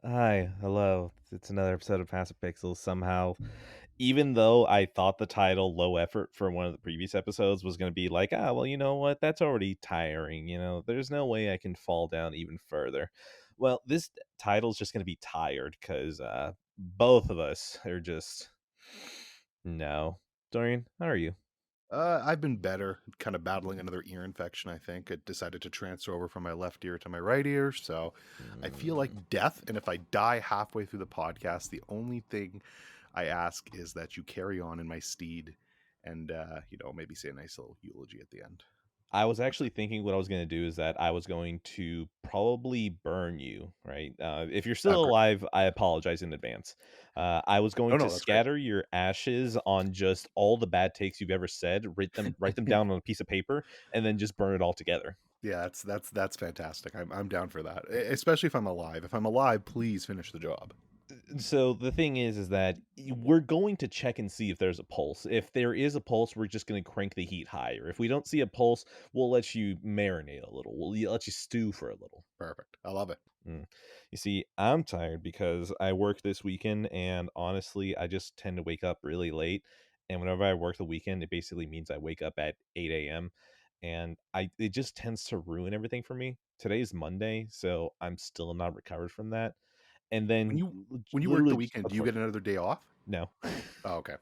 Hi, hello. It's another episode of Passive Pixels. Somehow, even though I thought the title "Low Effort" for one of the previous episodes was going to be like, well, you know what? That's already tiring. There's no way I can fall down even further. Well, this title's just going to be tired because both of us are just no. Dorian, how are you? I've been better, kind of battling another ear infection, I think. It decided to transfer over from my left ear to my right ear, so I feel Mm, like death. And if I die halfway through the podcast, the only thing I ask is that you carry on in my stead and, maybe say a nice little eulogy at the end. I was That's actually it. thinking what I was going to do is that I was going to probably burn you, right? If you're Oh, still great. alive, I apologize in advance. I was Oh, going to no, that's great. scatter your ashes on just all the bad takes you've ever said, write them down on a piece of paper, and then just burn it all together. Yeah, that's fantastic. I'm down for that, especially if I'm alive. If I'm alive, please finish the job. So the thing is that we're going to check and see if there's a pulse. If there is a pulse, we're just going to crank the heat higher. If we don't see a pulse, we'll let you marinate a little. We'll let you stew for a little. Perfect. I love it. Mm. You see, I'm tired because I work this weekend, and honestly, I just tend to wake up really late. And whenever I work the weekend, it basically means I wake up at 8 a.m. And it just tends to ruin everything for me. Today's Monday, so I'm still not recovered from that. And When then you when you work the literally weekend, do you before, get another day off? no. Oh, okay.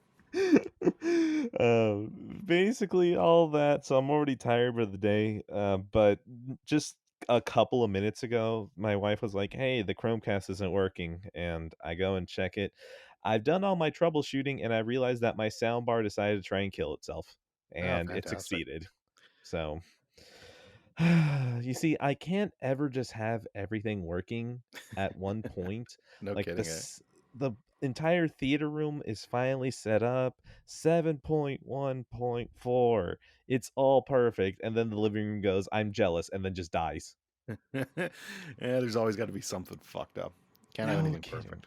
Basically all that. So I'm already tired for the day. But just a couple of minutes ago, my wife was like, "Hey, the Chromecast isn't working," and I go and check it. I've done all my troubleshooting, and I realized that my soundbar decided to try and kill itself, Oh, and it fantastic. succeeded. So, you see, I can't ever just have everything working at one point. No Like kidding, eh? the entire theater room is finally set up 7.1.4. It's all perfect, and then the living room goes, "I'm jealous," and then just dies. Yeah, there's always got to be something fucked up. Can't have No anything kidding. perfect.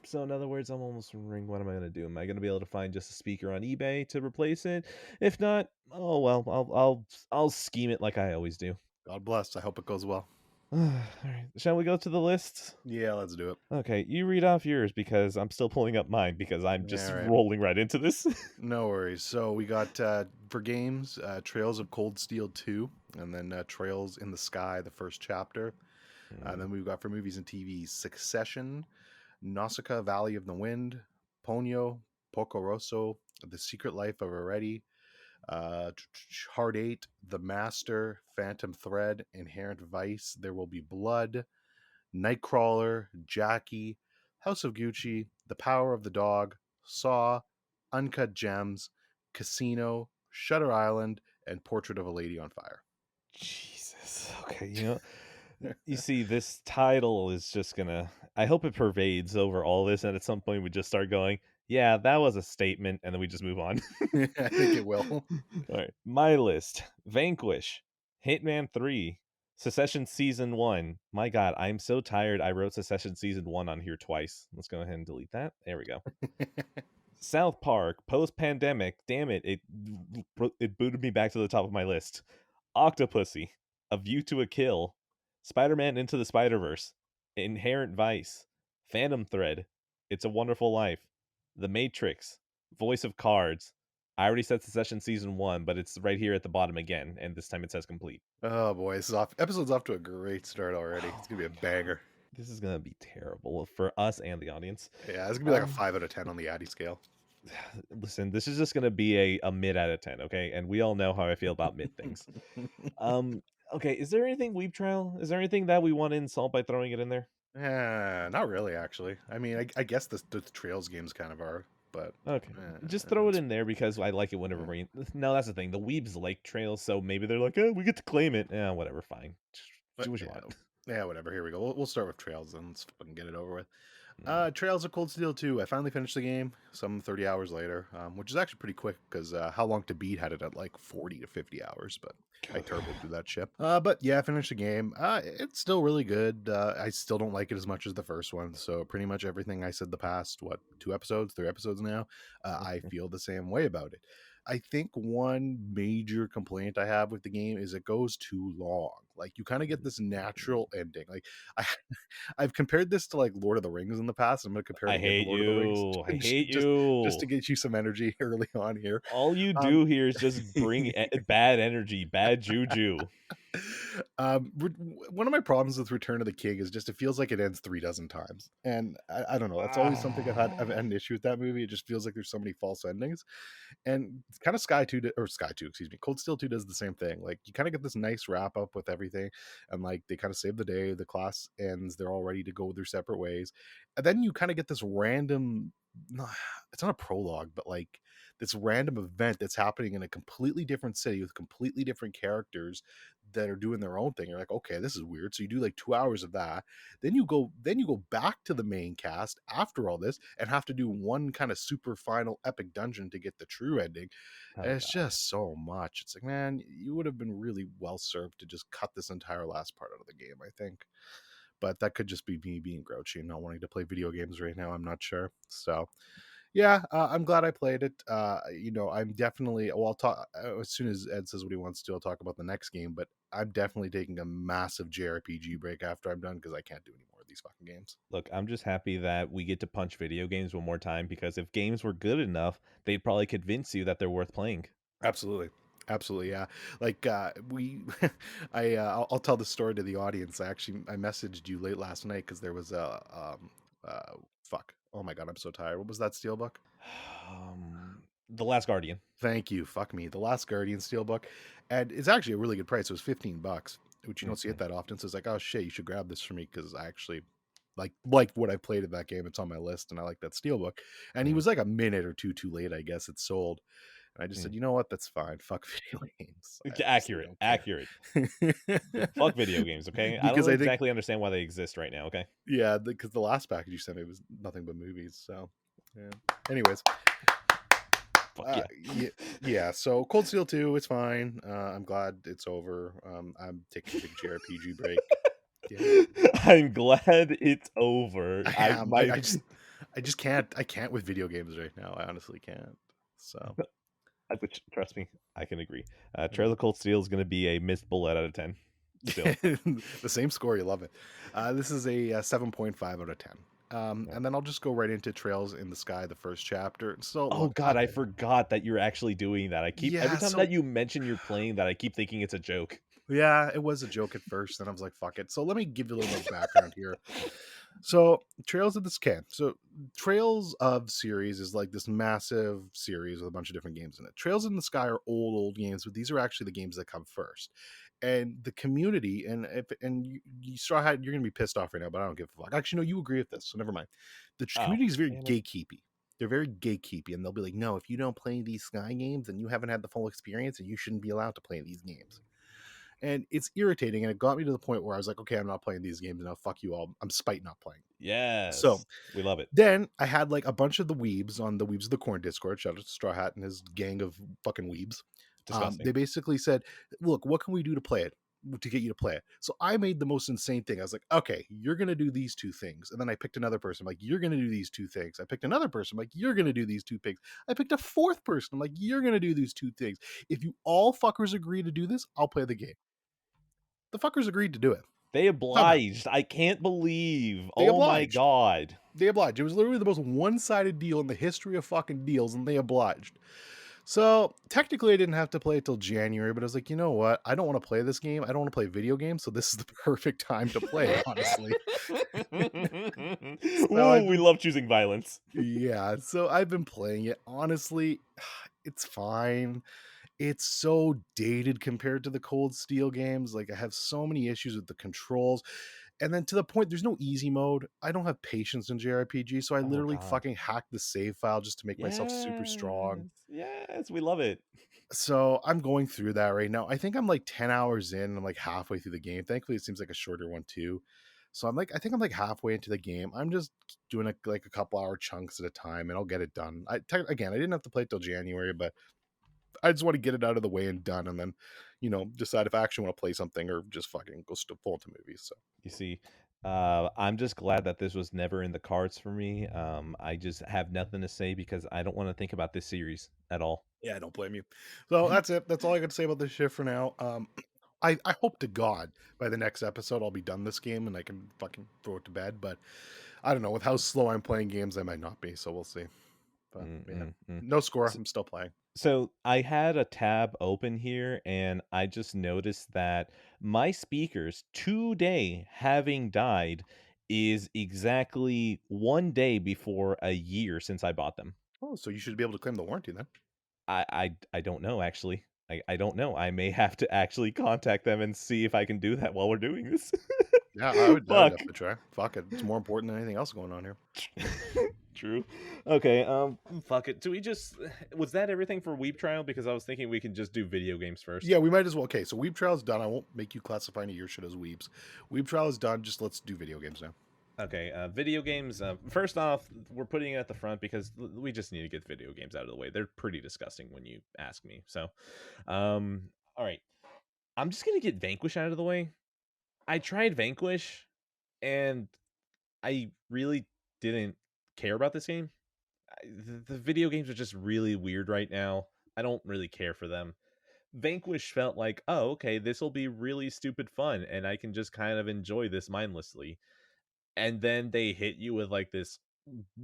So in other words, I'm almost wondering, what am I gonna do? Am I gonna be able to find just a speaker on eBay to replace it? If not, oh well, I'll scheme it like I always do. God bless. I hope it goes well. All right, shall we go to the list? Yeah, let's do it. Okay, you read off yours because I'm still pulling up mine because I'm Yeah, just all right. rolling right into this. No worries. So we got for games, Trails of Cold Steel 2, and then Trails in the Sky, the first chapter. And Mm, then we've got for movies and TV, Succession, Nausicaa, Valley of the Wind, Ponyo, Porco Rosso, The Secret Life of Arrietty, Hard Eight, The Master, Phantom Thread, Inherent Vice, There Will Be Blood, Nightcrawler, Jackie, House of Gucci, The Power of the Dog, Saw, Uncut Gems, Casino, Shutter Island, and Portrait of a Lady on Fire. Jesus. Okay, you see, this title is just gonna. I hope it pervades over all this, and at some point we just start going, "Yeah, that was a statement," and then we just move on. I think it will. All right, my list: Vanquish, Hitman 3, Secession Season 1. My God, I'm so tired. I wrote Secession Season 1 on here twice. Let's go ahead and delete that. There we go. South Park, post pandemic. Damn it, it booted me back to the top of my list. Octopussy, A View to a Kill, Spider Man Into the Spider Verse, Inherent Vice, Phantom Thread, It's a Wonderful Life, The Matrix, Voice of Cards. I already said Secession Season 1, but it's right here at the bottom again, and this time it says complete. Oh boy, this is off. Episode's off to a great start already. Oh It's gonna be my a God. banger. This is going to be terrible for us and the audience. Yeah, it's gonna be like a Um, 5 out of 10 on the Addy scale. Listen, this is just going to be a mid out of 10, okay? And we all know how I feel about mid things. Um, okay, is there anything Weeb Trail? Is there anything that we want to insult by throwing it in there? Yeah, not really, actually. I mean, I guess the Trails games kind of are, but Okay, eh, just throw it it's in there because I like it whenever eh, we. No, that's the thing. The Weebs like trails, so maybe they're like, "Oh, we get to claim it." Yeah, whatever, fine. Do but what you yeah, want. yeah, whatever. Here we go. We'll start with Trails and let's fucking get it over with. Mm, Trails of Cold Steel 2. I finally finished the game some 30 hours later, which is actually pretty quick because How Long to Beat had it at like 40 to 50 hours, but I turboed through that shit. But yeah, I finished the game. It's still really good. I still don't like it as much as the first one, so pretty much everything I said the past, 2 episodes, 3 episodes now, I feel the same way about it. I think one major complaint I have with the game is it goes too long. Like you kind of get this natural ending. Like I I've compared this to like Lord of the Rings in the past. I'm going to compare it I again to hate Lord of the Rings you. I hate just you. to get you some energy early on here. All you Um do here is just bring bad energy, bad juju. one of my problems with Return of the King is just it feels like it ends 3 dozen times, and I don't know. That's always something I've had an issue with that movie. It just feels like there's so many false endings, and it's kind of Sky 2, excuse me, Cold Steel 2 does the same thing. Like you kind of get this nice wrap up with everything, and like they kind of save the day. The class ends. They're all ready to go their separate ways, and then you kind of get this random. It's not a prologue, but like this random event that's happening in a completely different city with completely different characters that are doing their own thing. You're like, okay, this is weird. So you do like 2 hours of that. Then you go back to the main cast after all this and have to do one kind of super final epic dungeon to get the true ending. And Oh it's god. just so much. It's like, man, you would have been really well served to just cut this entire last part out of the game, I think. But that could just be me being grouchy and not wanting to play video games right now. I'm not sure. So yeah, I'm glad I played it. I'm definitely. Well, I'll talk as soon as Ed says what he wants to. I'll talk about the next game, but I'm definitely taking a massive JRPG break after I'm done because I can't do any more of these fucking games. Look, I'm just happy that we get to punch video games one more time because if games were good enough, they'd probably convince you that they're worth playing. Absolutely, absolutely, yeah. Like we, I'll tell the story to the audience. I messaged you late last night because there was a fuck. Oh my god, I'm so tired. What was that steelbook? The Last Guardian. Thank you. Fuck me. The Last Guardian Steelbook. And it's actually a really good price. It was $15, which you don't see it Mhm, that often. So it's like, oh shit, you should grab this for me because I actually like what I played in that game. It's on my list and I like that Steelbook. And he mm, was like a minute or two too late, I guess. It sold. And I just mm. said, you know what? That's fine. Fuck video games. I honestly Accurate, don't accurate. care. Fuck video games, okay? I Because don't I think, exactly understand why they exist right now, okay? yeah, because the last package you sent me was nothing but movies. So, yeah. Anyways, Fuck yeah. yeah. So Cold Steel 2, it's fine. I'm glad it's over. I'm taking a big JRPG break. Yeah, I'm glad it's over. I I am. my I just can't. I can't with video games right now. I honestly can't. So, which trust me, I can agree. Trail mm. of Cold Steel is going to be a missed bullet out of 10. Still. The same score. You love it. This is a 7.5 out of 10. Yeah. And then I'll just go right into Trails in the Sky, the first chapter. So Oh look, god, I forgot that you're actually doing that. I keep every yeah. time that you mention you're playing that, I keep thinking it's a joke. Yeah, it was a joke at first. Then I was like, fuck it. So let me give you a little bit of background here. So Trails of the Scan. So Trails of series is like this massive series with a bunch of different games in it. Trails in the Sky are old games, but these are actually the games that come first. And the community, you Straw Hat, you're gonna be pissed off right now, but I don't give a fuck. Actually, no, you agree with this, so never mind. The Oh, community is very damn it. gatekeepy. They're very gatekeepy, and they'll be like, "No, if you don't play these Sky games, then you haven't had the full experience, and you shouldn't be allowed to play these games." And it's irritating, and it got me to the point where I was like, "Okay, I'm not playing these games now. Fuck you all. I'm spite not playing." So Yes. We love it. then I had like a bunch of the weebs on the Weebs of the Corn Discord. Shout out to Straw Hat and his gang of fucking weebs. Disgusting. They basically said, "Look, what can we do to play it? To get you to play it?" So I made the most insane thing. I was like, "Okay, you're gonna do these two things," and then I picked another person. I'm like, "You're gonna do these two things." I picked another person. I'm like, "You're gonna do these two things." I picked a fourth person. I'm like, "You're gonna do these two things." If you all fuckers agree to do this, I'll play the game. The fuckers agreed to do it They somehow. obliged. I can't believe. They Oh my obliged. god. They obliged. It was literally the most one-sided deal in the history of fucking deals, and they obliged. So technically, I didn't have to play it till January, but I was like, you know what? I don't want to play this game. I don't want to play video games, so this is the perfect time to play it. Honestly, so Ooh, we love choosing violence. yeah. So I've been playing it. Honestly, it's fine. It's so dated compared to the Cold Steel games. Like I have so many issues with the controls. And then to the point, there's no easy mode. I don't have patience in JRPG, so I Oh literally god. fucking hacked the save file just to make myself super strong. Yes. Yes, we love it. So I'm going through that right now. I think I'm like 10 hours in. I'm like halfway through the game. Thankfully, it seems like a shorter one too. So I think I'm like halfway into the game. I'm just doing like a couple hour chunks at a time, and I'll get it done. Again, I didn't have to play it till January, but I just want to get it out of the way and done, and then, decide if I actually want to play something or just fucking go full into movies. So You see, I'm just glad that this was never in the cards for me. I just have nothing to say because I don't want to think about this series at all. Yeah, I don't blame you. So that's it. That's all I got to say about this shit for now. I hope to God by the next episode I'll be done this game and I can fucking throw it to bed. But I don't know. With how slow I'm playing games, I might not be. So we'll see. But Mm, yeah, mm, mm. no score. So, I'm still playing. so I had a tab open here, and I just noticed that my speakers today, having died, is exactly 1 day before a year since I bought them. Oh, so you should be able to claim the warranty then. I don't know, actually. I don't know. I may have to actually contact them and see if I can do that while we're doing this. Yeah, I would Fuck. definitely try. Fuck it. It's more important than anything else going on here. True. Okay, fuck it. Do we just was that everything for Weep Trial? Because I was thinking we can just do video games first. Yeah, we might as well. Okay, so Weeb Trial's done. I won't make you classify any of your shit as Weebs. Weeb Trial is done. Just let's do video games now. Okay, video games. First off, we're putting it at the front because we just need to get video games out of the way. They're pretty disgusting when you ask me. So, all right. I'm just gonna get Vanquish out of the way. I tried Vanquish, and I really didn't care about this game. The video games are just really weird right now. I don't really care for them. Vanquish felt like, oh, okay, this will be really stupid fun, and I can just kind of enjoy this mindlessly. And then they hit you with like this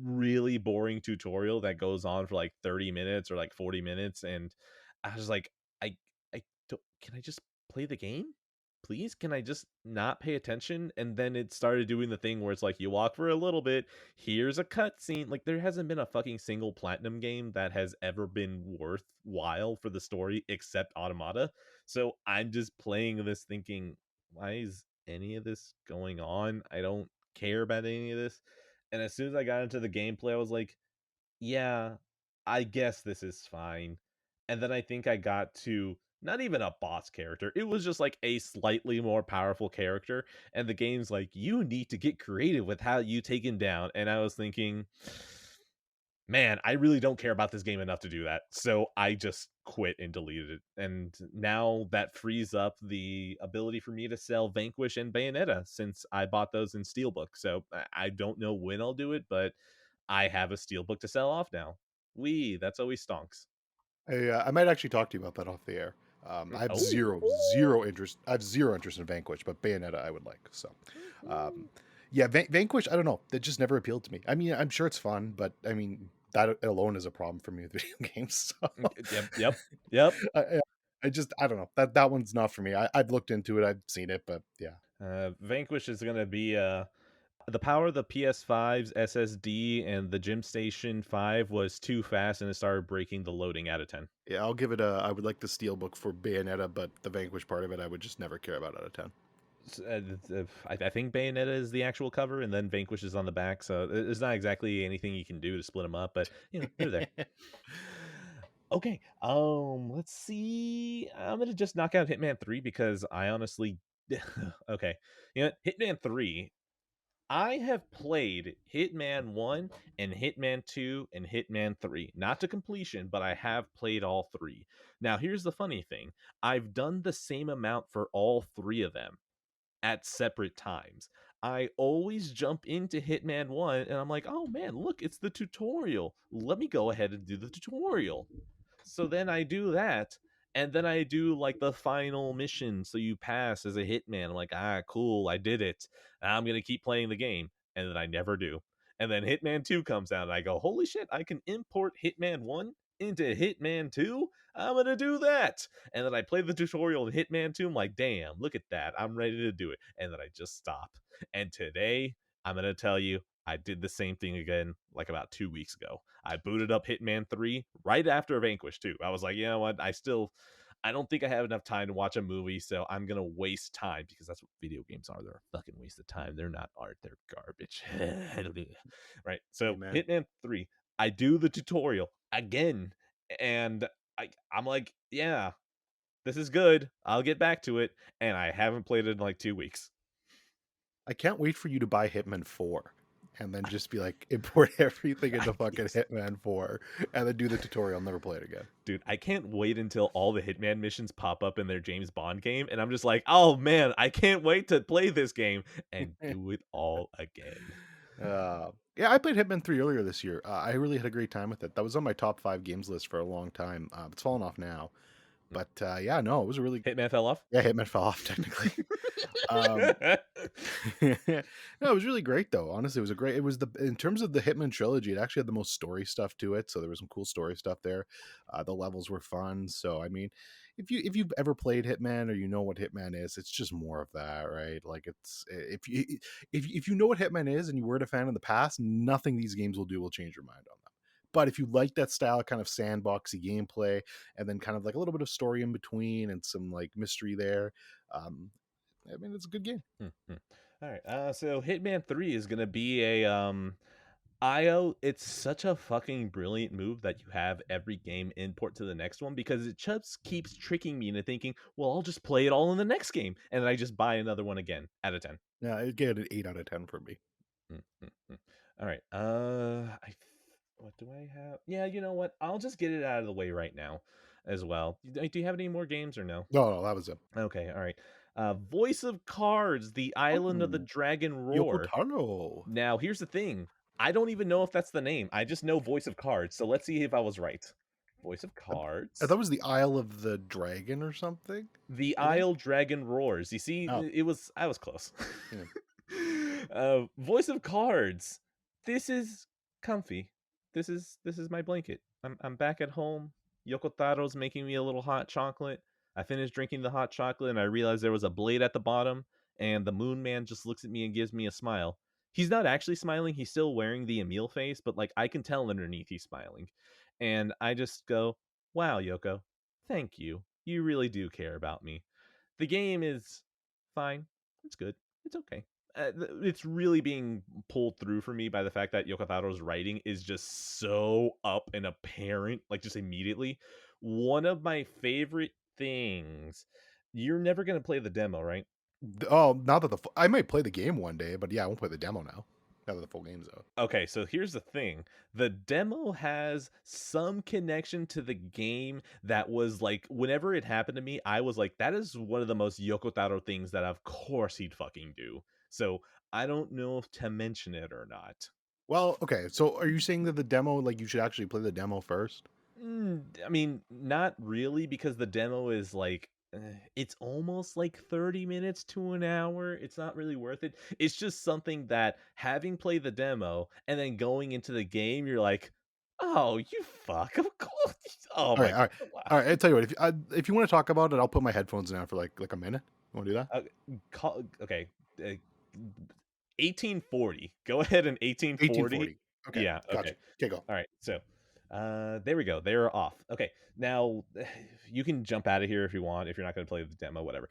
really boring tutorial that goes on for like 30 minutes or like 40 minutes, and I was like, I don't, can I just play the game, please? Can I just not pay attention? And then it started doing the thing where it's like, you walk for a little bit, here's a cutscene. Like, there hasn't been a fucking single platinum game that has ever been worthwhile for the story except Automata. So I'm just playing this thinking, why is any of this going on? I don't care about any of this. And as soon as I got into the gameplay, I was like, yeah, I guess this is fine. And then I think I got to not even a boss character. It was just like a slightly more powerful character. And the game's like, you need to get creative with how you take him down. And I was thinking, man, I really don't care about this game enough to do that. So I just quit and deleted it. And now that frees up the ability for me to sell Vanquish and Bayonetta since I bought those in Steelbook. So I don't know when I'll do it, but I have a Steelbook to sell off now. That's always stonks. I might actually talk to you about that off the air. I have Oh. zero interest. I have zero interest in Vanquish, but Bayonetta I would like. So, um, yeah, Vanquish. I don't know. That just never appealed to me. I mean, I'm sure it's fun, but I mean, that alone is a problem for me with video games. So, Yep, yep, yep. I, I just I don't know that one's not for me. I've looked into it. I've seen it, but yeah. Vanquish is going to be the power of the PS5's SSD and the Gym Station 5 was too fast and it started breaking the loading out of 10. Yeah, I'll give it a. I would like the Steelbook for Bayonetta, but the Vanquish part of it, I would just never care about out of 10. I think Bayonetta is the actual cover, and then Vanquish is on the back, so there's not exactly anything you can do to split them up, but they're there. Okay, let's see. I'm gonna just knock out Hitman 3 because I honestly, okay, Hitman 3. I have played Hitman 1 and Hitman 2 and Hitman 3. Not to completion, but I have played all three. Now, here's the funny thing. I've done the same amount for all three of them at separate times. I always jump into Hitman 1 and I'm like, oh man, look, it's the tutorial. Let me go ahead and do the tutorial. So then I do that, and then I do like the final mission. So you pass as a hitman. I'm like, cool, I did it. I'm gonna keep playing the game, and then I never do. And then Hitman 2 comes out, and I go, holy shit, I can import Hitman 1 into Hitman 2. I'm gonna do that. And then I play the tutorial in Hitman 2. I'm like, damn, look at that. I'm ready to do it. And then I just stop. And today, I'm gonna tell you, I did the same thing again like about 2 weeks ago. I booted up Hitman 3 right after Vanquish 2. I was like, you know what? I don't think I have enough time to watch a movie, so I'm going to waste time because that's what video games are. They're a fucking waste of time. They're not art, they're garbage. Right. So, Amen. Hitman 3, I do the tutorial again, and I'm like, yeah, this is good. I'll get back to it. And I haven't played it in like 2 weeks. I can't wait for you to buy Hitman 4. and then just be like, import everything into fucking Hitman 4, and then do the tutorial, never play it again. Dude, I can't wait until all the Hitman missions pop up in their James Bond game, and I'm just like, oh man, I can't wait to play this game and do it all again. Yeah, I played Hitman 3 earlier this year. I really had a great time with it. That was on my top 5 games list for a long time. It's fallen off now. But yeah, no, it was a really Hitman fell off? yeah, Hitman fell off technically. um no, it was really great though. Honestly, it was the in terms of the Hitman trilogy, it actually had the most story stuff to it. So there was some cool story stuff there. The levels were fun. So I mean, if you've ever played Hitman or you know what Hitman is, it's just more of that, right? Like it's if you know what Hitman is and you weren't a fan in the past, nothing these games will do will change your mind on them. But if you like that style, kind of sandboxy gameplay, and then kind of like a little bit of story in between and some like mystery there, um, I mean, it's a good game. Mhm. All right. So Hitman 3 is gonna be a IO. It's such a fucking brilliant move that you have every game import to the next one because it just keeps tricking me into thinking, well, I'll just play it all in the next game, and then I just buy another one again out of 10. Yeah, it get an 8 out of 10 for me. All right. What do I have? Yeah, you know what? I'll just get it out of the way right now as well. Do you have any more games or no? No, that was it. Okay, all right. Voice of Cards, The Island of the Oh, Dragon Yoko Roar. Taro. Now, here's the thing. I don't even know if that's the name. I just know Voice of Cards. So let's see if I was right. Voice of I Cards. thought it was the Isle of the Dragon or something. The I think. Isle Dragon Roars. You see, Oh, I was close. yeah. Voice of Cards. This is comfy. This is my blanket. I'm back at home. Yoko Taro's making me a little hot chocolate. I finished drinking the hot chocolate and I realized there was a blade at the bottom, and the Moon Man just looks at me and gives me a smile. He's not actually smiling, he's still wearing the Emil face, but like I can tell underneath he's smiling. And I just go, "Wow, Yoko. Thank you. You really do care about me." The game is fine. It's good. It's okay. It's really being pulled through for me by the fact that Yokotaro's writing is just so up and apparent, like just immediately. One of my favorite things. You're never gonna play the demo, right? Oh, now that I might play the game one day, but yeah, I won't play the demo now. Now that the full game's out. Okay, so here's the thing. The demo has some connection to the game that was like, whenever it happened to me, I was like, that is one of the most Yoko Taro things that of course he'd fucking do. So I don't know if to mention it or not. Well, okay. So, are you saying that the demo, like, you should actually play the demo first? I mean, not really, because the demo is like, it's almost like 30 minutes to an hour. It's not really worth it. It's just something that having played the demo and then going into the game, you're like, oh, you fuck. Of course. Oh All right, my all right, God. all right. I tell you what, if you want to talk about it, I'll put my headphones down for like a minute. You want to do that? Okay. Uh, 1840. Go ahead and 1840. 1840. Okay, Yeah, okay. gotcha. Okay, go. All right. So, there we go. They're off. Okay. Now, you can jump out of here if you want, if you're not going to play the demo, whatever.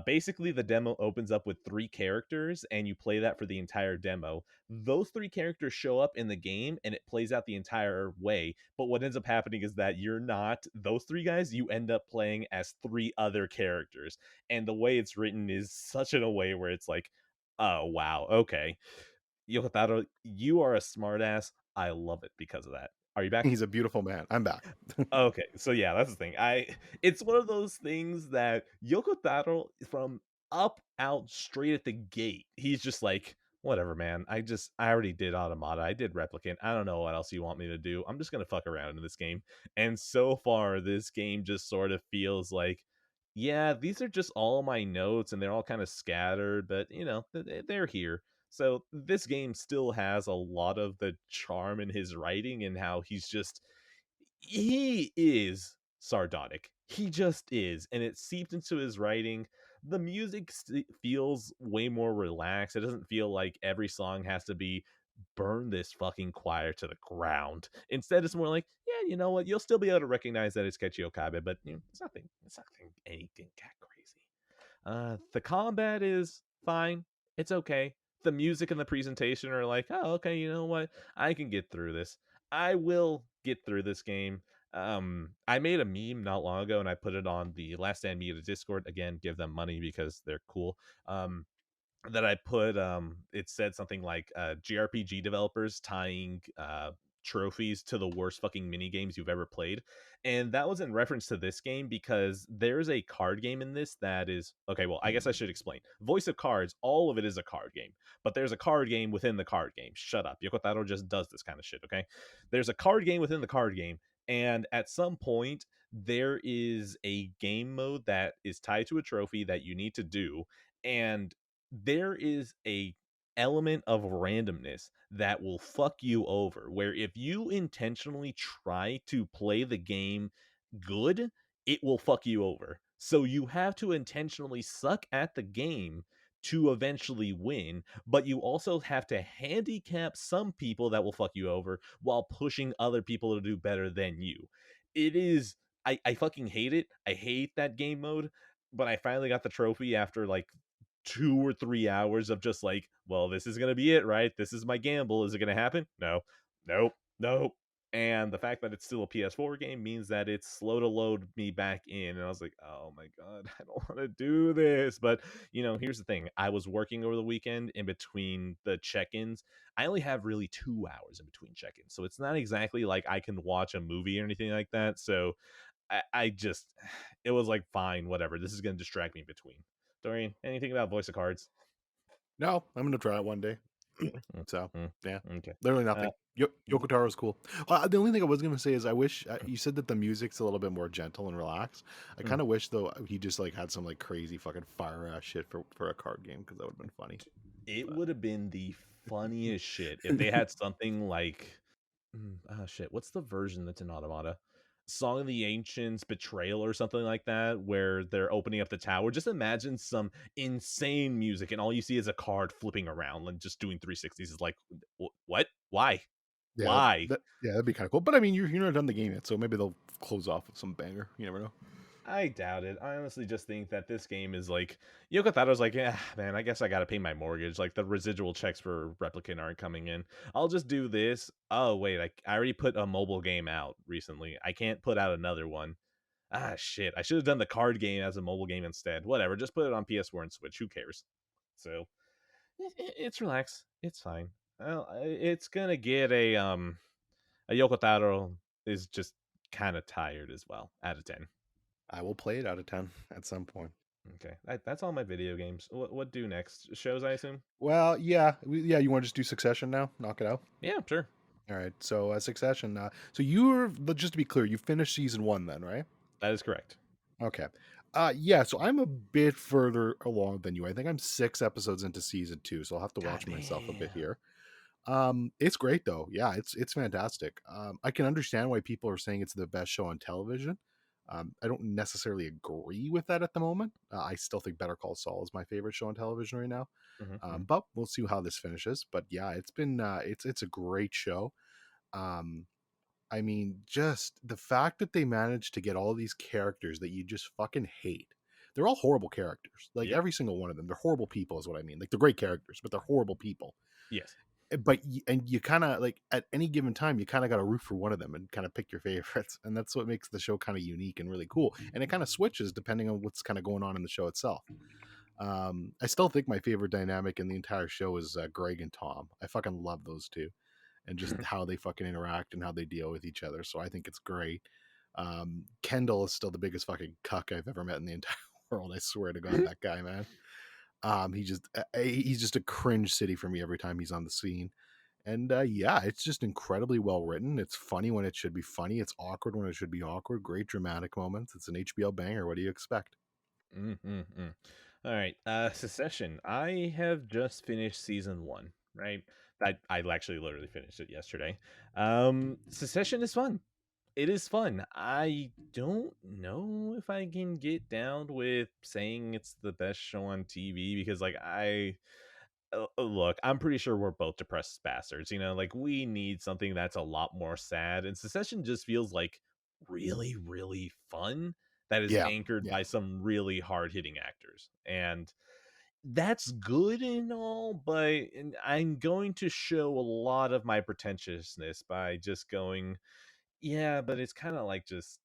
Basically, the demo opens up with 3 characters, and you play that for the entire demo. Those 3 characters show up in the game, and it plays out the entire way. But what ends up happening is that you're not those 3 guys, you end up playing as 3 other characters. And the way it's written is such in a way where it's like, oh, wow, okay. Yokotaro, you are a smartass. I love it because of that. Are you back? He's a beautiful man. I'm back. Okay, so yeah, that's the thing. It's one of those things that Yoko Taro from up out straight at the gate. He's just like, whatever, man. I already did Automata. I did Replicant. I don't know what else you want me to do. I'm just gonna fuck around in this game. And so far, this game just sort of feels like, yeah, these are just all my notes, and they're all kind of scattered, but they're here. So this game still has a lot of the charm in his writing and how he is sardonic. He just is, and it seeps into his writing. The music feels way more relaxed. It doesn't feel like every song has to be burn this fucking choir to the ground. Instead, it's more like, yeah, you know what? You'll still be able to recognize that it's Kechi Okabe, but it's nothing anything that crazy. The combat is fine. It's okay. The music and the presentation are like, oh, okay, you know what? I can get through this. I will get through this game. I made a meme not long ago and I put it on the Last Stand Media Discord. Again, give them money because they're cool. Um, that I put it said something like JRPG developers tying trophies to the worst fucking mini games you've ever played. And that was in reference to this game because there's a card game in this that is okay, well, I guess I should explain. Voice of Cards, all of it is a card game, but there's a card game within the card game. Shut up. Yoko Taro just does this kind of shit, okay? There's a card game within the card game, and at some point there is a game mode that is tied to a trophy that you need to do, and there is a element of randomness that will fuck you over, where if you intentionally try to play the game good, it will fuck you over. So you have to intentionally suck at the game to eventually win, but you also have to handicap some people that will fuck you over while pushing other people to do better than you. It is I fucking hate it. I hate that game mode, but I finally got the trophy after like 2 or 3 hours of just like, well, this is gonna be it, right? This is my gamble. Is it gonna happen? No, nope, nope. And the fact that it's still a PS4 game means that it's slow to load me back in. And I was like, oh my God, I don't want to do this. But, here's the thing. I was working over the weekend in between the check ins. I only have really 2 hours in between check ins. So it's not exactly like I can watch a movie or anything like that. So I just, it was like, fine, whatever. This is going to distract me in between. Dorian, anything about Voice of Cards? No, I'm gonna try it one day. Really? Mm, So mm, yeah, okay. literally Uh, nothing. Yoko Taro is cool. The only thing I was gonna say is I wish you said that the music's a little bit more gentle and relaxed. I mm. kind of wish though he just like had some like crazy fucking fire ass shit for a card game because that would have been funny. It But would have been the funniest shit if they had something like, oh shit, what's the version that's in Automata? Song of the Ancients, Betrayal, or something like that, where they're opening up the tower. Just imagine some insane music, and all you see is a card flipping around and just doing 360s. Is like, what? Why? yeah, Why? that'd be kind of cool. But I mean, you're not done the game yet, so maybe they'll close off with some banger. You never know. I doubt it. I honestly just think that this game is like, Yoko Taro's like, yeah, man, I guess I gotta pay my mortgage. Like the residual checks for Replicant aren't coming in. I'll just do this. Oh wait, I already put a mobile game out recently. I can't put out another one. Ah shit. I should have done the card game as a mobile game instead. Whatever, just put it on PS4 and Switch. Who cares? So it's relaxed. It's fine. Well, it's gonna get a Yoko Taro is just kind of tired as well. Out of 10. I will play it out of 10 at some point. Okay, that's all my video games. What do next? Shows, I assume. Well, yeah, yeah. You want to just do Succession now? Knock it out. Yeah, sure. All right. So Succession. So you're just to be clear, you finished season one then, right? That is correct. Okay. Yeah, so I'm a bit further along than you. I think I'm 6 episodes into season two, so I'll have to God watch myself a bit damn. here. It's great though. Yeah, it's fantastic. I can understand why people are saying it's the best show on television. I don't necessarily agree with that at the moment. I still think Better Call Saul is my favorite show on television right now. Mm-hmm. But we'll see how this finishes. But yeah, it's been it's a great show. Um, I mean, just the fact that they managed to get all these characters that you just fucking hate. They're all horrible characters. Like Yep. every single one of them. They're horrible people, is what I mean. Like they're great characters, but they're horrible people. Yes. But you kind of like at any given time, you kind of got to root for one of them and kind of pick your favorites, and that's what makes the show kind of unique and really cool. And it kind of switches depending on what's kind of going on in the show itself. I still think my favorite dynamic in the entire show is Greg and Tom. I fucking love those two and just how they fucking interact and how they deal with each other. So I think it's great. Kendall is still the biggest fucking cuck I've ever met in the entire world. I swear to God, that guy, man. He's just a cringe city for me every time he's on the scene. And yeah, it's just incredibly well written. It's funny when it should be funny. It's awkward when it should be awkward. Great dramatic moments. It's an HBO banger. What do you expect? Mm-hmm. All right. Secession. I have just finished season one. Right. I actually literally finished it yesterday. Secession is fun. It is fun. I don't know if I can get down with saying it's the best show on TV because, like, look, I'm pretty sure we're both depressed bastards. Like we need something that's a lot more sad, and Secession just feels like really, really fun. That is Yeah, anchored yeah. by some really hard hitting actors, and that's good and all. But I'm going to show a lot of my pretentiousness by just going, yeah, but it's kind of like just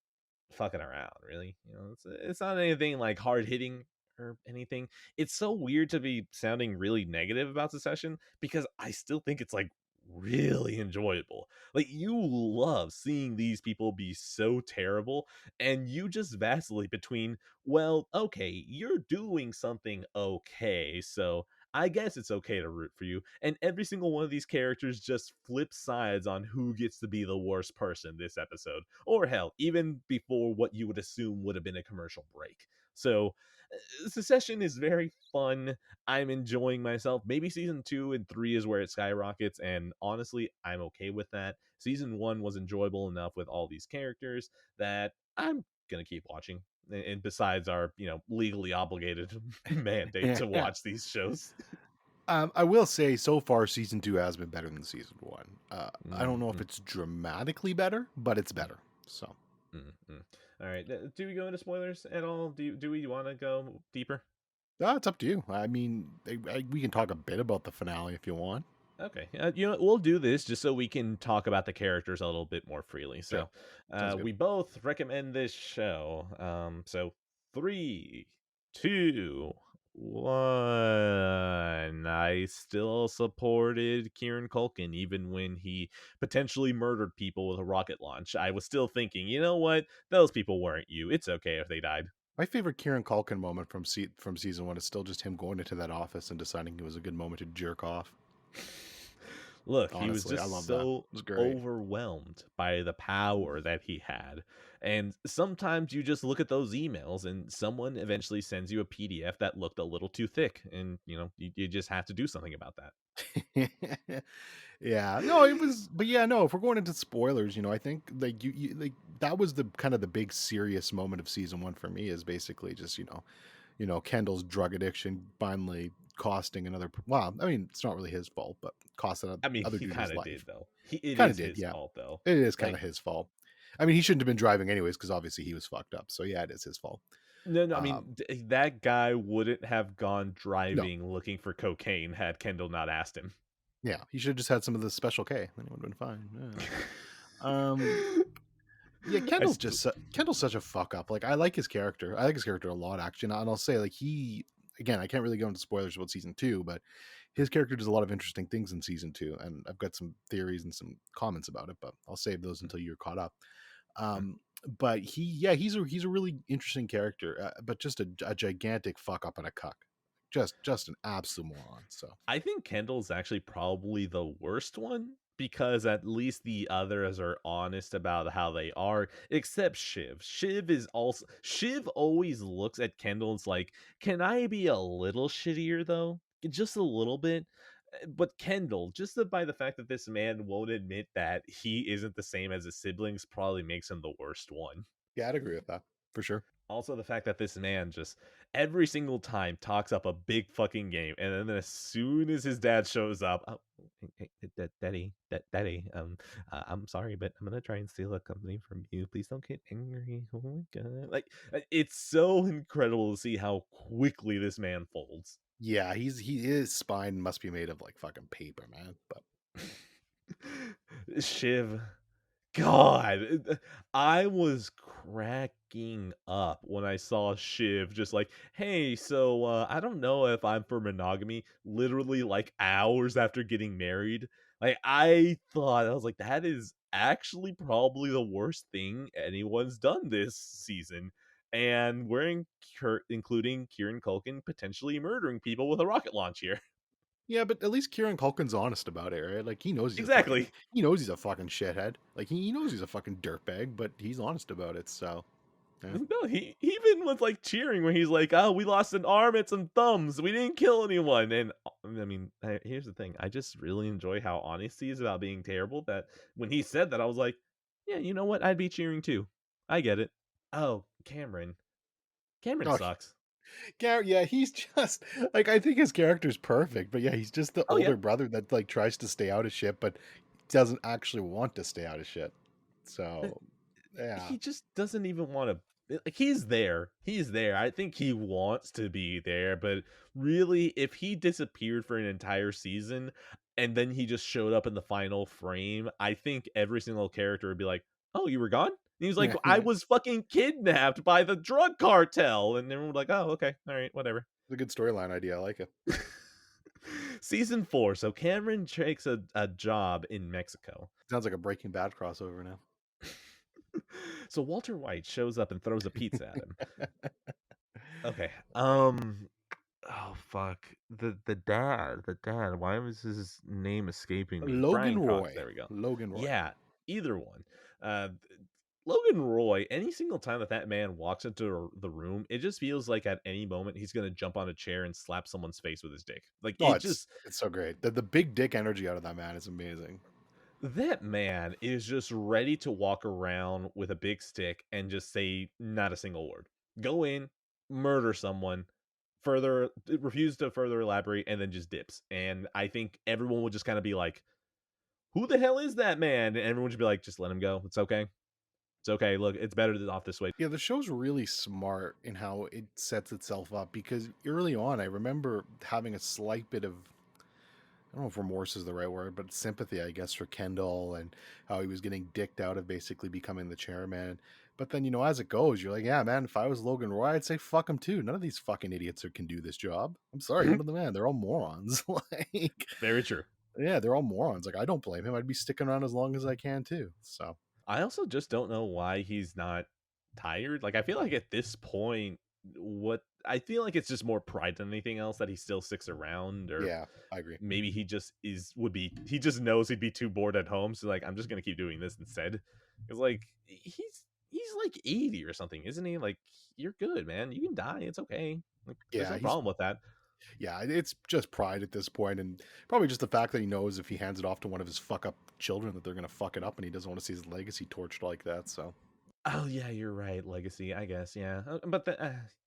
fucking around, really. It's not anything like hard hitting or anything. It's so weird to be sounding really negative about Succession because I still think it's like really enjoyable. Like you love seeing these people be so terrible and you just vacillate between, well, okay, you're doing something okay, so I guess it's okay to root for you. And every single one of these characters just flips sides on who gets to be the worst person this episode. Or hell, even before what you would assume would have been a commercial break. So, Secession is very fun. I'm enjoying myself. Maybe season 2 and 3 is where it skyrockets, and honestly, I'm okay with that. Season 1 was enjoyable enough with all these characters that I'm gonna keep watching. And besides our, legally obligated mandate to Yeah. watch these shows. I will say, so far, season 2 has been better than season 1. I don't know if Mm-hmm. it's dramatically better, but it's better. So, Mm-hmm. All right. Do we go into spoilers at all? Do we want to go deeper? it's up to you. I mean, we can talk a bit about the finale if you want. Okay. We'll do this just so we can talk about the characters a little bit more freely. Yeah, So, sounds good. we both recommend this show. So 3, 2, 1. I still supported Kieran Culkin even when he potentially murdered people with a rocket launch. I was still thinking, you know what? Those people weren't you. It's okay if they died. My favorite Kieran Culkin moment from season 1 is still just him going into that office and deciding it was a good moment to jerk off. Look, he was Honestly, I just love that. so It was great. overwhelmed by the power that he had. And sometimes you just look at those emails and someone eventually sends you a PDF that looked a little too thick. And, you just have to do something about that. Yeah, no, it was, but yeah, no. If we're going into spoilers, I think like like that was the kind of the big serious moment of season 1 for me. Is basically just Kendall's drug addiction finally costing another. Well, I mean, it's not really his fault, but cost another I mean, other he dude kind his of did, life. though. It Kind of is did, his yeah. fault, though. It is kind Like, of his fault. I mean, he shouldn't have been driving anyways because obviously he was fucked up. So yeah, it is his fault. no, no, I Um, mean, that guy wouldn't have gone no, driving looking for cocaine had Kendall not asked him. yeah, he should have just had some of the Special K. Then it would have been fine. Yeah. Um, Yeah, I still. Kendall's such a fuck up. Like I like his character. I like his character a lot, actually. And I'll say, like he again, I can't really go into spoilers about season 2, but his character does a lot of interesting things in season 2, and I've got some theories and some comments about it. But I'll save those until you're caught up. But he's a really interesting character, but just a gigantic fuck up and a cuck, just an absolute moron. So I think Kendall's actually probably the worst one because at least the others are honest about how they are, except Shiv. Shiv always looks at Kendall and's like, can I be a little shittier though? Just a little bit. But Kendall, by the fact that this man won't admit that he isn't the same as his siblings, probably makes him the worst one. yeah, I'd agree with that for sure. Also, the fact that this man just every single time talks up a big fucking game, and then as soon as his dad shows up, oh, daddy, I'm sorry, but I'm gonna try and steal a company from you. Please don't get angry. Oh my god, like it's so incredible to see how quickly this man folds. Yeah, his spine must be made of like fucking paper, man. But Shiv, God, I was cracking up when I saw Shiv just like, hey, so I don't know if I'm for monogamy, literally like hours after getting married. Like, I was like, that is actually probably the worst thing anyone's done this season. And including Kieran Culkin potentially murdering people with a rocket launch here. yeah, but at least Kieran Culkin's honest about it, right? Like Exactly. he knows he's a fucking shithead. Like he knows he's a fucking dirtbag, but he's honest about it. So yeah, No, he even was like cheering when he's like, "Oh, we lost an arm and some thumbs. We didn't kill anyone." And I mean, here's the thing: I just really enjoy how honest he is about being terrible. That when he said that, I was like, "Yeah, you know what? I'd be cheering too. I get it." Oh, Cameron. Cameron oh, sucks. yeah, he's just like I think his character's perfect, but yeah, he's just the Oh yeah, older brother that like tries to stay out of shit, but doesn't actually want to stay out of shit. So yeah, he just doesn't even want to, like, he's there, I think he wants to be there, but really if he disappeared for an entire season and then he just showed up in the final frame, I think every single character would be like, oh, you were gone, he was like, I was fucking kidnapped by the drug cartel. And everyone was like, oh, okay. All right, whatever. It's a good storyline idea. I like it. Season 4. So Cameron takes a job in Mexico. Sounds like a Breaking Bad crossover now. So Walter White shows up and throws a pizza at him. Okay. Oh fuck. The dad. Why was his name escaping me? Logan Brian Cox. Roy. There we go. Logan Roy. Yeah, either one. Uh Logan Roy, any single time that man walks into the room, it just feels like at any moment he's going to jump on a chair and slap someone's face with his dick. Like Oh, it just it's so great. The big dick energy out of that man is amazing. that man is just ready to walk around with a big stick and just say not a single word. Go in, murder someone, further refuse to further elaborate, and then just dips. And I think everyone would just kind of be like, who the hell is that man? And everyone would be like, just let him go. It's okay. It's okay. Look, it's better than off this way. Yeah, the show's really smart in how it sets itself up because early on, I remember having a slight bit of, I don't know if remorse is the right word, but sympathy, I guess, for Kendall and how he was getting dicked out of basically becoming the chairman. But then, as it goes, you're like, yeah, man, if I was Logan Roy, I'd say fuck him too. None of these fucking idiots can do this job. I'm sorry, none of them, man. They're all morons. Like, Very true. yeah, they're all morons. Like, I don't blame him. I'd be sticking around as long as I can too. So I also just don't know why he's not tired. Like, I feel like at this point, I feel like it's just more pride than anything else that he still sticks around, or yeah, I agree. maybe he just he just knows he'd be too bored at home. So like, I'm just gonna keep doing this instead. Because like he's like 80 or something, isn't he? Like, you're good, man. You can die. It's okay. Like, there's Yeah, no problem with that. yeah, it's just pride at this point, and probably just the fact that he knows if he hands it off to one of his fuck up children that they're gonna fuck it up, and he doesn't want to see his legacy torched like that. So Oh yeah, you're right. Legacy, I guess. Yeah,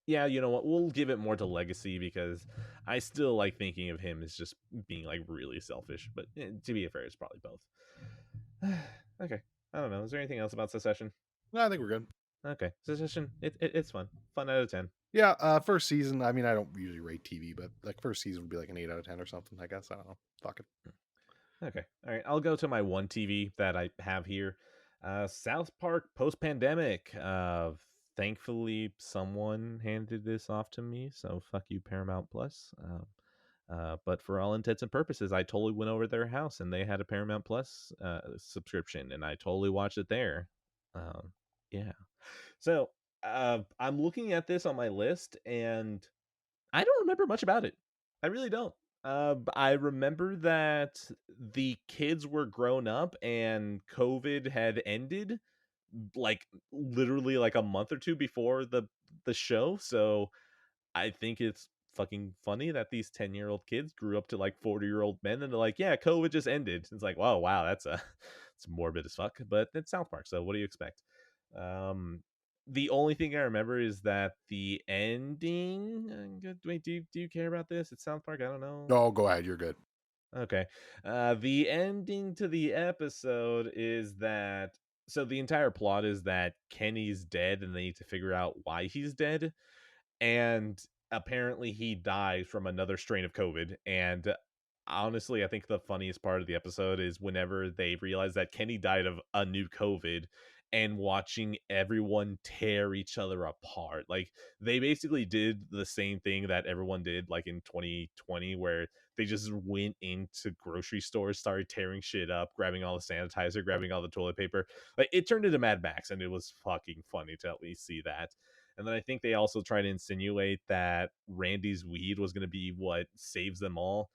yeah. You know what? We'll give it more to Legacy because I still like thinking of him as just being like really selfish. But to be fair, it's probably both. Okay. I don't know. Is there anything else about Secession? no, I think we're good. Okay, Secession. It's fun. Fun out of 10. Yeah, first season. I mean, I don't usually rate TV, but like first season would be like an 8 out of 10 or something. I guess I don't know. Fuck it. Okay. All right. I'll go to my one TV that I have here. South Park post pandemic. Thankfully, someone handed this off to me. So fuck you, Paramount Plus. But for all intents and purposes, I totally went over their house and they had a Paramount Plus subscription, and I totally watched it there. Yeah. So I'm looking at this on my list, and I don't remember much about it. I really don't. I remember that the kids were grown up and COVID had ended, like literally like a month or two before the show. So I think it's fucking funny that these 10-year-old kids grew up to like 40-year-old men, and they're like, yeah, COVID just ended. It's like, wow, that's it's morbid as fuck, but it's South Park, so what do you expect? Um, the only thing I remember is that the ending. Wait, do you care about this? It's South Park. I don't know. No, go ahead. You're good. Okay. The ending to the episode is that, so the entire plot is that Kenny's dead and they need to figure out why he's dead. And apparently he died from another strain of COVID. And honestly, I think the funniest part of the episode is whenever they realize that Kenny died of a new COVID and watching everyone tear each other apart. Like, they basically did the same thing that everyone did like in 2020, where they just went into grocery stores, started tearing shit up, grabbing all the sanitizer, grabbing all the toilet paper. Like, it turned into Mad Max, and it was fucking funny to at least see that. And then I think they also try to insinuate that Randy's weed was going to be what saves them all.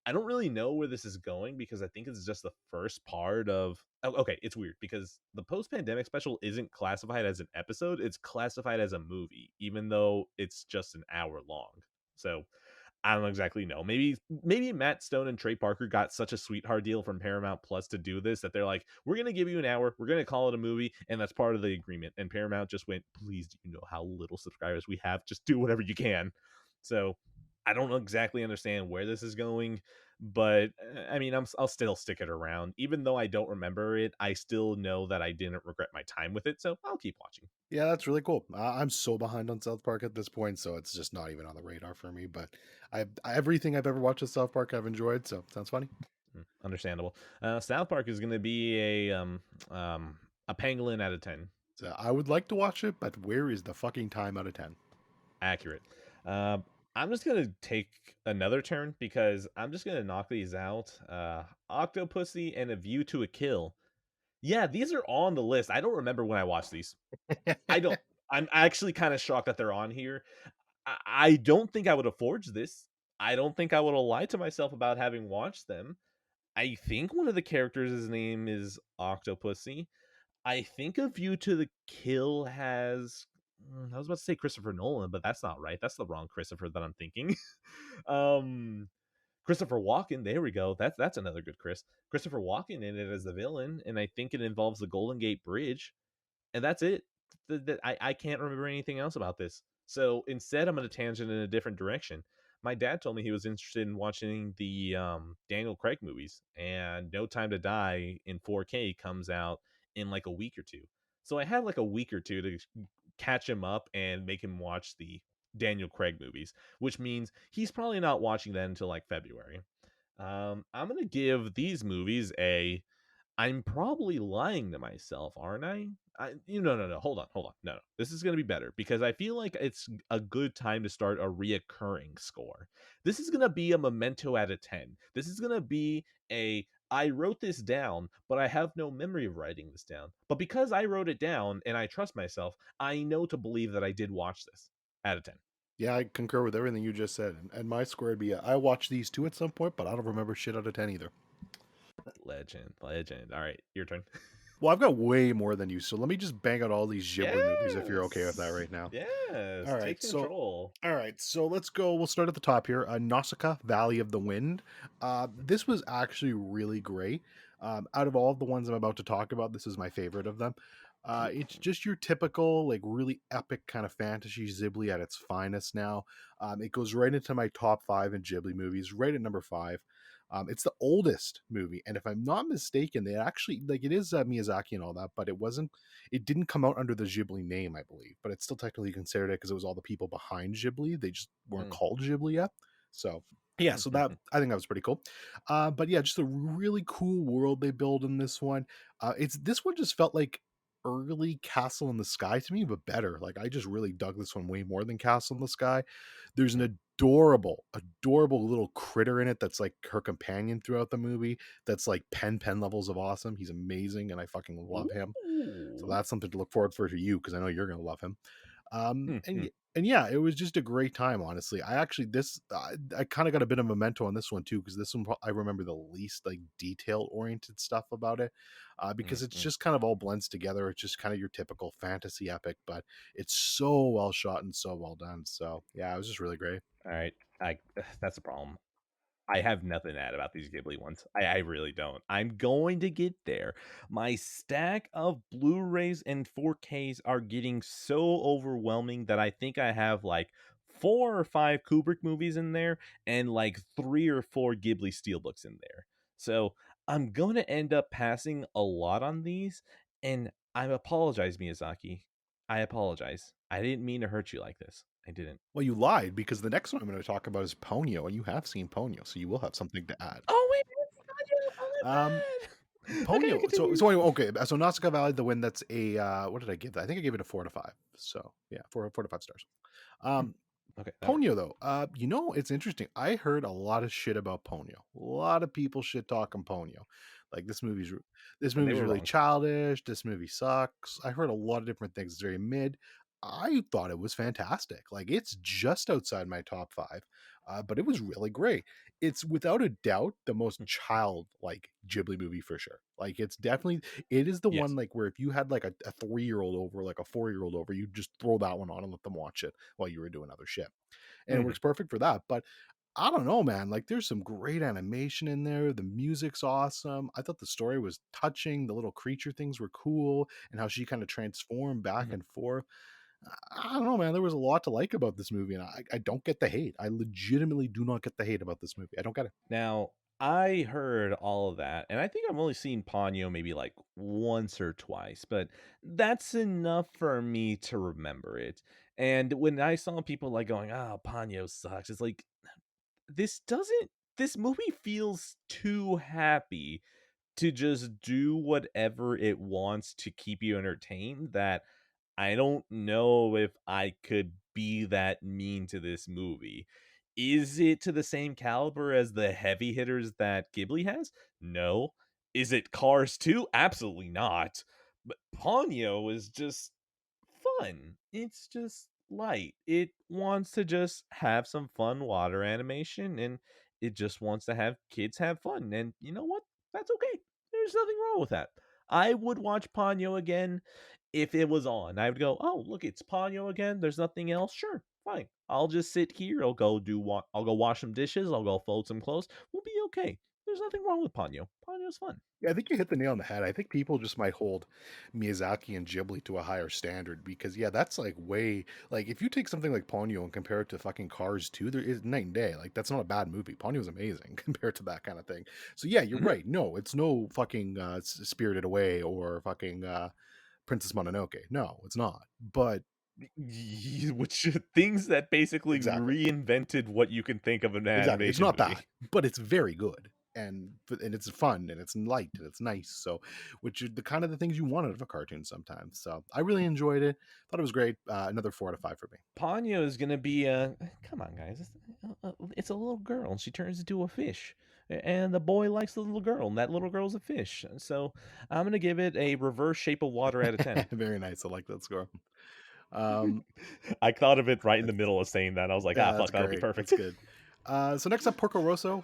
I don't really know where this is going because I think it's just the first part of. Oh, okay, it's weird because the post pandemic special isn't classified as an episode, it's classified as a movie, even though it's just an hour long. So I don't exactly know. Maybe Matt Stone and Trey Parker got such a sweetheart deal from Paramount Plus to do this that they're like, we're gonna give you an hour, we're gonna call it a movie, and that's part of the agreement. And Paramount just went, please, do you know how little subscribers we have? Just do whatever you can. So I don't exactly understand where this is going, but I mean, I'll still stick it around, even though I don't remember it. I still know that I didn't regret my time with it, so I'll keep watching. Yeah, that's really cool. I'm so behind on South Park at this point, so it's just not even on the radar for me. But everything I've ever watched of South Park, I've enjoyed. So sounds funny. Understandable. South Park is going to be a pangolin out of 10. So I would like to watch it, but where is the fucking time out of 10? Accurate. I'm just gonna take another turn because I'm just gonna knock these out. Octopussy and A View to a Kill. Yeah, these are on the list. I don't remember when I watched these. I don't. I'm actually kind of shocked that they're on here. I don't think I would have forged this. I don't think I would have lied to myself about having watched them. I think one of the characters' name is Octopussy. I think A View to the Kill has. I was about to say Christopher Nolan, but that's not right. That's the wrong Christopher that I'm thinking. um, Christopher Walken. There we go. That's another good Chris. Christopher Walken in it as the villain, and I think it involves the Golden Gate Bridge, and that's it. I can't remember anything else about this. So instead, I'm going to tangent in a different direction. My dad told me he was interested in watching the Daniel Craig movies, and No Time to Die in 4K comes out in like a week or two. So I had like a week or two to catch him up and make him watch the Daniel Craig movies, which means he's probably not watching that until like February. I'm gonna give these movies a. I'm probably lying to myself, aren't I? No. Hold on. No. This is gonna be better because I feel like it's a good time to start a reoccurring score. This is gonna be a memento out of 10. This is gonna be a. I wrote this down, but I have no memory of writing this down. But because I wrote it down and I trust myself, I know to believe that I did watch this out of 10. Yeah, I concur with everything you just said. And my score would be I watched these two at some point, but I don't remember shit out of 10 either. Legend. All right, your turn. Well, I've got way more than you, so let me just bang out all these Ghibli movies if you're okay with that Yes. right now. Yes. All right, Take so control. let's go. We'll start at the top here. Nausicaa, Valley of the Wind. This was actually really great. Out of all of the ones I'm about to talk about, this is my favorite of them. It's just your typical, like, really epic kind of fantasy Ghibli at its finest now. It goes right into my top five in Ghibli movies, right at number five. It's the oldest movie, and if I'm not mistaken, they actually, like, it is Miyazaki and all that, but it didn't come out under the Ghibli name, I believe, but it's still technically considered it because it was all the people behind Ghibli. They just weren't Mm. called Ghibli yet. So yeah, so that I think that was pretty cool. But yeah, just a really cool world they build in this one. It's This one just felt like early Castle in the Sky to me, but better. Like I just really dug this one way more than Castle in the Sky. There's an adorable little critter in it that's like her companion throughout the movie. That's like pen levels of awesome. He's amazing, and I fucking love him. So Ooh. that's something to look forward for you because I know you're gonna love him. Hmm, hmm, And yeah, it was just a great time. Honestly, I actually this I kind of got a bit of memento on this one too because this one I remember the least like detail oriented stuff about it hmm, because it's hmm. just kind of all blends together. It's just kind of your typical fantasy epic, but it's so well shot and so well done. So yeah, it was just really great. All right. I That's a problem. I have nothing to add about these Ghibli ones. I really don't. I'm going to get there. My stack of Blu-rays and 4Ks are getting so overwhelming that I think I have like 4 or 5 Kubrick movies in there and like 3 or 4 Ghibli steelbooks in there. So I'm going to end up passing a lot on these, and I apologize, Miyazaki. I apologize. I didn't mean to hurt you like this. I didn't. Well, you lied because the next one I'm going to talk about is Ponyo, and you have seen Ponyo, so you will have something to add. Oh wait, oh Um, my bad. Okay, Ponyo. continue. So anyway, okay. So Nausicaa Valley, the Wind. That's a what did I give that? I think I gave it a 4 to 5. So yeah, four to 5 stars. Hmm. Um, Okay, that works. Ponyo though, it's interesting. I heard a lot of shit about Ponyo. A lot of people shit talking Ponyo. Like this And they movie's were really wrong. childish. This movie sucks. I heard a lot of different things. It's very mid. I thought it was fantastic. Like it's just outside my top five, but it was really great. It's without a doubt the most Hmm. childlike Ghibli movie for sure. Like it is the one Yes. like where if you had like a 3-year-old over, like a 4-year-old over, you just throw that one on and let them watch it while you were doing other shit. And it Mhm. works perfect for that. But I don't know, man. Like there's some great animation in there. The music's awesome. I thought the story was touching. The little creature things were cool and how she kind of transformed back Mhm. and forth. I don't know, man. There was a lot to like about this movie, and I don't get the hate. I legitimately do not get the hate about this movie. I don't get it. Now, I heard all of that, and I think I've only seen Ponyo maybe like once or twice, but that's enough for me to remember it. And when I saw people like going, "Oh, Ponyo sucks," it's like this doesn't. This movie feels too happy to just do whatever it wants to keep you entertained that I don't know if I could be that mean to this movie. Is it to the same caliber as the heavy hitters that Ghibli has? No. Is it Cars 2? Absolutely not. But Ponyo is just fun. It's just light. It wants to just have some fun water animation and it just wants to have kids have fun. And you know what? That's okay. There's nothing wrong with that. I would watch Ponyo again if it was on. I would go, "Oh, look, it's Ponyo again. There's nothing else. Sure, fine. I'll just sit here. I'll go wash some dishes. I'll go fold some clothes. We'll be okay. There's nothing wrong with Ponyo. Ponyo's fun." Yeah, I think you hit the nail on the head. I think people just might hold Miyazaki and Ghibli to a higher standard because yeah, that's like way like if you take something like Ponyo and compare it to fucking Cars 2, there is night and day. Like that's not a bad movie. Ponyo's amazing compared to that kind of thing. So yeah, you're Mhm. right. No, it's no fucking Spirited Away or fucking Princess Mononoke. No, it's not. But Which things that basically exactly. reinvented what you can think of an Exactly. It's animation not that, movie. but it's very good. And it's fun and it's light and it's nice. So, which are the kind of the things you want out of a cartoon sometimes. So, I really enjoyed it. Thought it was great. Another 4 out of 5 for me. Ponyo is gonna be a come on, guys. It's a little girl, and she turns into a fish, and the boy likes the little girl, and that little girl's a fish. So I'm gonna give it a reverse Shape of Water out of 10. Very nice. I like that score. Um, I thought of it right in the that's middle of saying that. I was like, ah, Yeah, that's fuck, that'll be great. That's perfect. good. So next up, Porco Rosso.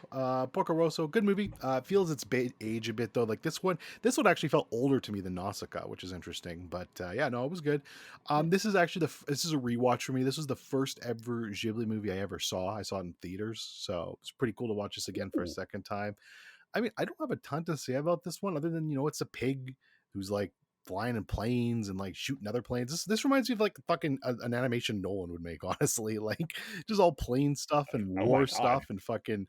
Porco Rosso, good movie. Feels its age a bit though. Like this one actually felt older to me than Nausicaa, which is interesting. But yeah, no, it was good. Yeah. This is actually this is a rewatch for me. This was the first ever Ghibli movie I ever saw. I saw it in theaters, so it's pretty cool to watch this again for a Ooh. second time. I mean, I don't have a ton to say about this one other than it's a pig who's like flying in planes and like shooting other planes. This reminds me of like fucking an animation Nolan would make, honestly. Like just all plane stuff and Oh my war god. stuff and fucking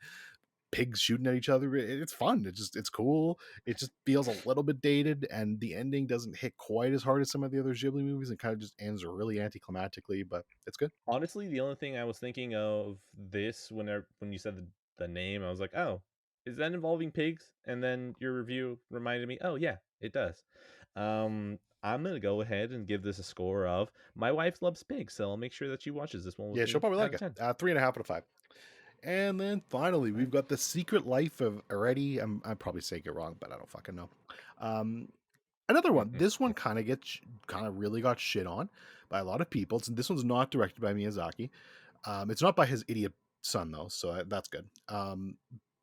pigs shooting at each other. It's fun. It's cool. It just feels a little bit dated, and the ending doesn't hit quite as hard as some of the other Ghibli movies. And kind of just ends really anticlimactically, but it's good. Honestly, the only thing I was thinking of this when you said the name, I was like, oh, is that involving pigs? And then your review reminded me, oh yeah, it does. I'm gonna go ahead and give this a score of my wife loves pigs, so I'll make sure that she watches this one with Yeah, she'll me probably out like of it. 10. 3.5 out of 5. And then finally, All right. we've got the Secret Life of Arrietty. I'm probably saying it wrong, but I don't fucking know. Um, Another one. This one kind of really got shit on by a lot of people. This one's not directed by Miyazaki. It's not by his idiot son though, so that's good.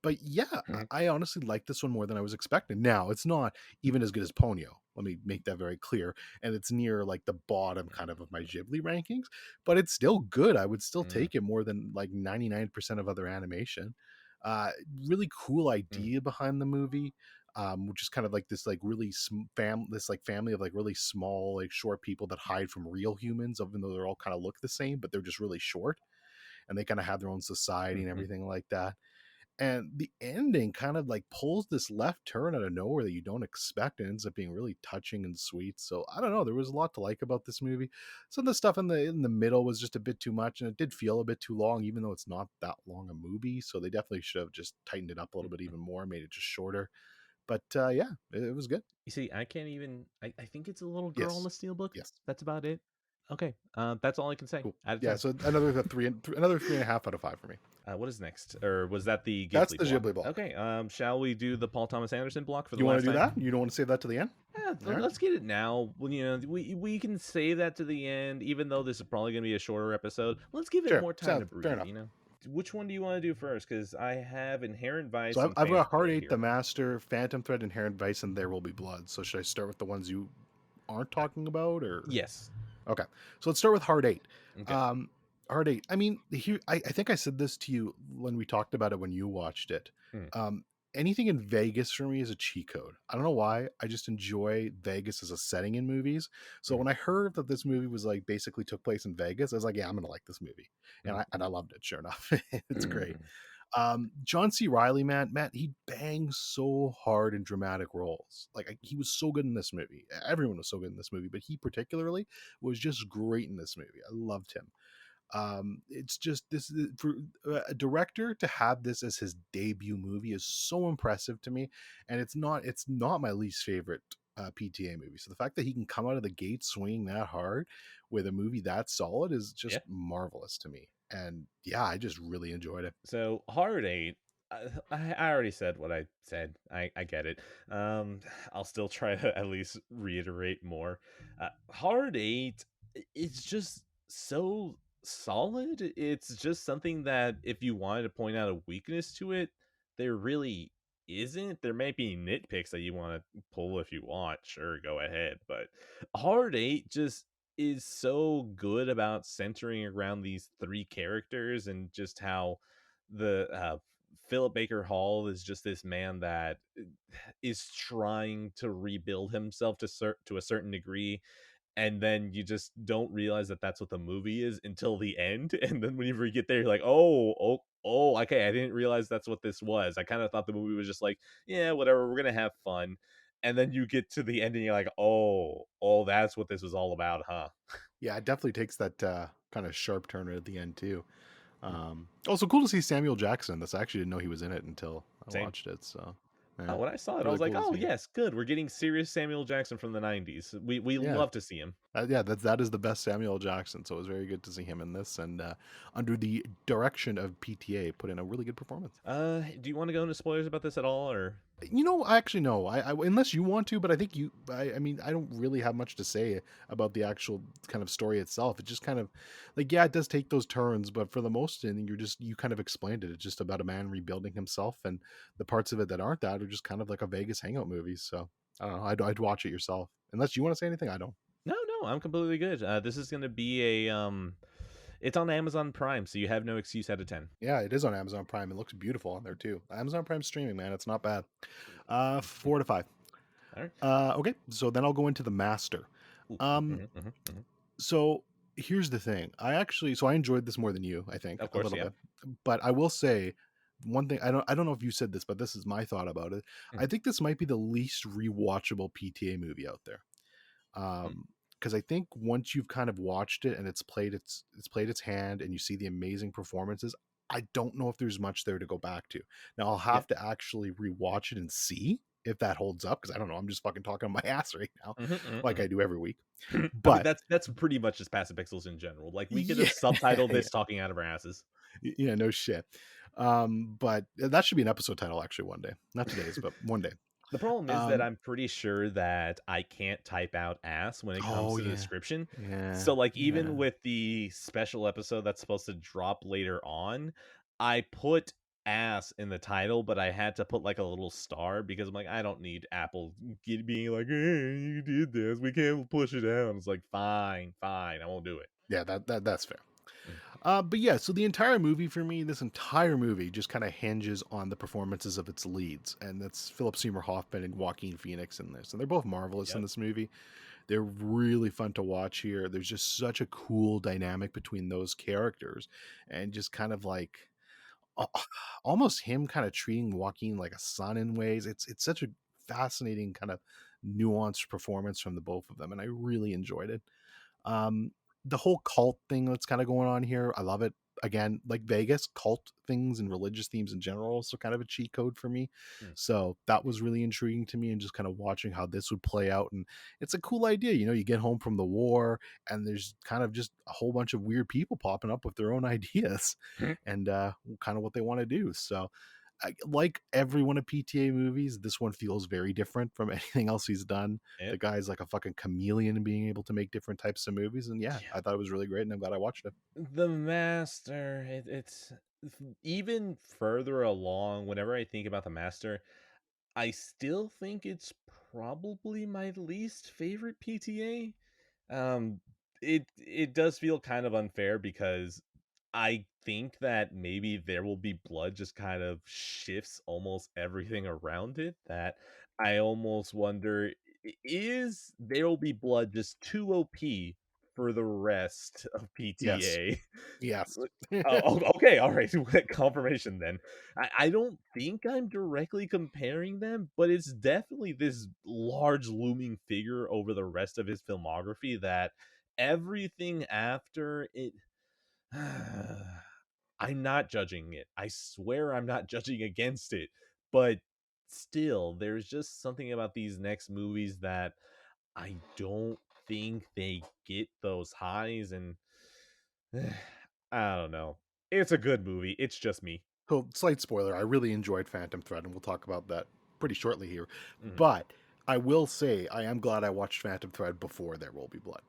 But yeah, I honestly like this one more than I was expecting. Now it's not even as good as Ponyo. Let me make that very clear. And it's near like the bottom kind of my Ghibli rankings, but it's still good. I would still take it more than like 99% of other animation. Really cool idea behind the movie. Which is kind of like this like really this like family of like really small like short people that hide from real humans, even though they're all kind of look the same, but they're just really short and they kind of have their own society and everything like that. And the ending kind of like pulls this left turn out of nowhere that you don't expect and ends up being really touching and sweet. So I don't know, there was a lot to like about this movie. Some of the stuff in the middle was just a bit too much and it did feel a bit too long, even though it's not that long a movie. So they definitely should have just tightened it up a little bit even more, made it just shorter. But yeah, it was good. You see, I can't even. I think it's a little girl in Yes. the steelbook. Yes. That's about it. Okay, that's all I can say. Cool. Out of Yeah, 10. so another 3.5 out of 5 for me. What is next? Or was that the That's Ghibli the block? Ghibli block. Okay. Shall we do the Paul Thomas Anderson block for the You want last to do time? that? You don't want to save that to the end? Yeah, All right. let's get it now. Well, we can save that to the end, even though this is probably going to be a shorter episode. Let's give it Sure. more time to Sounds fair breathe. enough. Which one do you want to do first? Because I have Inherent So Vice I've, and I've got Phantom Heart Thread Eight, here. The Master, Phantom Thread, Inherent Vice, and There Will Be Blood. So should I start with the ones you aren't talking about, or Yes. okay? So let's start with Heart Eight. Okay. Um, Heart Eight. I mean, here I think I said this to you when we talked about it when you watched it. Hmm. Anything in Vegas for me is a cheat code. I don't know why. I just enjoy Vegas as a setting in movies. So Hmm. when I heard that this movie was like basically took place in Vegas, I was like, yeah, I'm gonna like this movie, and Hmm. I loved it. Sure enough, it's great. Hmm. John C. Riley, man, Matt, he bangs so hard in dramatic roles. Like he was so good in this movie. Everyone was so good in this movie, but he particularly was just great in this movie. I loved him. It's just this for a director to have this as his debut movie is so impressive to me, and it's not my least favorite PTA movie. So the fact that he can come out of the gate swinging that hard with a movie that solid is Yeah. just marvelous to me. And yeah, I just really enjoyed it. So Hard Eight, I already said what I said. I get it. I'll still try to at least reiterate more. Hard Eight, it's just so solid. It's just something that if you wanted to point out a weakness to it, there really isn't. There may be nitpicks that you want to pull if you want. Sure, go ahead. But Hard Eight just is so good about centering around these three characters and just how the Philip Baker Hall is just this man that is trying to rebuild himself to a certain degree, and then you just don't realize that that's what the movie is until the end, and then whenever you get there, you're like, okay, I didn't realize that's what this was. I kind of thought the movie was just like, yeah, whatever, we're gonna have fun, and then you get to the end and you're like, that's what this was all about, huh? Yeah, it definitely takes that kind of sharp turn at the end too. Also cool to see Samuel Jackson. That's I actually didn't know he was in it until I Same. watched it. So Oh, yeah, when I saw it, I really was like, cool to "Oh, see him. yes, good. We're getting serious Samuel Jackson from the '90s. We Yeah, love to see him." yeah, that is the best Samuel Jackson. So it was very good to see him in this, and under the direction of PTA, put in a really good performance. Do you want to go into spoilers about this at all, or I actually no. I unless you want to, but I think you. I mean, I don't really have much to say about the actual kind of story itself. It just kind of like yeah, it does take those turns, but for the most, and you kind of explained it. It's just about a man rebuilding himself, and the parts of it that aren't that are just kind of like a Vegas hangout movie. So I don't know. I'd watch it yourself unless you want to say anything. I don't. no, no? I'm completely good. This is going to be it's on Amazon Prime, so you have no excuse out of 10. Yeah, it is on Amazon Prime. It looks beautiful on there too. Amazon Prime streaming, man, it's not bad. 4 to 5. All right. Okay, so then I'll go into the master. Ooh, Um, so here's the thing. I enjoyed this more than you, I think, of a course, little yeah. bit. But I will say one thing, I don't know if you said this, but this is my thought about it. Mm, I think this might be the least rewatchable PTA movie out there. mm, Because I think once you've kind of watched it and it's played its hand and you see the amazing performances, I don't know if there's much there to go back to. Now I'll yeah. have to actually rewatch it and see if that holds up because I don't know. I'm just fucking talking on my ass right now, like I do every week. I mean, But that's pretty much just Passive Pixels in general. Like we could yeah, have subtitled yeah, this talking out of our asses. yeah, no shit. But that should be an episode title actually one day, not today's, but one day. The problem is that Um, I'm pretty sure that I can't type out ass when it comes oh to the yeah, description. yeah, So, like, yeah. even with the special episode that's supposed to drop later on, I put ass in the title, but I had to put like a little star because I'm like, I don't need Apple being like, hey, you did this. We can't push it down. It's like, fine, fine. I won't do it. Yeah, that's fair. Mm, But yeah, so the entire movie for me, this entire movie just kind of hinges on the performances of its leads, and that's Philip Seymour Hoffman and Joaquin Phoenix in this, and they're both marvelous in yep. this movie. They're really fun to watch here. There's just such a cool dynamic between those characters, and just kind of like al- almost him kind of treating Joaquin like a son in ways. It's such a fascinating kind of nuanced performance from the both of them, and I really enjoyed it. Um, the whole cult thing that's kind of going on here, I love it. Again, like Vegas, cult things and religious themes in general, so kind of a cheat code for me. Mm, So that was really intriguing to me, and just kind of watching how this would play out. And it's a cool idea, you get home from the war, and there's kind of just a whole bunch of weird people popping up with their own ideas, mm. and kind of what they want to do. So like every one of PTA movies, this one feels very different from anything else he's done. The Yep. guy's like a fucking chameleon in being able to make different types of movies. And yeah, Yeah. I thought it was really great and I'm glad I watched it. The Master, it's even further along. Whenever I think about the Master, I still think it's probably my least favorite PTA. It does feel kind of unfair because I think that maybe There Will Be Blood just kind of shifts almost everything around it. That I almost wonder, is There Will Be Blood just too OP for the rest of Yes. PTA? Yes. Okay, all right. Confirmation then. I don't think I'm directly comparing them, but it's definitely this large looming figure over the rest of his filmography that everything after it. I'm not judging it. I swear I'm not judging against it. But still, there's just something about these next movies that I don't think they get those highs, and I don't know. It's a good movie. It's just me. So, slight spoiler, I really enjoyed Phantom Thread, and we'll talk about that pretty shortly here. Mhm. But I will say, I am glad I watched Phantom Thread before There Will Be Blood.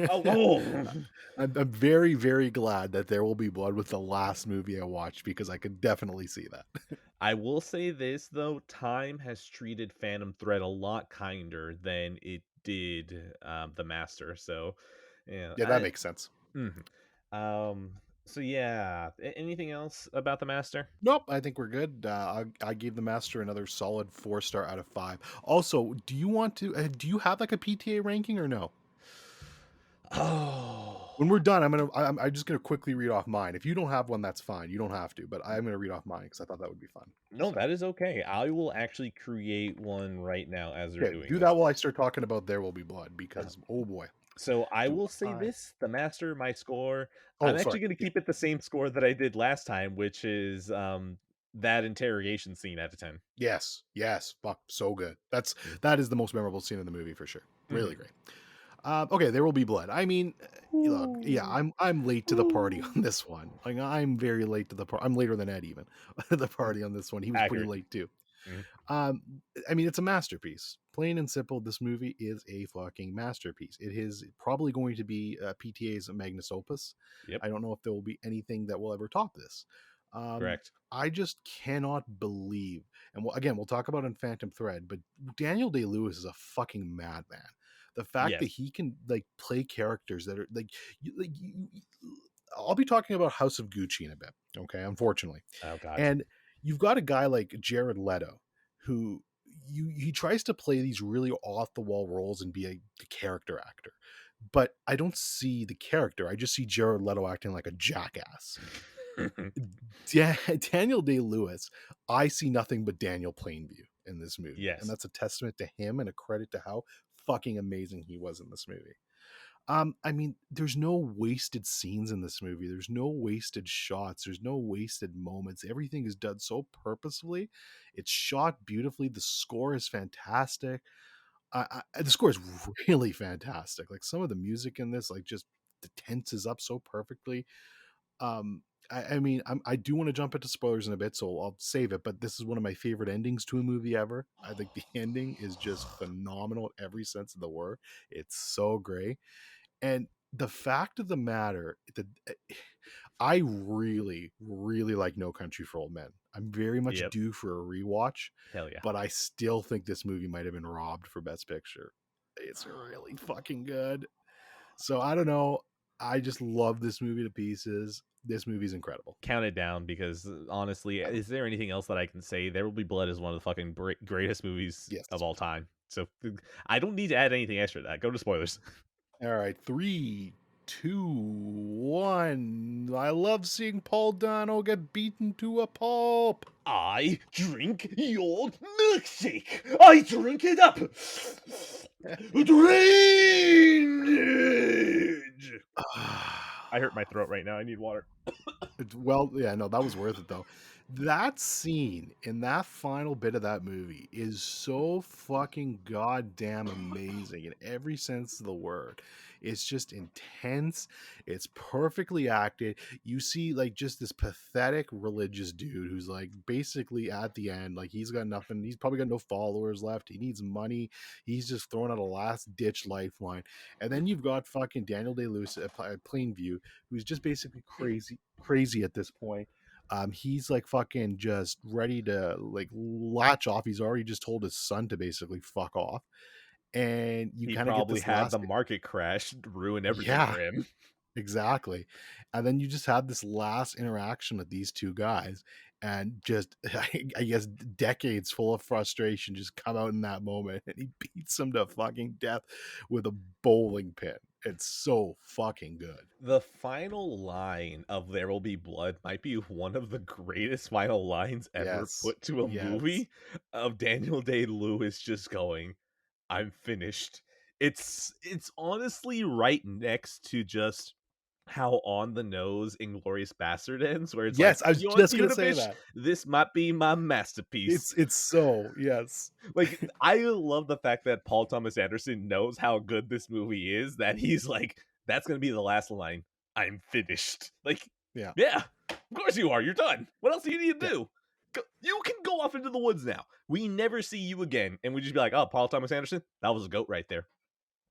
Oh, oh. I'm very, very glad that There Will Be Blood was the last movie I watched because I could definitely see that. I will say this though, time has treated Phantom Thread a lot kinder than it did the Master. So, yeah, Yeah, that makes sense. mhm. So yeah, anything else about the Master? Nope, I think we're good. I gave The Master another solid 4 star out of 5. Also, do you have like a PTA ranking or no? When Oh, we're done, I'm just gonna quickly read off mine. If you don't have one, that's fine. You don't have to, but I'm gonna read off mine because I thought that would be fun. no, So that is okay. I will actually create one right now as we're okay, doing do this. that while I start talking about There Will Be Blood Uh, because oh boy, So I do will say I. this: the Master, my score. I'm Oh, sorry. actually going to Yeah. keep it the same score that I did last time, which is that interrogation scene out of 10. Yes, yes, fuck, so good. Mm. That is the most memorable scene in the movie for sure. Really Mhm. great. Okay, There Will Be Blood. I mean, look, yeah, Ooh. I'm late to the party Ooh. on this one. Like I'm very late to the party. I'm later than Ed even the party on this one. He was pretty Accurate. late too. Mhm. Um, I mean, it's a masterpiece. Plain and simple, this movie is a fucking masterpiece. It is probably going to be PTA's magnus opus. Yep. I don't know if there will be anything that will ever top this. Um, Correct. I just cannot believe, and again, we'll talk about it in Phantom Thread, but Daniel Day Lewis is a fucking madman. The fact that Yes. he can like play characters that are I'll be talking about House of Gucci in a bit, okay? Unfortunately, Oh God. and you've got a guy like Jared Leto who he tries to play these really off the wall roles and be a character actor. But I don't see the character. I just see Jared Leto acting like a jackass. Daniel Day-Lewis, I see nothing but Daniel Plainview in this movie. And Yes. that's a testament to him and a credit to how fucking amazing he was in this movie. I mean, there's no wasted scenes in this movie. There's no wasted shots. There's no wasted moments. Everything is done so purposefully. It's shot beautifully. The score is fantastic. The score is really fantastic. Like some of the music in this, like just the tenses up so perfectly. I mean, I do want to jump into spoilers in a bit, so I'll save it. But this is one of my favorite endings to a movie ever. I think the ending is just phenomenal in every sense of the word. It's so great. And the fact of the matter, I really, really like No Country for Old Men. I'm very much Yep. due for a rewatch, Hell yeah. but I still think this movie might have been robbed for Best Picture. It's really fucking good. So I don't know. I just love this movie to pieces. This movie's incredible. Count it down because honestly, is there anything else that I can say? There Will Be Blood is one of the fucking greatest movies of Yes. all time. So I don't need to add anything extra to that. Go to spoilers. All right. 3, 2, 1. I love seeing Paul Dano get beaten to a pulp. I drink your milkshake. I drink it up. Drainage. I hurt my throat right now. I need water. Well, yeah, no, that was worth it though. That scene in that final bit of that movie is so fucking goddamn amazing in every sense of the word. It's just intense. It's perfectly acted. You see, like, just this pathetic religious dude who's like basically at the end, like, he's got nothing. He's probably got no followers left. He needs money. He's just throwing out a last ditch lifeline. And then you've got fucking Daniel Day Lewis at Plainview, who's just basically crazy at this point. He's like fucking just ready to like latch off. He's already just told his son to basically fuck off. And you He kind of get probably this had the last, market crash ruin everything yeah, for him. exactly. And then you just have this last interaction with these two guys, and just I guess decades full of frustration just come out in that moment, and he beats him to fucking death with a bowling pin. It's so fucking good. The final line of There Will Be Blood might be one of the greatest final lines ever Yes. put to a Yes. movie, of Daniel Day-Lewis just going, "I'm finished." It's honestly right next to just how on the nose Inglorious Bastard ends, where it's like, Yes, I was "You want just to gonna hear the say bitch? that. This might be my masterpiece." It's so yes. Like, I love the fact that Paul Thomas Anderson knows how good this movie is, that he's like, "That's gonna be the last line. I'm finished." Like, Yeah, yeah, of course you are. You're done. What else do you need to yeah, do? You can go off into the woods now. We never see you again, and we just be like, "Oh, Paul Thomas Anderson, that was a goat right there.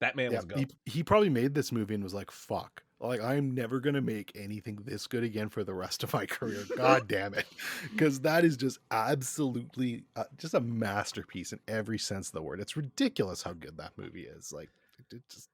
That man yeah. was a goat." He probably made this movie and was like, "Fuck, like I'm never gonna make anything this good again for the rest of my career." God damn it, because that is just absolutely just a masterpiece in every sense of the word. It's ridiculous how good that movie is. Like, it just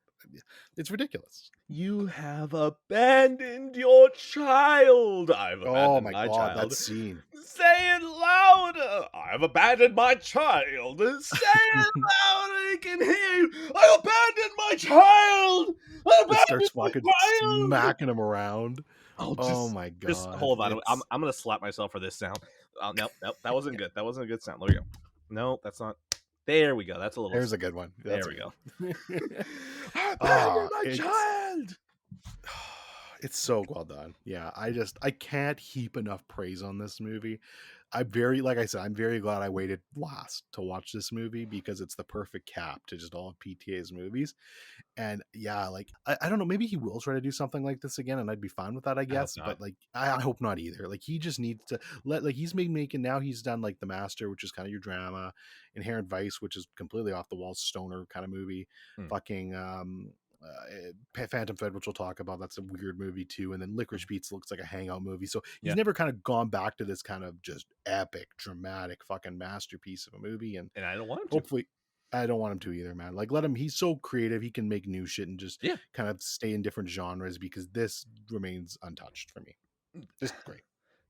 it's ridiculous. You have abandoned your child. I've Oh abandoned my my god, that child. scene. Say it louder. I've abandoned my child. Say it louder. I can hear you. I abandoned my child. I Just starts abandoned my fucking child. smacking him around. Oh, Oh just my just god, hold on. I'm it's I'm gonna slap myself for this sound. Oh, nope, nope. That wasn't good. That wasn't a good sound. There we go. No, that's not. There we go. That's a little. there's a good one. There That's a we go. good one. I Ah, abandoned my it's child. it's so well done. Yeah, I can't heap enough praise on this movie. Like I said, I'm very glad I waited last to watch this movie because it's the perfect cap to just all of PTA's movies. And yeah, like I don't know, maybe he will try to do something like this again, and I'd be fine with that, I I hope guess. not. But like, I hope not either. Like, he just needs to let like he's been making now. He's done like The Master, which is kind of your drama, Inherent Vice, which is completely off the wall stoner kind of movie, Hmm. fucking Phantom Thread, which we'll talk about. That's a weird movie too. And then Licorice Pizza looks like a hangout movie. So he's Yeah, never kind of gone back to this kind of just epic, dramatic, fucking masterpiece of a movie. And and I don't want him to. hopefully, I don't want him to either, man. Like, let him. He's so creative. He can make new shit and just Yeah. kind of stay in different genres because this remains untouched for me. Just great,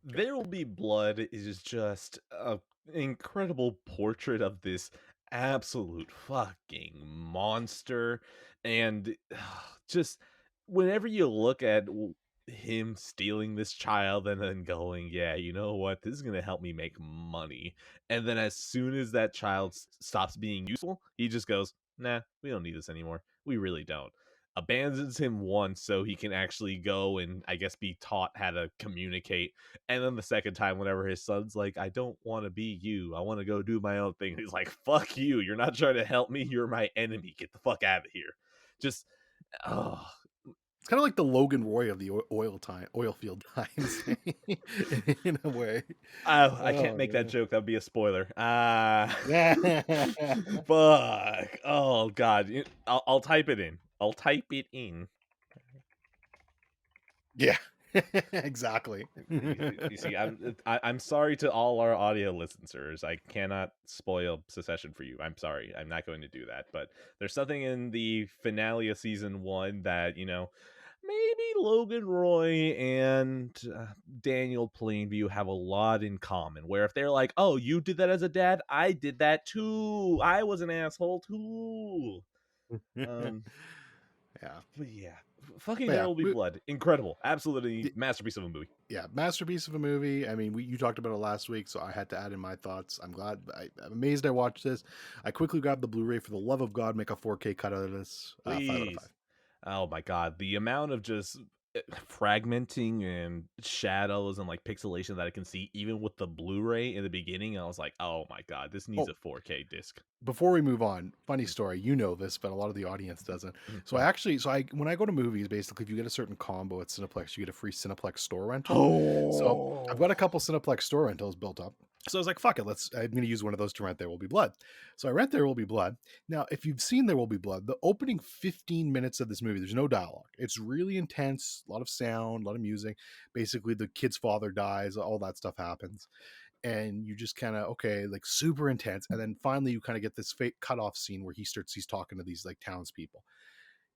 great. There Will Be Blood is just a incredible portrait of this absolute fucking monster, and just whenever you look at him stealing this child and then going, "Yeah, you know what? This is going to help me make money." And then as soon as that child stops being useful, he just goes, "Nah, we don't need this anymore. We really don't." Abandons him once so he can actually go and I guess be taught how to communicate. And then the second time, whenever his son's like, "I don't want to be you. I want to go do my own thing." He's like, "Fuck you. You're not trying to help me. You're my enemy. Get the fuck out of here." Just, oh, It's kind of like the Logan Roy of the oil field times, in a way. I can't Oh make that man. joke. That would be a spoiler. Ah, Yeah. fuck. Oh, God. I'll type it in. I'll type it in. Yeah. Exactly. You see, I'm sorry to all our audio listeners. I cannot spoil Secession for you. I'm sorry. I'm not going to do that. But there's something in the finale of season one that maybe Logan Roy and Daniel Plainview have a lot in common. Where if they're like, "Oh, you did that as a dad. I did that too. I was an asshole too." Um, Yeah. but yeah, fucking But There yeah, Will Be Blood. Incredible, absolutely masterpiece of a movie. yeah, masterpiece of a movie. I mean, you talked about it last week, so I had to add in my thoughts. I'm amazed I watched this. I quickly grabbed the Blu-ray. For the love of God, make a 4K cut out of this. 5 out of 5. Please. Oh my god, the amount of just fragmenting and shadows and like pixelation that I can see even with the Blu-ray in the beginning, I was like, "Oh my god, this needs Oh, a 4K disc." before we move on, funny story. You know this, but a lot of the audience doesn't. So Mhm. when I go to movies, basically, if you get a certain combo at Cineplex, you get a free Cineplex store rental. So I've Oh. got a couple Cineplex store rentals built up. So I was like, fuck it, I'm going to use one of those to rent There Will Be Blood. So I rent There Will Be Blood. Now, if you've seen There Will Be Blood, the opening 15 minutes of this movie, there's no dialogue. It's really intense, a lot of sound, a lot of music. Basically, the kid's father dies, all that stuff happens. And you just kind of, okay, like super intense. And then finally, you kind of get this fake cutoff scene where he's talking to these like townspeople.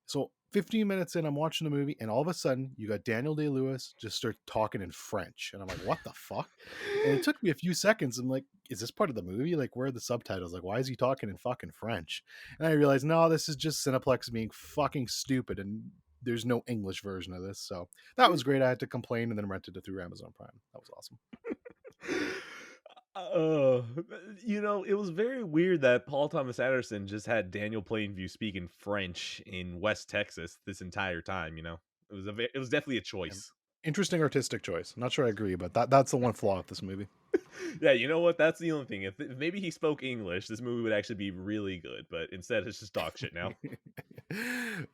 So 15 minutes in, I'm watching the movie, and all of a sudden, you got Daniel Day Lewis just start talking in French, and I'm like, "What the fuck?" And it took me a few seconds. I'm like, "Is this part of the movie? Like, where are the subtitles? Like, why is he talking in fucking French?" And I realized, no, this is just Cineplex being fucking stupid, and there's no English version of this. So that was great. I had to complain and then rented it through Amazon Prime. That was awesome. Uh, it was very weird that Paul Thomas Anderson just had Daniel Plainview speaking French in West Texas this entire time. It was definitely a And choice. interesting artistic choice. Not sure I agree, but that's the one flaw with this movie. Yeah, you know what? That's the only thing. If maybe he spoke English, this movie would actually be really good. But instead, it's just dog shit now.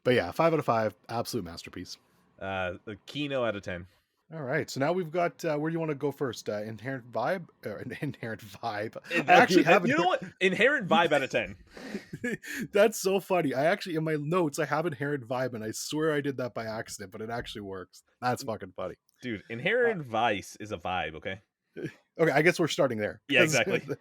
But yeah, 5 out of 5, absolute masterpiece. A Kino out of 10. All right, so now we've got where do you want to go first? Inherent vibe or inherent vibe? I actually Dude, have you know what? Inherent vibe out of 10. That's so funny. I actually in my notes I have inherent vibe, and I swear I did that by accident, but it actually works. That's fucking funny. Dude, Uh, inherent vice is a vibe, okay? okay, I guess we're starting there Yeah, because exactly.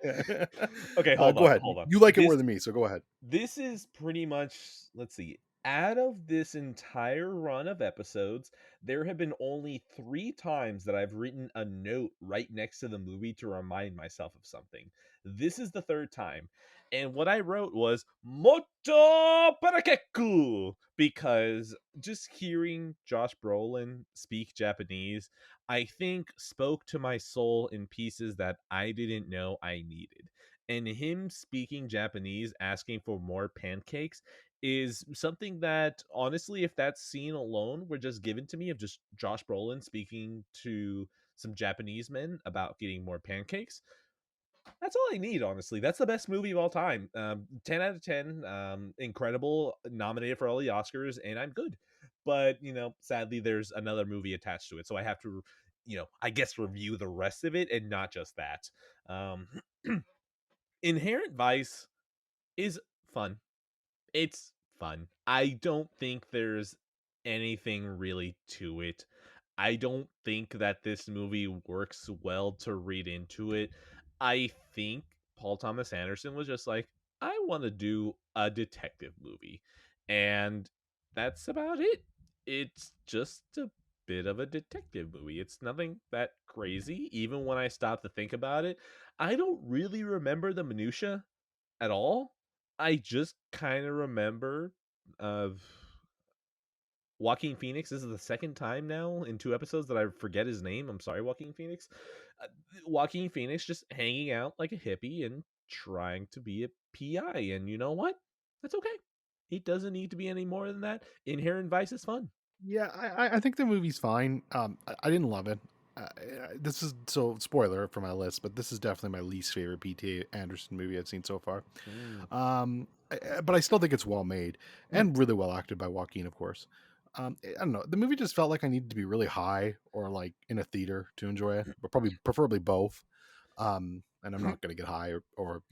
Okay, hold go on, ahead. hold on. You like it more This than me, so go ahead. this is pretty much, let's see, out of this entire run of episodes, there have been only 3 times that I've written a note right next to the movie to remind myself of something. This is the third time. And what I wrote was Moto Parakeku, because just hearing Josh Brolin speak Japanese, I think spoke to my soul in pieces that I didn't know I needed. And him speaking Japanese, asking for more pancakes, is something that honestly, if that scene alone were just given to me of just Josh Brolin speaking to some Japanese men about getting more pancakes, that's all I need, honestly. That's the best movie of all time. 10 out of 10. Incredible, nominated for all the Oscars, and I'm good. But, sadly, there's another movie attached to it, so I have to, I guess review the rest of it and not just that. Um, Inherent Vice is fun. It's fun. I don't think there's anything really to it. I don't think that this movie works well to read into it. I think Paul Thomas Anderson was just like, I want to do a detective movie. And that's about it. It's just a bit of a detective movie. It's nothing that crazy. Even when I stop to think about it, I don't really remember the minutia at all. I just kind of remember of Joaquin Phoenix. This is the second time now in 2 episodes that I forget his name. I'm sorry, Joaquin Phoenix. Uh, Joaquin Phoenix just hanging out like a hippie and trying to be a PI. And you know what? That's okay. He doesn't need to be any more than that. Inherent Vice is fun. Yeah, I think the movie's fine. I didn't love it. This is so spoiler for my list, but this is definitely my least favorite PTA Anderson movie I've seen so far. Mm. But I still think it's well made Mhm. and really well acted by Joaquin, of course. I don't know. The movie just felt like I needed to be really high or like in a theater to enjoy it, but probably preferably both. And I'm not going to get high or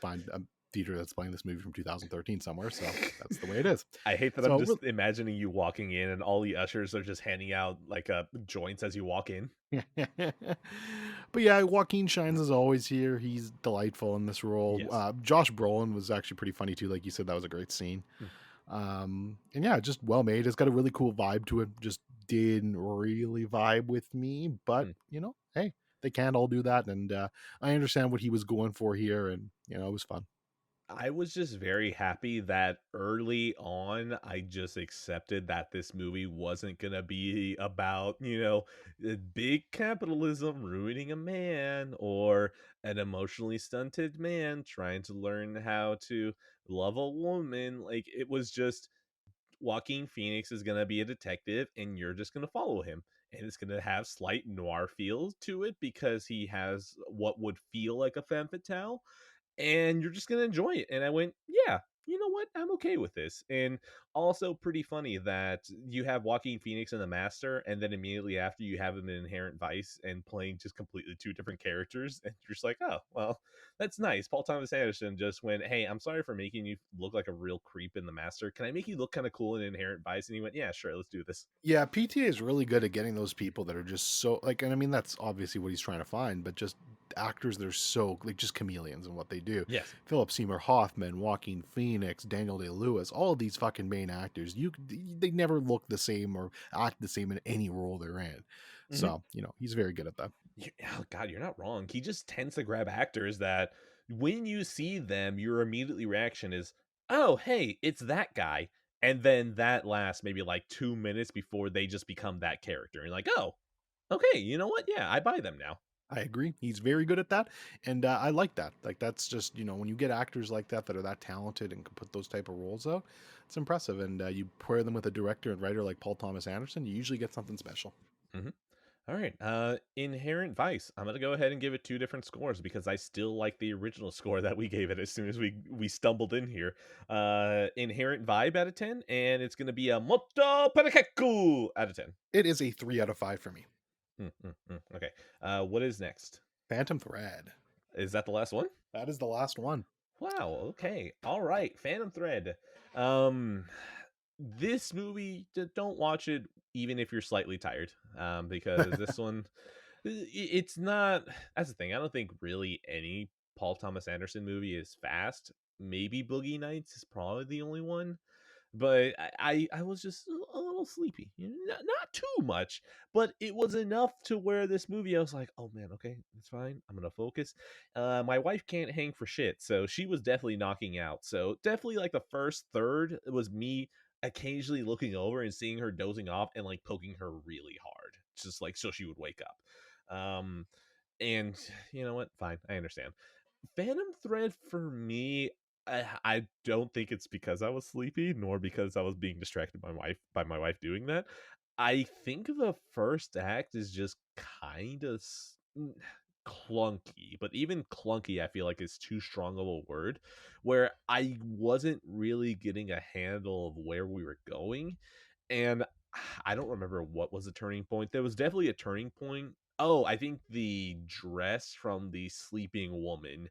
find a theater that's playing this movie from 2013 somewhere. So that's the way it is. I hate that I'm So just imagining you walking in and all the ushers are just handing out like joints as you walk in. but yeah, Joaquin shines as always here. He's delightful in this role. Yes. Josh Brolin was actually pretty funny too. Like you said, that was a great scene. Hmm. And yeah, just well made. It's got a really cool vibe to it. Just didn't really vibe with me, but Hmm. hey, they can't all do that. And I understand what he was going for here, and it was fun. I was just very happy that early on I just accepted that this movie wasn't going to be about, big capitalism ruining a man or an emotionally stunted man trying to learn how to love a woman. Like it was just Joaquin Phoenix is going to be a detective and you're just going to follow him. And it's going to have slight noir feels to it because he has what would feel like a femme fatale, and you're just gonna enjoy it. And I went, yeah, you know what? I'm okay with this. And also pretty funny that you have Joaquin Phoenix in The Master, and then immediately after you have him in Inherent Vice and playing just completely two different characters, and you're just like, oh, well, that's nice. Paul Thomas Anderson just went, hey, I'm sorry for making you look like a real creep in The Master. Can I make you look kind of cool in Inherent Vice? And he went, yeah, sure, let's do this. Yeah, PTA is really good at getting those people that are just so like, and I mean that's obviously what he's trying to find, but just actors that are so like just chameleons in what they do. Yes. Philip Seymour Hoffman, Joaquin Phoenix, Daniel Day Lewis, all of these fucking main actors, they never look the same or act the same in any role they're in. Mm-hmm. So he's very good at that. Oh God, you're not wrong. He just tends to grab actors that when you see them, your immediately reaction is, "Oh, hey, it's that guy," and then that lasts maybe like 2 minutes before they just become that character. And you're like, "Oh, okay, you know what? Yeah, I buy them now." I agree. He's very good at that, and I like that. Like that's just when you get actors like that that are that talented and can put those type of roles out, it's impressive. And you pair them with a director and writer like Paul Thomas Anderson, you usually get something special. Hmm. All right. Inherent Vice. I'm gonna go ahead and give it two different scores because I still like the original score that we gave it as soon as we stumbled in here. Inherent Vibe out of 10, and it's gonna be a Moto Panakeku out of 10. It is a 3 out of 5 for me. Okay. What is next? Phantom Thread. Is that the last one? That is the last one. Wow. Okay. All right. Phantom Thread. Um, this movie, don't watch it even if you're slightly tired. Because this one, it's not. That's the thing. I don't think really any Paul Thomas Anderson movie is fast. Maybe Boogie Nights is probably the only one, but I was just a little sleepy. Not too much, but it was enough to where this movie I was like, oh man, okay, it's fine. I'm gonna focus. My wife can't hang for shit, so she was definitely knocking out. So definitely like the first third it was me occasionally looking over and seeing her dozing off and like poking her really hard, just like so she would wake up. And you know what? Fine, I understand. Phantom Thread for me, I don't think it's because I was sleepy, nor because I was being distracted by my wife doing that. I think the first act is just kind of clunky, but even clunky, I feel like is too strong of a word. Where I wasn't really getting a handle of where we were going, and I don't remember what was the turning point. There was definitely a turning point. Oh, I think the dress from the sleeping woman.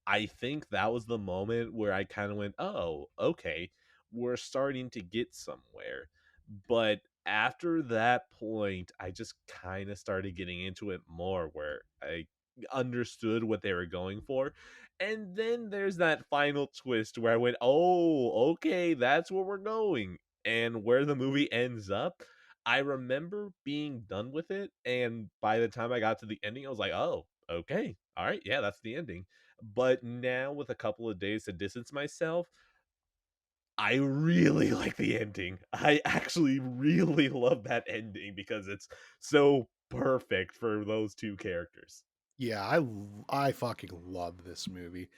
I think that was the moment where I kind of went, "Oh, okay, we're starting to get somewhere." But after that point, I just kind of started getting into it more where I understood what they were going for. And then there's that final twist where I went, "Oh, okay, that's where we're going." And where the movie ends up, I remember being done with it, and by the time I got to the ending, I was like, "Oh, okay. All right, yeah, that's the ending." But now with a couple of days to distance myself, I really like the ending. I actually really love that ending because it's so perfect for those two characters. Yeah, I fucking love this movie.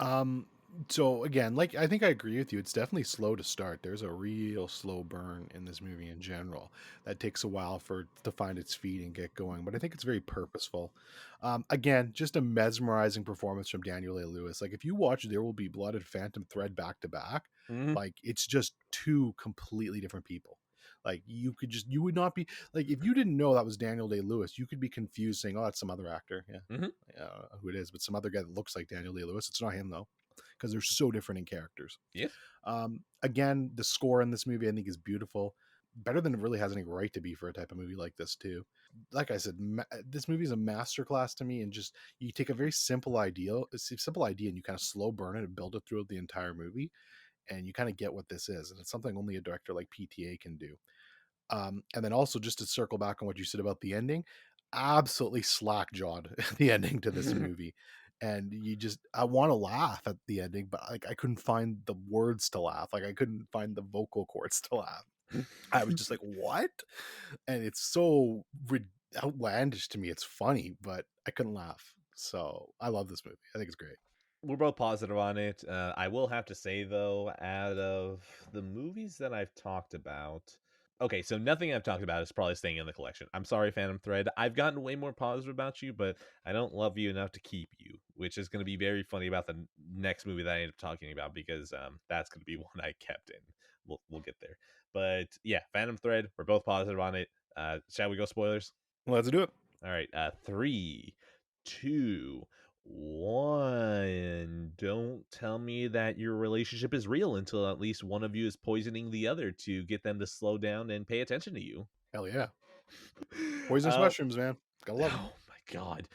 Um, so again, like I think I agree with you. It's definitely slow to start. There's a real slow burn in this movie in general that takes a while for it to find its feet and get going. But I think it's very purposeful. Again, just a mesmerizing performance from Daniel Day-Lewis. Like if you watch There Will Be Blood and Phantom Thread back to back, Mhm, like it's just two completely different people. Like you would not be like if you didn't know that was Daniel Day-Lewis, you could be confused saying, "Oh, that's some other actor." Yeah, mhm, I don't know who it is, but some other guy that looks like Daniel Day Lewis. It's not him though, because they're so different in characters. yes. Again, the score in this movie I think is beautiful, better than it really has any right to be for a type of movie like this too. Like I said, this movie is a masterclass to me, and just you take a simple idea, and you kind of slow burn it and build it throughout the entire movie, and you kind of get what this is, and it's something only a director like PTA can do. And then also just to circle back on what you said about the ending, absolutely slack jawed the ending to this movie. And I want to laugh at the ending, but like I couldn't find the words to laugh. Like I couldn't find the vocal cords to laugh. I was just like, what? And it's so outlandish to me. It's funny, but I couldn't laugh. So I love this movie. I think it's great. We're both positive on it. I will have to say though, out of the movies that I've talked about, okay, so nothing I've talked about is probably staying in the collection. I'm sorry, Phantom Thread. I've gotten way more positive about you, but I don't love you enough to keep you, which is going to be very funny about the next movie that I end up talking about because that's going to be one I kept in. We'll get there, but yeah, Phantom Thread. We're both positive on it. Shall we go spoilers? Let's do it. All right, 3, 2, 1. Don't tell me that your relationship is real until at least one of you is poisoning the other to get them to slow down and pay attention to you. Hell yeah. Poisonous uh, mushrooms, man. Gotta love them. oh my god.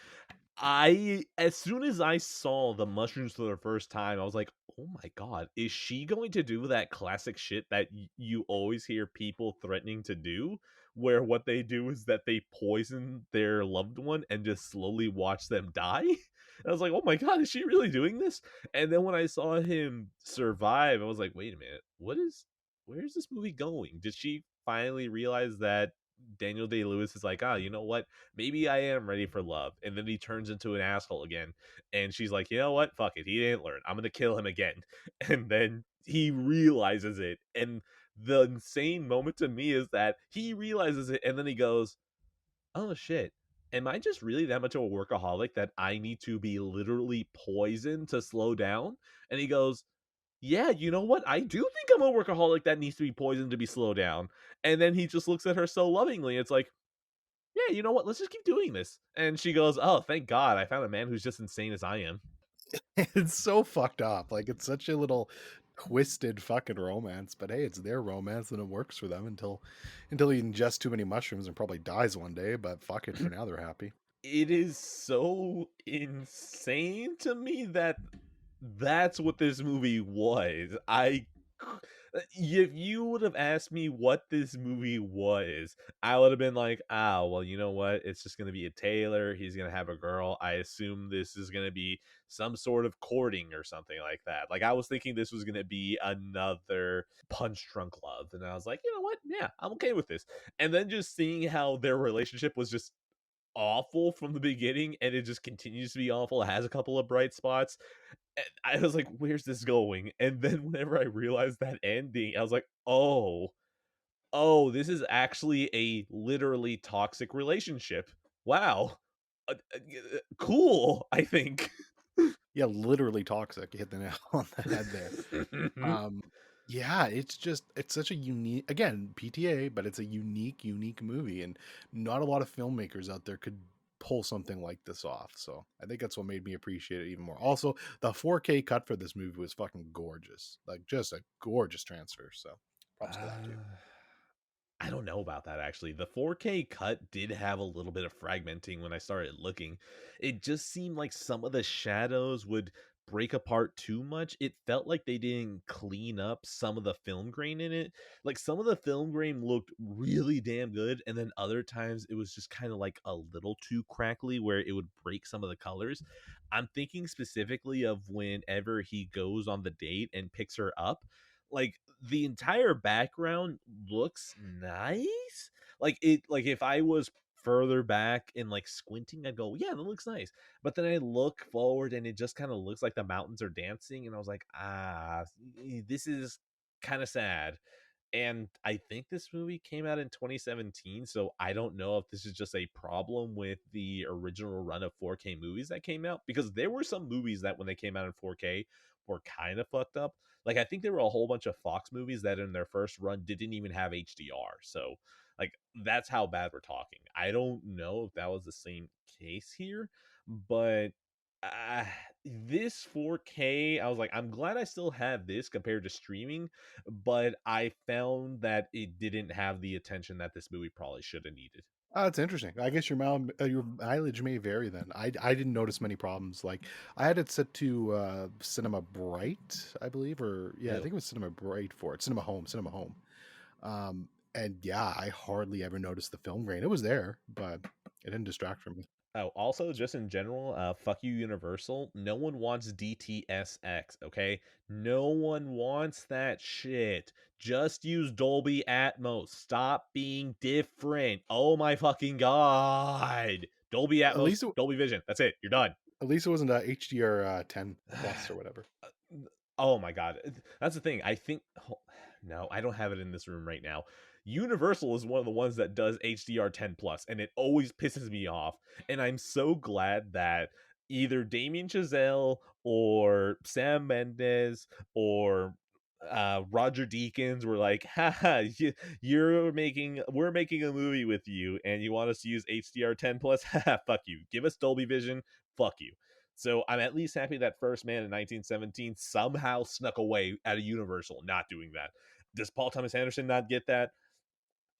As soon as I saw the mushrooms for the first time, I was like, "Oh my god, is she going to do that classic shit that you always hear people threatening to do, where what they do is that they poison their loved one and just slowly watch them die?" And I was like, "Oh my god, is she really doing this?" And then when I saw him survive, I was like, "Wait a minute, where is this movie going? Did she finally realize that Daniel Day-Lewis is like, "Ah, you know what? Maybe I am ready for love." And then he turns into an asshole again. And she's like, "You know what? Fuck it. He didn't learn. I'm going to kill him again." And then he realizes it. And the insane moment to me is that he realizes it and then he goes, "Oh shit. Am I just really that much of a workaholic that I need to be literally poisoned to slow down?" And he goes, "Yeah, you know what? I do think I'm a workaholic that needs to be poisoned to be slowed down." And then he just looks at her so lovingly. It's like, "Yeah, you know what? Let's just keep doing this." And she goes, "Oh, thank God. I found a man who's just insane as I am." It's so fucked up. Like, it's such a little twisted fucking romance, but hey, it's their romance and it works for them until he ingests too many mushrooms and probably dies one day, but fuck it, for now they're happy. It is so insane to me that that's what this movie was. If you would have asked me what this movie was, I would have been like, "Ah, well, you know what? It's just going to be a tailor. He's going to have a girl. I assume this is going to be some sort of courting or something like that." Like, I was thinking this was going to be another Punch Drunk Love. And I was like, "You know what? Yeah, I'm okay with this." And then just seeing how their relationship was just awful from the beginning and it just continues to be awful. It has a couple of bright spots. And I was like, where's this going? And then whenever I realized that ending, I was like, oh, this is actually a literally toxic relationship. Wow. Cool, I think. Yeah, literally toxic. You hit the nail on the head there. Um, yeah, it's such a unique, again, PTA, but it's a unique movie, and not a lot of filmmakers out there could pull something like this off. So I think that's what made me appreciate it even more. Also, the 4K cut for this movie was fucking gorgeous, like just a gorgeous transfer. So props to that too. I don't know about that actually. The 4K cut did have a little bit of fragmenting when I started looking. It just seemed like some of the shadows would break apart too much. It felt like they didn't clean up some of the film grain in it. Like some of the film grain looked really damn good, and then other times it was just kind of like a little too crackly where it would break some of the colors. I'm thinking specifically of whenever he goes on the date and picks her up, like the entire background looks nice. Like if I was further back and like squinting, I'd go, yeah, that looks nice. But then I look forward and it just kind of looks like the mountains are dancing, and I was like, this is kind of sad. And I think this movie came out in 2017, so I don't know if this is just a problem with the original run of 4K movies that came out, because there were some movies that when they came out in 4K were kind of fucked up. Like I think there were a whole bunch of Fox movies that in their first run didn't even have HDR. So like that's how bad we're talking. I don't know if that was the same case here, but uh, this 4K, I was like, I'm glad I still have this compared to streaming, but I found that it didn't have the attention that this movie probably should have needed. That's interesting. I guess your mileage may vary then. I didn't notice many problems. Like I had it set to Cinema Bright, I believe, or yeah, I Ew. think it was Cinema Bright for it. Cinema Home. And yeah, I hardly ever noticed the film grain. It was there, but it didn't distract from me. Oh, also, just in general, fuck you, Universal. No one wants DTSX, okay? No one wants that shit. Just use Dolby Atmos. Stop being different. Oh my fucking god. Dolby At Atmos, least it, Dolby Vision. That's it. You're done. at least it wasn't a HDR 10 plus or whatever. Oh my god. That's the thing. I think no, I don't have it in this room right now. Universal is one of the ones that does HDR 10 plus, and it always pisses me off. And I'm so glad that either Damien Chazelle or Sam Mendes or Roger Deakins were like, haha, we're making a movie with you and you want us to use HDR 10 plus. Haha, fuck you, give us Dolby Vision, fuck you. So I'm at least happy that First Man in 1917 somehow snuck away at a Universal not doing that. Does Paul Thomas Anderson not get that?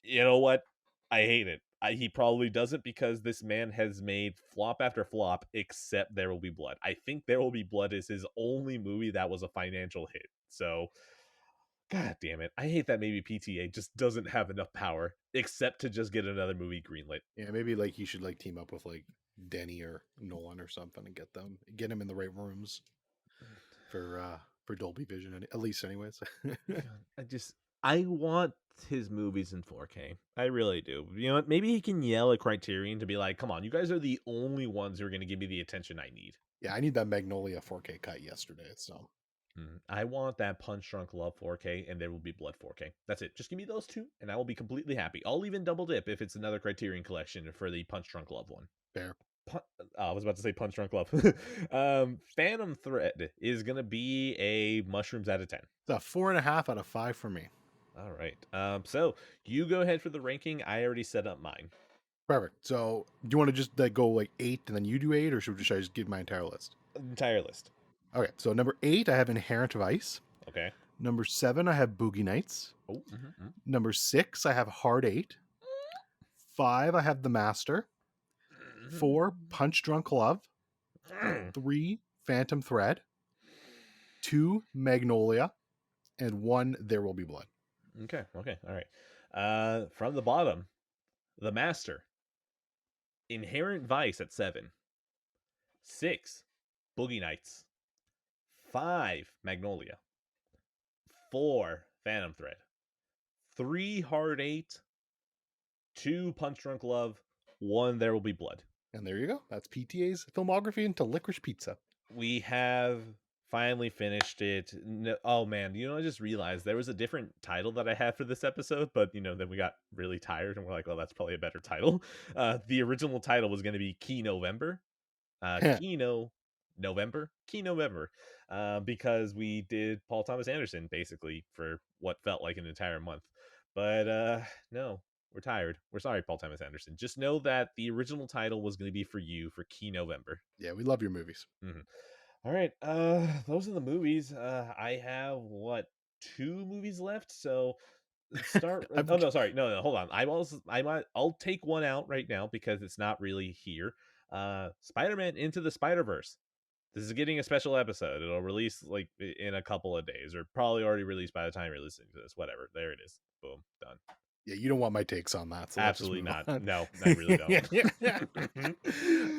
You know what? I hate it. He probably doesn't, because this man has made flop after flop except There Will Be Blood. I think There Will Be Blood is his only movie that was a financial hit. So, god damn it. I hate that maybe PTA just doesn't have enough power except to just get another movie greenlit. Yeah, maybe like he should like team up with like Denny or Nolan or something and get him in the right rooms for Dolby Vision, at least anyways. God, I want his movies in 4K. I really do. You know what? Maybe he can yell at Criterion to be like, "Come on, you guys are the only ones who are going to give me the attention I need." Yeah, I need that Magnolia 4K cut yesterday. So I want that Punch Drunk Love 4K and There Will Be Blood 4K. That's it. Just give me those two, and I will be completely happy. I'll even double dip if it's another Criterion collection for the Punch Drunk Love one. fair. I was about to say Punch Drunk Love. Phantom Thread is gonna be a mushrooms out of 10. It's a 4.5 out of 5 for me. All right. So you go ahead for the ranking. I already set up mine. Perfect. So do you want to just like go like 8 and then you do 8, or should I just give my entire list? Entire list. Okay. So number 8, I have Inherent Vice. Okay. Number 7, I have Boogie Nights. Oh. Number 6, I have Hard 8. 5, I have The Master. 4, Punch Drunk Love. 3, Phantom Thread. 2, Magnolia. And 1, There Will Be Blood. Okay. All right. From the bottom, The Master. Inherent Vice at 7. 6, Boogie Nights. 5, Magnolia. 4, Phantom Thread. 3, Hard 8. 2, Punch Drunk Love. 1, There Will Be Blood. And there you go. That's PTA's filmography into Licorice Pizza. We have finally finished it. No, oh man, I just realized there was a different title that I had for this episode, but then we got really tired and we're like, well, that's probably a better title. The original title was going to be Key November. Key November, because we did Paul Thomas Anderson basically for what felt like an entire month. But no, we're tired. We're sorry, Paul Thomas Anderson. Just know that the original title was going to be for you for Key November. Yeah, we love your movies. Mm-hmm. All right, those are the movies. I have 2 movies left, so start. Oh no, sorry, no, hold on. I'll take one out right now because it's not really here. Spider-Man Into the Spider-Verse. This is getting a special episode. It'll release like in a couple of days, or probably already released by the time you're listening to this. Whatever. There it is. Boom. Done. Yeah, you don't want my takes on that. So absolutely not. On. No, I really don't.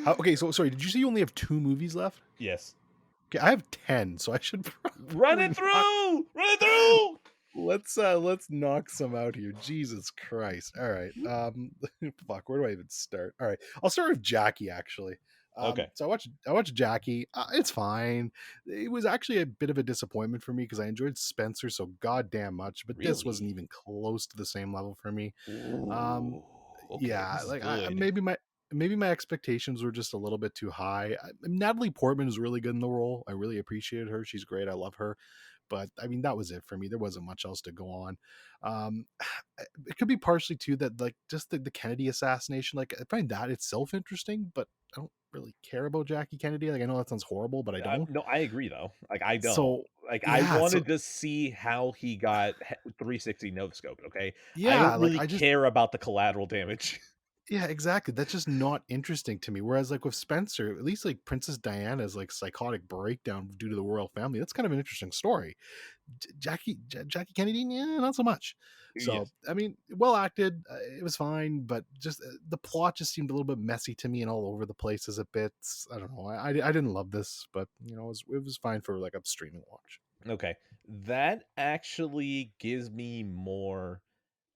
Okay, so sorry, did you say you only have 2 movies left? Yes. Okay, I have 10, so I should run it through. Run it through. Let's knock some out here. Jesus Christ. All right. Fuck, where do I even start? All right. I'll start with Jackie actually. Okay. So I watched Jackie. It's fine. It was actually a bit of a disappointment for me because I enjoyed Spencer so goddamn much, but this wasn't even close to the same level for me. Ooh, okay, yeah, like maybe my expectations were just a little bit too high. Natalie Portman is really good in the role. I really appreciated her. She's great. I love her. But I mean, that was it for me. There wasn't much else to go on. It could be partially too that like just the Kennedy assassination. Like I find that itself interesting, but I don't really care about Jackie Kennedy. Like I know that sounds horrible, but I don't. No, I agree though. Like I don't. So I wanted to see how he got 360 no scope. Okay. Yeah, I don't really I just care about the collateral damage. Yeah, exactly. That's just not interesting to me. Whereas like with Spencer, at least like Princess Diana's like psychotic breakdown due to the royal family, that's kind of an interesting story. Jackie Kennedy, yeah, not so much. So Yes. I mean, well acted, it was fine, but just the plot just seemed a little bit messy to me and all over the place as a bit. I don't know. I didn't love this, but it was fine for like a streaming watch. Okay, that actually gives me more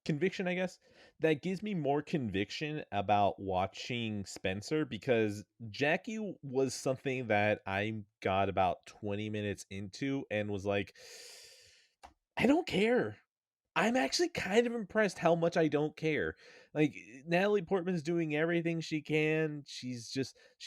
conviction, I guess. That gives me more conviction about watching Spencer because Jackie was something that I got about 20 minutes into and was like, I don't care. I'm actually kind of impressed how much I don't care. Like Natalie Portman's doing everything she can. She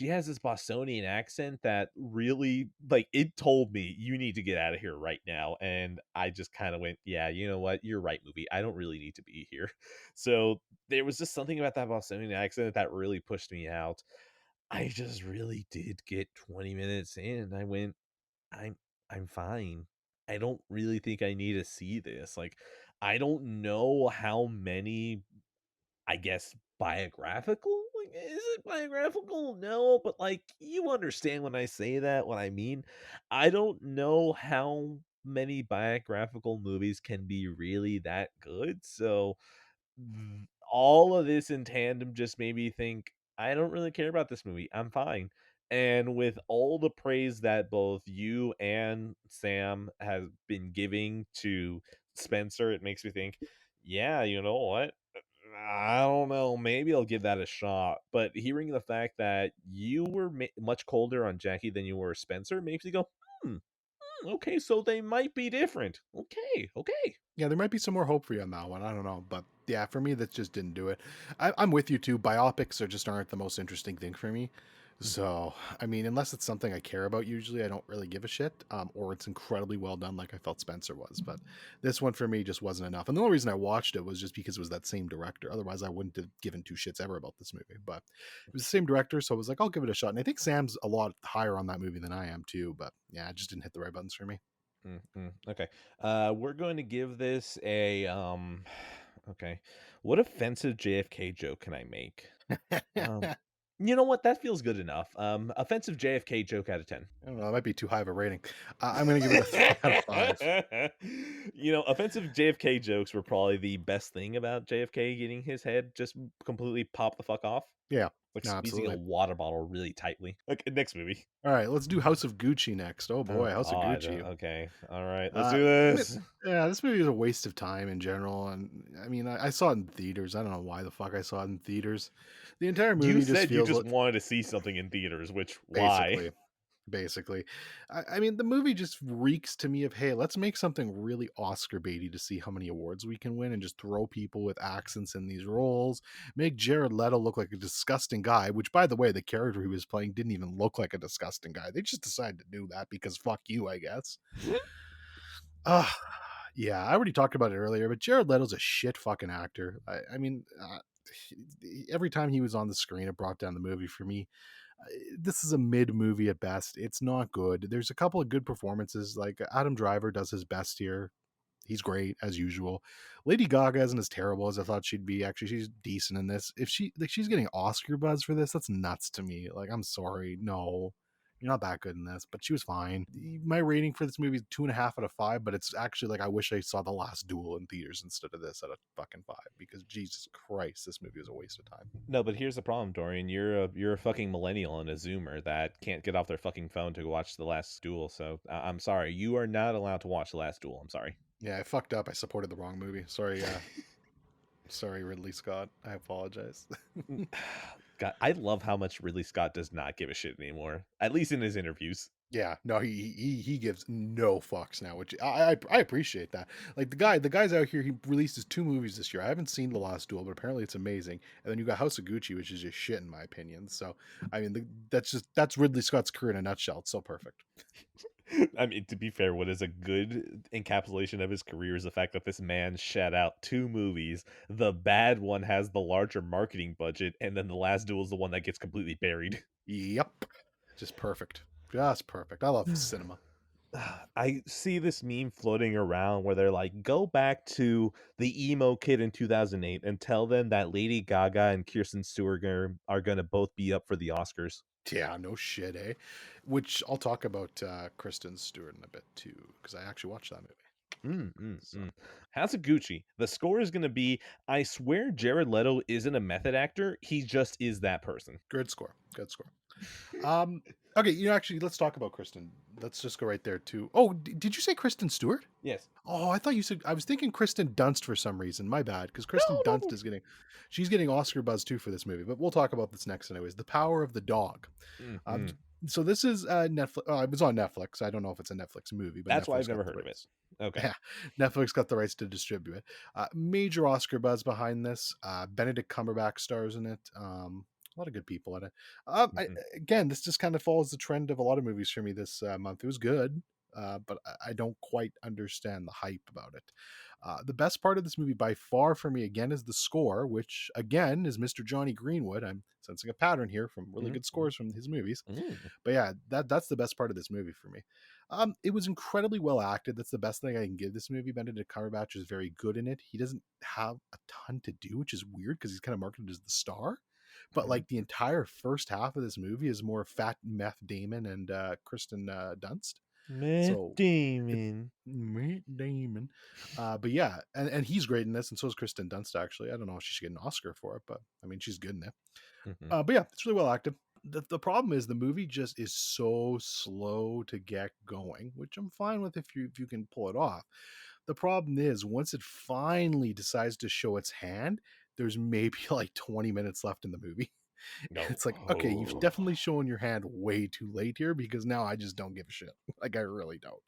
has this Bostonian accent that really like it told me you need to get out of here right now. And I just kind of went, yeah, you know what? You're right, movie. I don't really need to be here. So there was just something about that Bostonian accent that really pushed me out. I just really did get 20 minutes in. I went, I'm I'm fine. I don't really think I need to see this. Like, I don't know how many, I guess, biographical. Like, is it biographical? No, but like, you understand when I say that, what I mean. I don't know how many biographical movies can be really that good. So, all of this in tandem just made me think I don't really care about this movie. I'm fine. And with all the praise that both you and Sam has been giving to Spencer, it makes me think, Yeah, you know what? I don't know. Maybe I'll give that a shot. But hearing the fact that you were much colder on Jackie than you were Spencer makes me go, hmm, okay, so they might be different. Okay, okay. Yeah, there might be some more hope for you on that one. I don't know, but yeah, for me, that just didn't do it. I'm with you too. Biopics are just aren't the most interesting thing for me. So, I mean, unless it's something I care about, usually I don't really give a shit, or it's incredibly well done, like I felt Spencer was. But this one for me just wasn't enough. And the only reason I watched it was just because it was that same director. Otherwise, I wouldn't have given two shits ever about this movie. But it was the same director, so I was like, I'll give it a shot. And I think Sam's a lot higher on that movie than I am too. But yeah, it just didn't hit the right buttons for me. Okay. We're going to give this a okay. What offensive JFK joke can I make? Um, you know what? That feels good enough. Offensive JFK joke out of 10. I don't know. That might be too high of a rating. I'm going to give it a 3 out of 5. Offensive JFK jokes were probably the best thing about JFK getting his head just completely popped the fuck off, Yeah, like no, squeezing a absolutely. water bottle really tightly. Okay, next movie. All right, let's do House of Gucci next. Oh Oh boy, House of God. Gucci. Okay. All right. Let's Uh, do mi- this. yeah, this movie is a waste of time in general, and I mean, I saw it in theaters. I don't know why the fuck I saw it in theaters. The entire You movie just said you feels just like wanted to see something in theaters, which why? basically basically. I mean, the movie just reeks to me of, hey, let's make something really Oscar baity to see how many awards we can win and just throw people with accents in these roles. Make Jared Leto look like a disgusting guy, which, by the way, the character he was playing didn't even look like a disgusting guy. They just decided to do that because fuck you, I guess. Uh, yeah, I already talked about it earlier, but Jared Leto's a shit fucking actor. I mean, every time he was on the screen, it brought down the movie for me. This is a mid movie at best. It's not good. There's a couple of good performances. Like Adam Driver does his best here. He's great as usual. Lady Gaga isn't as terrible as I thought she'd be. Actually, she's decent in this. If she's getting Oscar buzz for this, that's nuts to me. Like, I'm sorry, no, you're not that good in this. But she was fine. My rating for this movie is 2.5 out of 5. But it's actually like I wish I saw The Last Duel in theaters instead of this at a fucking 5, because Jesus Christ, this movie was a waste of time. No, but here's the problem, Dorian. You're a fucking millennial and a Zoomer that can't get off their fucking phone to watch The Last Duel. So I'm sorry, you are not allowed to watch The Last Duel. I'm sorry. Yeah, I fucked up. I supported the wrong movie. Sorry, sorry, Ridley Scott. I apologize. God, I love how much Ridley Scott does not give a shit anymore. At least in his interviews. Yeah, no, he gives no fucks now, which I appreciate that. Like the guy's out here. He released his 2 movies this year. I haven't seen The Last Duel, but apparently it's amazing. And then you got House of Gucci, which is just shit in my opinion. So I mean, that's Ridley Scott's career in a nutshell. It's so perfect. I mean, to be fair, what is a good encapsulation of his career is the fact that this man shat out 2 movies. The bad one has the larger marketing budget, and then The Last Duel is the one that gets completely buried. Yep, just perfect, just perfect. I love cinema. I see this meme floating around where they're like, go back to the emo kid in 2008 and tell them that Lady Gaga and Kirsten Stewart are going to both be up for the Oscars. Yeah, no shit, eh? Which I'll talk about Kristen Stewart in a bit too, because I actually watched that movie. Mm, mm, So mm. How's it Gucci? The score is going to be, I swear Jared Leto isn't a method actor. He just is that person. good score, good score. Um, okay, actually, let's talk about Kristen. Let's just go right there too. Oh, did you say Kristen Stewart? Yes. Oh, I thought you said. I was thinking Kristen Dunst for some reason. My bad, because Kristen No, Dunst no. she's getting Oscar buzz too for this movie. But we'll talk about this next, anyways. The Power of the Dog. Um, Mm-hmm. so this is Netflix. It was on Netflix. I don't know if it's a Netflix movie, but That's why Netflix I've never got the heard of it. rights. Okay. Yeah, Netflix got the rights to distribute it. Major Oscar buzz behind this. Benedict Cumberbatch stars in it. A lot of good people in it. Mm-hmm. Again, this just kind of follows the trend of a lot of movies for me this month. It was good, but I don't quite understand the hype about it. The best part of this movie by far for me, again, is the score, which again is Mr. Johnny Greenwood. I'm sensing a pattern here from really good Mm-hmm. scores from his movies. Mm-hmm. But yeah, that's the best part of this movie for me. It was incredibly well acted. That's the best thing I can give this movie. Benedict Cumberbatch is very good in it. He doesn't have a ton to do, which is weird because he's kind of marketed as the star. But like the entire first half of this movie is more fat Meth Damon and Kristen Dunst. Matt So it's Damon. Matt Damon. But yeah, and he's great in this, and so is Kristen Dunst. Actually, I don't know if she should get an Oscar for it, but I mean she's good in it. Mm-hmm. But yeah, it's really well acted. The problem is the movie just is so slow to get going, which I'm fine with if you can pull it off. The problem is, once it finally decides to show its hand, there's maybe like 20 minutes left in the movie. No. It's like, okay, you've Oh. definitely shown your hand way too late here because now I just don't give a shit. Like, I really don't.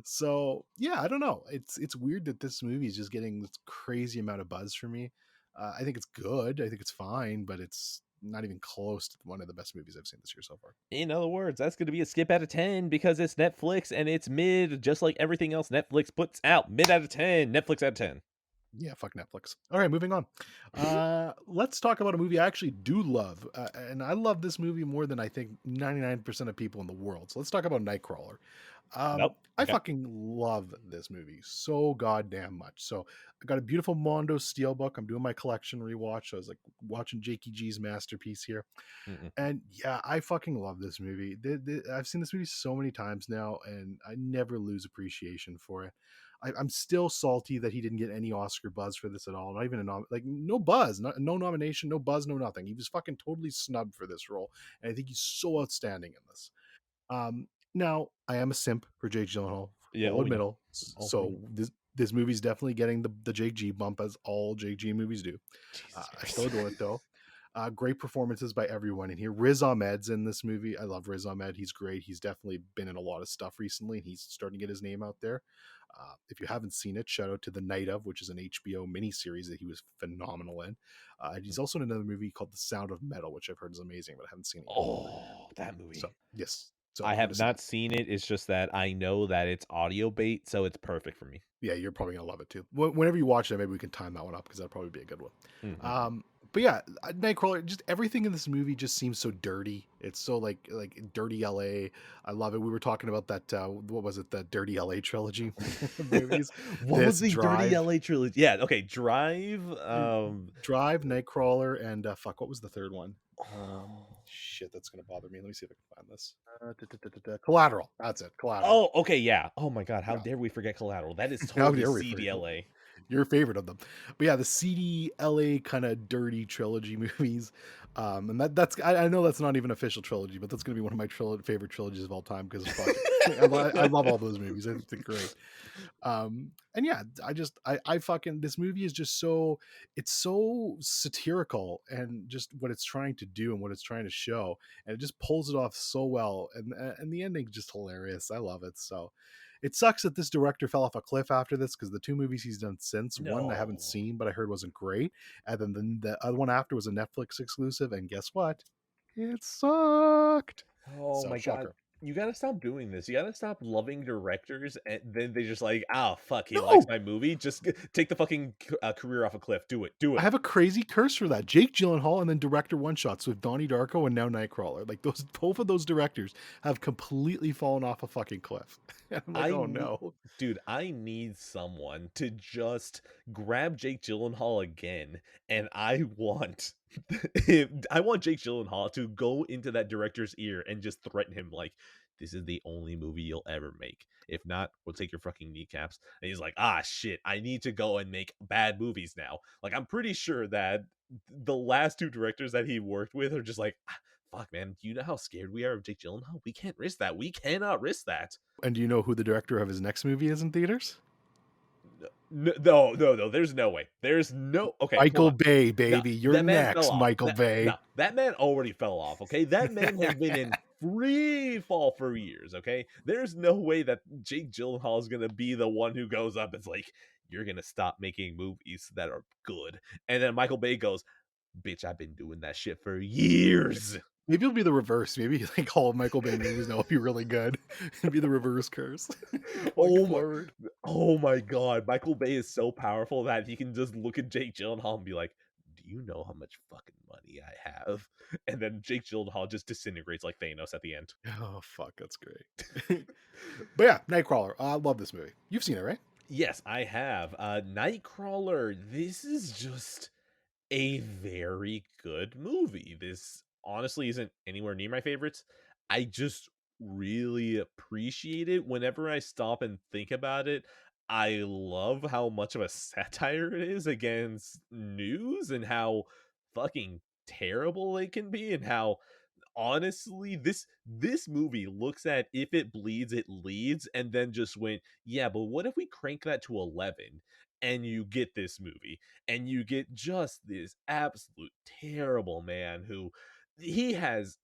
So yeah, I don't know. It's weird that this movie is just getting this crazy amount of buzz for me. I think it's good. I think it's fine, but it's not even close to one of the best movies I've seen this year so far. In other words, that's going to be a skip out of 10 because it's Netflix and it's mid, just like everything else Netflix puts out. Mid out of 10, Netflix out of 10. Yeah, fuck Netflix. All right, moving on. Let's talk about a movie I actually do love, and I love this movie more than I think 99% of people in the world. So let's talk about Nightcrawler. Nope. I Okay. fucking love this movie so goddamn much. So I got a beautiful Mondo Steelbook. I'm doing my collection rewatch. So I was like watching Jakey G's masterpiece here. Mm-mm. And yeah, I fucking love this movie. I've seen this movie so many times now, and I never lose appreciation for it. I'm still salty that he didn't get any Oscar buzz for this at all. Not even like no buzz, no nomination, no buzz, no nothing. He was fucking totally snubbed for this role, and I think he's so outstanding in this. Now I am a simp for Jake Gyllenhaal, Yeah. full Oh, yeah. admittal. Oh, So yeah. this movie's definitely getting the Jake G bump as all Jake G movies do. Jesus I still Christ. adore it though. Great performances by everyone in here. Riz Ahmed's in this movie. I love Riz Ahmed. He's great. He's definitely been in a lot of stuff recently, and he's starting to get his name out there. If you haven't seen it, shout out to The Night of, which is an HBO miniseries that he was phenomenal in. He's also in another movie called The Sound of Metal, which I've heard is amazing, but I haven't seen it yet. Oh, that So movie. yes, so I I'm gonna have see not it. seen it. It's just that I know that it's audio bait, so it's perfect for me. Yeah, you're probably gonna love it too. Whenever you watch it, maybe we can time that one up because that'd probably be a good one. Mm-hmm. But yeah, Nightcrawler. Just everything in this movie just seems so dirty. It's so like dirty LA. I love it. We were talking about that. What was it? The Dirty LA trilogy of movies. What was This the Dirty Drive, LA trilogy? Yeah, okay, Drive. Drive, Nightcrawler, and fuck. What was the third one? Oh, Shit, that's gonna bother me. Let me see if I can find this. Collateral. That's it. Collateral. oh, okay, yeah. Oh my god, how Yeah. dare we forget Collateral? That is How totally dare we forget CDLA. your favorite of them? But yeah, the CD LA kind of dirty trilogy movies. And that's I know that's not even official trilogy, but that's gonna be one of my favorite trilogies of all time because fuck it. I love all those movies. I think they're great. And yeah, I fucking this movie is just so it's so satirical and just what it's trying to do and what it's trying to show, and it just pulls it off so well. And the ending just hilarious. I love it. So it sucks that this director fell off a cliff after this because the two movies he's done since, one I haven't No. seen but I heard wasn't great, and then the other one after was a Netflix exclusive, and guess what? It sucked. Oh So my god. shocker. You gotta stop doing this. You gotta stop loving directors, and then they just like, ah, fuck, he likes No, my movie. Just take the fucking career off a cliff. Do it. Do I it. have a crazy curse for that. Jake Gyllenhaal and then director one shots with Donnie Darko and now Nightcrawler. Like those, both of those directors have completely fallen off a fucking cliff. And I'm like, I oh need, no. dude, I need someone to just grab Jake Gyllenhaal again, and I want, I want Jake Gyllenhaal to go into that director's ear and just threaten him like, "This is the only movie you'll ever make. If not, we'll take your fucking kneecaps." And he's like, "Ah, shit, I need to go and make bad movies now." Like, I'm pretty sure that the last two directors that he worked with are just like, "Ah, fuck, man, do you know how scared we are of Jake Gyllenhaal? We can't risk that. We cannot risk that." And do you know who the director of his next movie is in theaters? No, no, no. There's no way. There's no. Okay, hold Michael on. Bay, No, baby. You're that man fell next, off. Michael That Bay. no, that man already fell off. Okay, that man has been in free fall for years. Okay, there's no way that Jake Gyllenhaal is gonna be the one who goes up. It's like you're gonna stop making movies that are good, and then Michael Bay goes, "Bitch, I've been doing that shit for years." Maybe it'll be the reverse. Maybe like all of Michael Bay movies now will be really good. It'll be the reverse curse going Oh my, forward. oh my god, Michael Bay is so powerful that he can just look at Jake Gyllenhaal and be like, "Do you know how much fucking money I have?" And then Jake Gyllenhaal just disintegrates like Thanos at the end. Oh fuck, that's great. But yeah, Nightcrawler. I love this movie. You've seen it, right? Yes, I have. Nightcrawler, this is just a very good movie. This honestly isn't anywhere near my favorites. I just really appreciate it. Whenever I stop and think about it, I love how much of a satire it is against news and how fucking terrible it can be, and how honestly, this movie looks at if it bleeds, it leads, and then just went, yeah, but what if we crank that to 11 and you get this movie and you get just this absolute terrible man who he has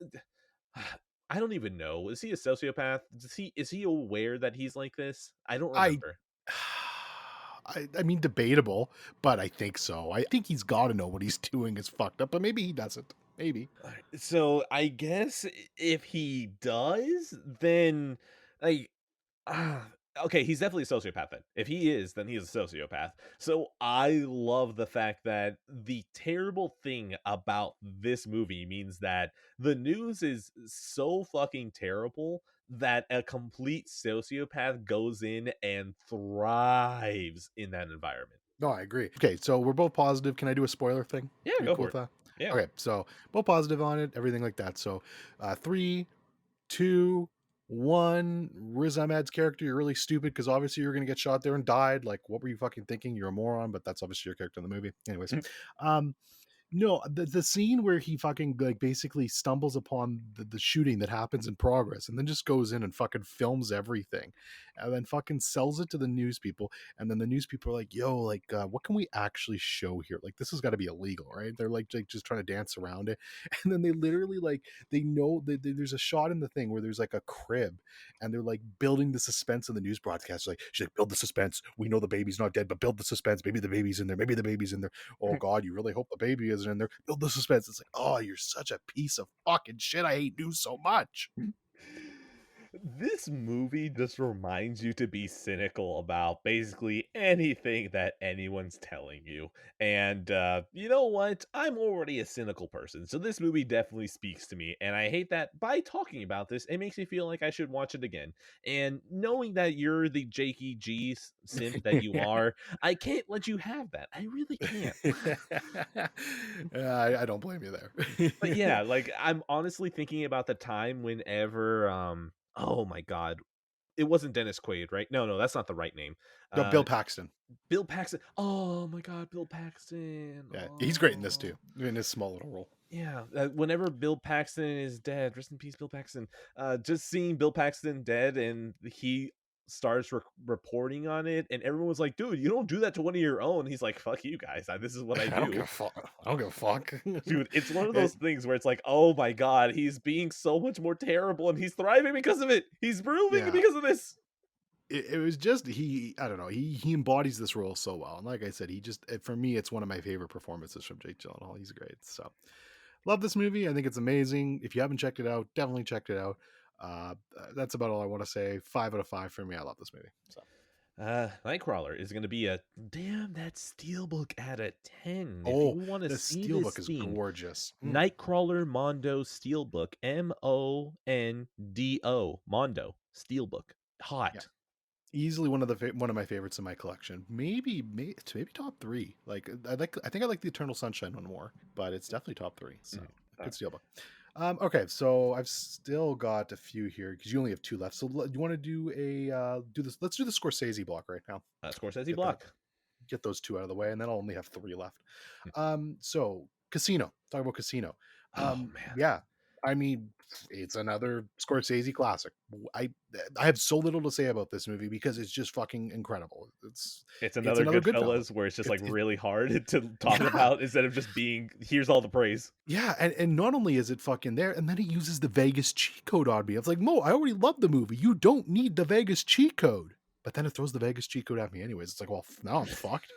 I don't even know. Is he a sociopath? Is he aware that he's like this? I don't I remember. I mean, debatable, but I think so. I think he's got to know what he's doing is fucked up, but maybe he doesn't. Maybe. So I guess if he does, then like ah, okay, he's definitely a sociopath then. If he is, then he is a sociopath. So I love the fact that the terrible thing about this movie means that the news is so fucking terrible that a complete sociopath goes in and thrives in that environment. No, I agree. Okay, so we're both positive. Can I do a spoiler thing? Yeah, Are you go cool for with it. that? Yeah. Okay, so both positive on it, everything like that. So, 3, 2, 1. Riz Ahmed's character, you're really stupid because obviously you're gonna get shot there and died. Like, what were you fucking thinking? You're a moron, but that's obviously your character in the movie. Anyways, um, no, the scene where he fucking like basically stumbles upon the shooting that happens in progress and then just goes in and fucking films everything and then fucking sells it to the news people. And then the news people are like, yo, like, what can we actually show here? Like, this has got to be illegal, right? They're like just trying to dance around it. And then they literally like, they know that there's a shot in the thing where there's like a crib and they're like building the suspense in the news broadcast. Like, she's like, build the suspense. We know the baby's not dead, but build the suspense. Maybe the baby's in there. Maybe the baby's in there. Oh God, you really hope the baby isn't in there. Build the suspense. It's like, oh, you're such a piece of fucking shit. I hate news so much. This movie just reminds you to be cynical about basically anything that anyone's telling you. And you know what? I'm already a cynical person, so this movie definitely speaks to me. And I hate that by talking about this, it makes me feel like I should watch it again. And knowing that you're the Jakey G simp that you are, I can't let you have that. I really can't. I don't blame you But there. yeah, like I'm honestly thinking about the time whenever oh my god, it wasn't Dennis Quaid, right? No, no, that's not the right name. No, Bill Uh, Paxton. Bill Paxton. Oh my god, Bill Paxton. Yeah, he's great in this Oh. too, in his small little role. Yeah, whenever Bill Paxton is dead, rest in peace, Bill Paxton. Just seeing Bill Paxton dead and he starts reporting on it, and everyone was like, "Dude, you don't do that to one of your own." He's like, "Fuck you guys, this is what I I don't give do." a fuck. I don't give a fuck. Dude, it's one of it, those things where it's like, "Oh my god, he's being so much more terrible, and he's thriving because of it. He's proving yeah, because of this." it was just he. I don't know. He embodies this role so well, and like I said, he just for me, it's one of my favorite performances from Jake Gyllenhaal. He's great. So love this movie. I think it's amazing. If you haven't checked it out, definitely check it out. That's about all I want to say. 5 out of 5 for me. I love this movie. So Nightcrawler is going to be a damn that steelbook at a 10. If oh, you want to the see steelbook this is thing, gorgeous. Nightcrawler Mondo Steelbook, Mondo Mondo Steelbook, Yeah, hot. easily one of one of my favorites in my collection. Maybe top 3. Like I think I like the Eternal Sunshine one more, but it's definitely top 3. So Mhm. good steelbook. Okay, so I've still got a few here because you only have 2 left. So you want to do a do this? Let's do the Scorsese block right now. Scorsese Get that Block. get those 2 out of the way, and then I'll only have 3 left. Hmm. So Casino. Talk about Casino. Oh man, Yeah, I mean, it's another Scorsese classic. I I have so little to say about this movie because it's just fucking incredible. it's It's another another Goodfellas. Goodfellas where it's just like It really hard to talk yeah. about instead of just being here's all the praise. Yeah, and not only is it fucking there, and then he uses the Vegas cheat code on me. It's like, Mo, I already love the movie. You don't need the Vegas cheat code. But then it throws the Vegas cheat code at me anyways. It's like, well, now I'm fucked.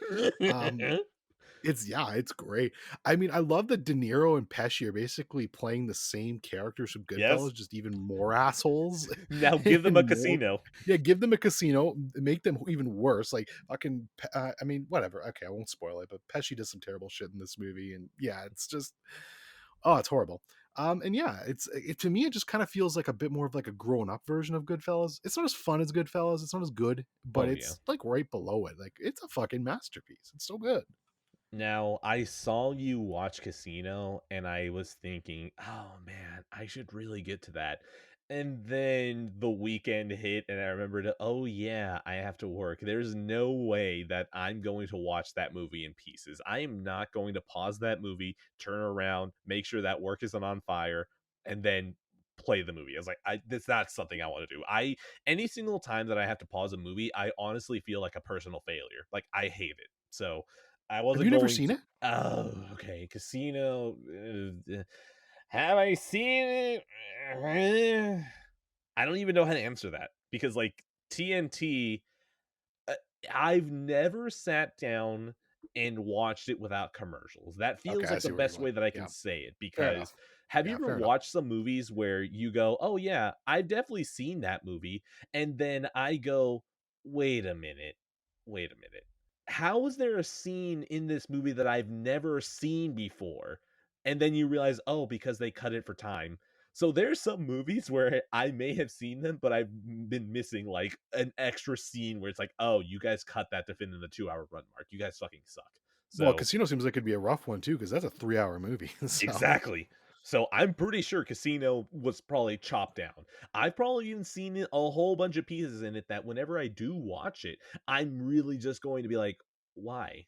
Um, it's great. I mean, I love that De Niro and Pesci are basically playing the same characters from Yes. Goodfellas, just even more assholes Now give them a and more. casino. Yeah, give them a casino, make them even worse. Like fucking, I mean, whatever. Okay, I won't spoil it, but Pesci does some terrible shit in this movie, and yeah, it's just, oh, it's horrible. And yeah, to me, it just kind of feels like a bit more of like a grown up version of Goodfellas. It's not as fun as Goodfellas. It's not as good, but Oh yeah. it's like right below it. Like it's a fucking masterpiece. It's so good. Now, I saw you watch Casino and I was thinking, "Oh man, I should really get to that." And then the weekend hit and I remembered, "Oh yeah, I have to work. There's no way that I'm going to watch that movie in pieces. I am not going to pause that movie, turn around, make sure that work isn't on fire, and then play the movie. I was like, that's not something I want to do. Any single time that I have to pause a movie, I honestly feel like a personal failure. Like I hate it. So I Have wasn't you never going seen to. it? Oh, okay. Casino. Have I seen it? I don't even know how to answer that because like TNT, uh, I've never sat down and watched it without commercials. That Okay, feels I like the see where you're best going. way that I can Yeah, say it fair because enough. have you Yeah, ever fair enough. watched some movies where you go, "Oh yeah, I've definitely seen that movie," and then I go, "Wait a minute. Wait a minute. How is there a scene in this movie that I've never seen before?" And then you realize, "Oh, because they cut it for time." So there's some movies where I may have seen them, but I've been missing like an extra scene where it's like, oh, you guys cut that to fit in the 2 hour run mark. You guys fucking suck. Well, So Casino seems like it'd be a rough one too, because that's a 3-hour movie. So exactly. So I'm pretty sure Casino was probably chopped down. I've probably even seen a whole bunch of pieces in it that whenever I do watch it, I'm really just going to be like, why?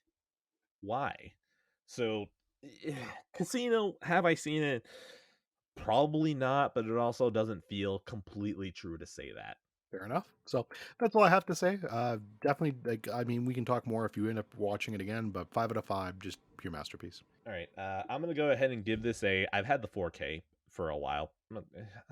Why? So Casino, have I seen it? Probably not, but it also doesn't feel completely true to say that. fair enough. So that's all I have to say. Definitely, like, I mean, we can talk more if you end up watching it again, but 5 out of 5, just pure masterpiece. All right, I'm gonna go ahead and give this a. I've had the 4K for a while.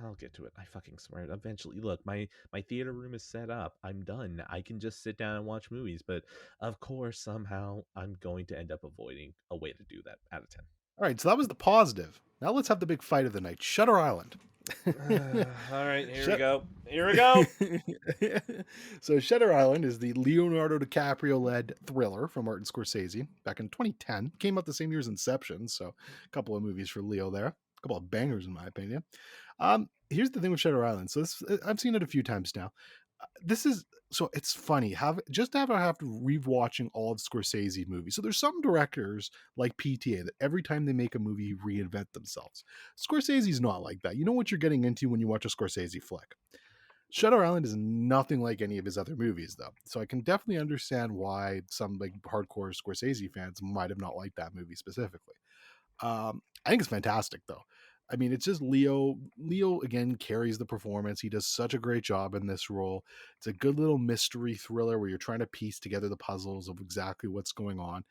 I'll get to it. I fucking swear. Eventually, look, my theater room is set up. I'm done. I can just sit down and watch movies. But of course, somehow, I'm going to end up avoiding a way to do that out of 10. All right, so that was the positive. Now let's have the big fight of the night. Shutter Island. All right, here we Shut. go. Here we go. So Shutter Island is the Leonardo DiCaprio-led thriller from Martin Scorsese back in 2010. Came out the same year as Inception, so a couple of movies for Leo there. A couple of bangers in my opinion. Here's the thing with Shutter Island. So this, I've seen it a few times now. This is so it's funny. Have to rewatching all of Scorsese movies. So there's some directors like PTA that every time they make a movie reinvent themselves. Scorsese's not like that. You know what you're getting into when you watch a Scorsese flick. Shutter Island is nothing like any of his other movies, though. So I can definitely understand why some like hardcore Scorsese fans might have not liked that movie specifically. I think it's fantastic, though. I mean, it's just Leo. Leo again carries the performance. He does such a great job in this role. It's a good little mystery thriller where you're trying to piece together the puzzles of exactly what's going on.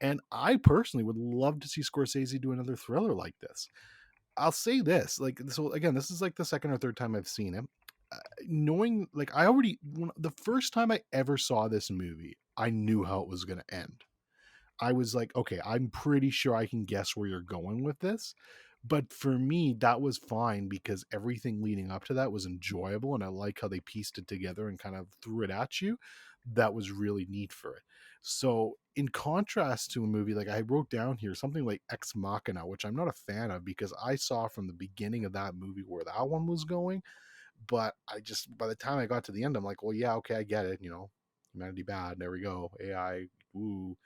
And I personally would love to see Scorsese do another thriller like this. I'll say this, like, so again, this is like the second or third time I've seen it. Knowing, like, the first time I ever saw this movie, I knew how it was going to end. I was like, okay, I'm pretty sure I can guess where you're going with this. But for me, that was fine because everything leading up to that was enjoyable. And I like how they pieced it together and kind of threw it at you. That was really neat for it. So, in contrast to a movie like I wrote down here, something like Ex Machina, which I'm not a fan of because I saw from the beginning of that movie where that one was going. But I just, by the time I got to the end, I'm like, well, yeah, okay, I get it. Humanity bad. There we go. AI, woo.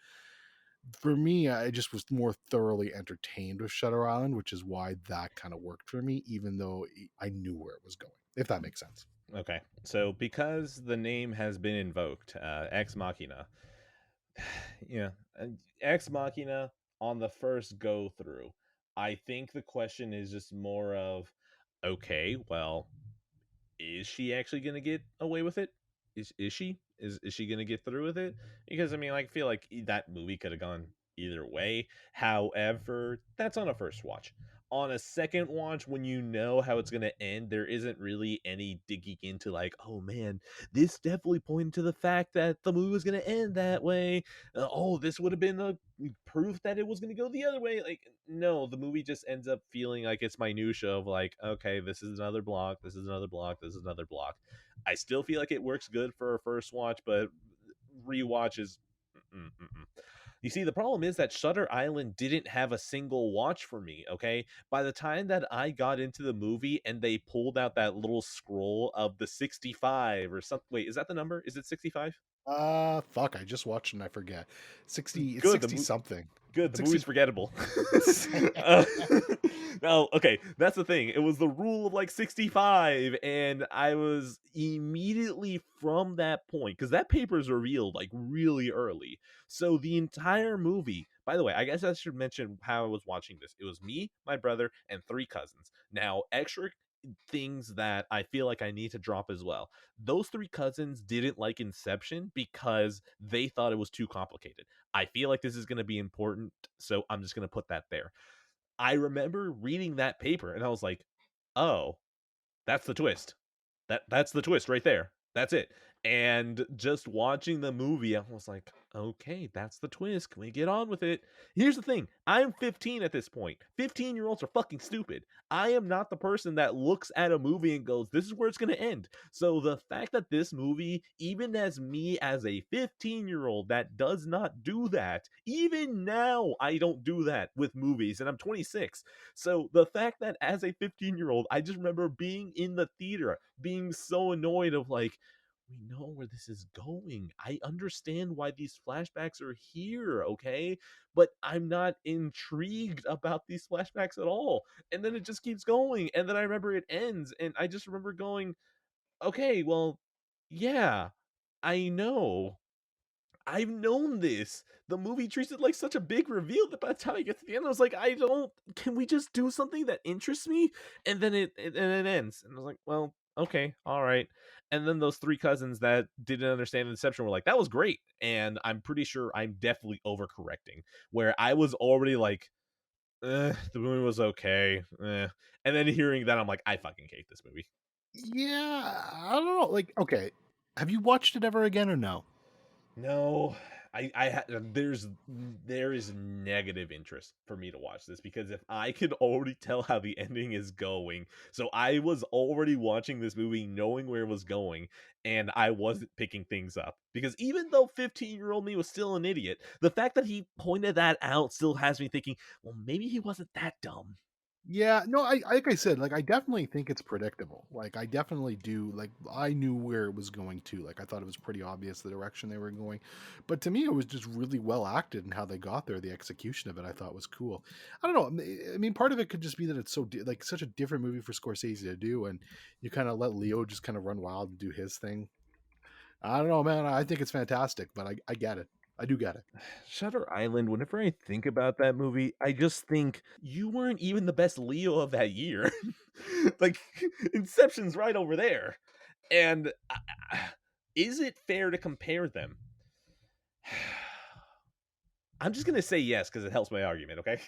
For me, I just was more thoroughly entertained with Shutter Island, which is why that kind of worked for me, even though I knew where it was going, if that makes sense. Okay, so because the name has been invoked, Ex Machina, yeah, Ex Machina on the first go through, I think the question is just more of, okay, well, is she actually going to get away with it? Is she? Is she going to get through with it? Because I mean, I feel like that movie could have gone either way. However, that's on a first watch. On a second watch, when you know how it's going to end, there isn't really any digging into like, oh man, this definitely pointed to the fact that the movie was going to end that way. Oh, this would have been a proof that it was going to go the other way. Like, no, the movie just ends up feeling like it's minutia of like, okay, this is another block, this is another block, this is another block. I still feel like it works good for a first watch, but rewatch is. You see, the problem is that Shutter Island didn't have a single watch for me, okay? By the time that I got into the movie and they pulled out that little scroll of the 65 or something. Wait, is that the number? Is it 65? Fuck, I just watched and I forget. 60, it's Good. 60 something. Good. The 60. movie's forgettable. uh, no, okay. That's the thing. It was the rule of like 65. And I was immediately from that point, because that paper is revealed like really early. So the entire movie, By the way, I guess I should mention how I was watching this. It was me, my brother, and three cousins. Now, extra things that I feel like I need to drop as well. Those three cousins didn't like Inception because they thought it was too complicated. I feel like this is going to be important, so I'm just going to put that there. I remember reading that paper and I was like, "Oh, that's the twist. That's the twist right there. That's it." And just watching the movie, I was like, okay, that's the twist. Can we get on with it? Here's the thing. I'm 15 at this point. 15-year-olds are fucking stupid. I am not the person that looks at a movie and goes, this is where it's going to end. So the fact that this movie, even as me as a 15-year-old that does not do that, even now I don't do that with movies, and I'm 26. So the fact that as a 15-year-old, I just remember being in the theater, being so annoyed of like, we know where this is going. I understand why these flashbacks are here, okay? But I'm not intrigued about these flashbacks at all. And then it just keeps going. And then I remember it ends. And I just remember going, okay, well, yeah, I know. I've known this. The movie treats it like such a big reveal that by the time I get to the end, I was like, I don't. Can we just do something that interests me? And then it ends, and I was like, well, okay, all right. And then those three cousins that didn't understand Inception were like, that was great. And I'm pretty sure I'm definitely overcorrecting, where I was already like, the movie was okay, and then hearing that, I'm like, I fucking hate this movie. Yeah, I don't know. Like, okay, have you watched it ever again or no? No, there is negative interest for me to watch this because if I could already tell how the ending is going, so I was already watching this movie knowing where it was going, and I wasn't picking things up because even though 15-year-old me was still an idiot, the fact that he pointed that out still has me thinking, well, maybe he wasn't that dumb. Yeah, no, I like I said, like I definitely think it's predictable. Like I definitely do. Like I knew where it was going to. Like I thought it was pretty obvious the direction they were going. But to me, it was just really well acted and how they got there. The execution of it, I thought was cool. I don't know. I mean, part of it could just be that it's so like such a different movie for Scorsese to do, and you kind of let Leo just kind of run wild and do his thing. I don't know, man. I think it's fantastic, but I get it. I do get it. Shutter Island, whenever I think about that movie, I just think you weren't even the best Leo of that year. Like, Inception's right over there. And is it fair to compare them? I'm just going to say yes because it helps my argument, okay?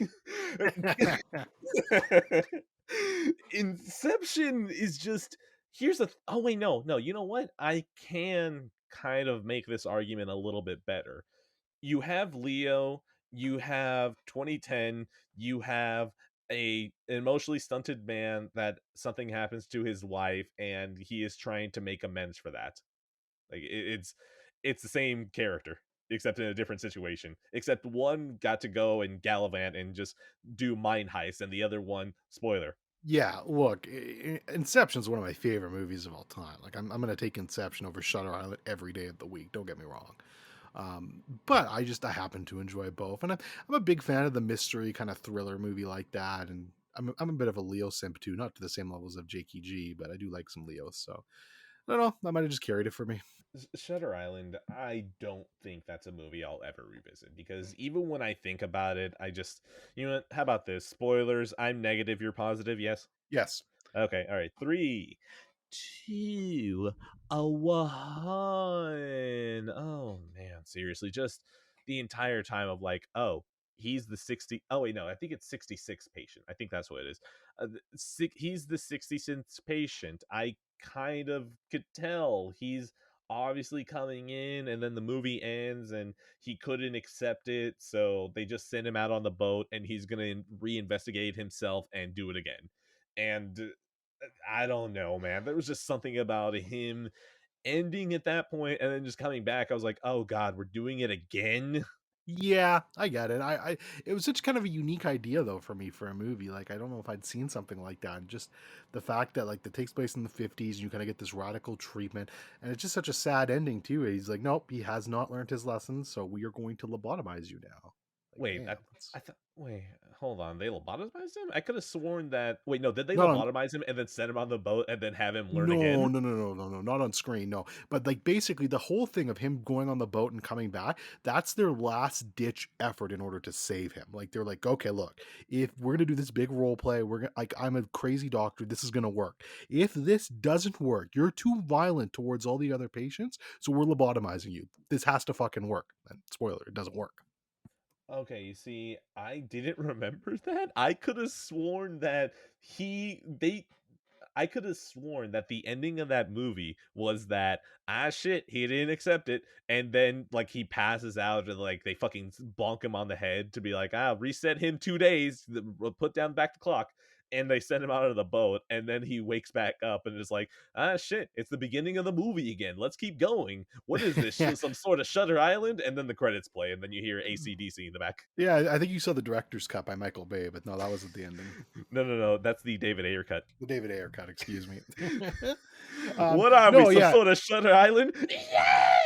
Inception is just here's the oh wait no, you know what? I can kind of make this argument a little bit better. You have Leo, you have 2010, you have a emotionally stunted man that something happens to his wife and he is trying to make amends for that. Like it's the same character except in a different situation. Except one got to go and gallivant and just do mine heist and the other one, spoiler. Yeah, look, Inception's one of my favorite movies of all time. Like, I'm gonna take Inception over Shutter Island every day of the week. Don't get me wrong, but I happen to enjoy both, and I'm a big fan of the mystery kind of thriller movie like that. And I'm a bit of a Leo simp too, not to the same levels of Jakey G, but I do like some Leos. So I don't know, that might have just carried it for me. Shutter Island, I don't think that's a movie I'll ever revisit because even when I think about it, I just, you know what? How about this? Spoilers. I'm negative. You're positive. Yes. Yes, Okay. All right. Three, two, a one. Oh man, seriously, just the entire time of like, oh, he's the 60. Oh wait, no, I think it's 66 patient. I think that's what it is. He's the 66th patient. I kind of could tell he's obviously coming in, and then the movie ends, and he couldn't accept it, so they just send him out on the boat, and he's gonna reinvestigate himself and do it again. And I don't know, man. There was just something about him ending at that point and then just coming back. I was like, oh God, we're doing it again. yeah, I get it. It was such kind of a unique idea though for me for a movie. Like I don't know if I'd seen something like that. And just the fact that like that takes place in the 50s and you kind of get this radical treatment, and it's just such a sad ending too. He's like, nope, he has not learned his lessons, so we are going to lobotomize you now. Like, Wait, damn. I thought. Wait, hold on. They lobotomized him? I could have sworn that. Wait, no. Did they No, lobotomize him and then send him on the boat and then have him learn no, again? no, no, no, no, no, not on screen, no. But like basically the whole thing of him going on the boat and coming back, that's their last ditch effort in order to save him. Like they're like, okay, look, if we're gonna do this big role play, we're gonna like I'm a crazy doctor, this is gonna work. If this doesn't work, you're too violent towards all the other patients, so we're lobotomizing you. This has to fucking work. And spoiler, it doesn't work. Okay, you see, I didn't remember that. I could have sworn that he they I could have sworn that the ending of that movie was that shit, he didn't accept it, and then like he passes out, and like they fucking bonk him on the head to be like, reset him 2 days, put down back the clock, and they send him out of the boat, and then he wakes back up and is like, shit, it's the beginning of the movie again. Let's keep going. What is this? Yeah. Some sort of Shutter Island, and then the credits play, and then you hear ACDC in the back. Yeah, I think you saw the director's cut by Michael Bay, but no, that wasn't the ending. No, that's the David Ayer cut. The David Ayer cut, excuse me. What are we? No, Some yeah, sort of Shutter Island? Yeah.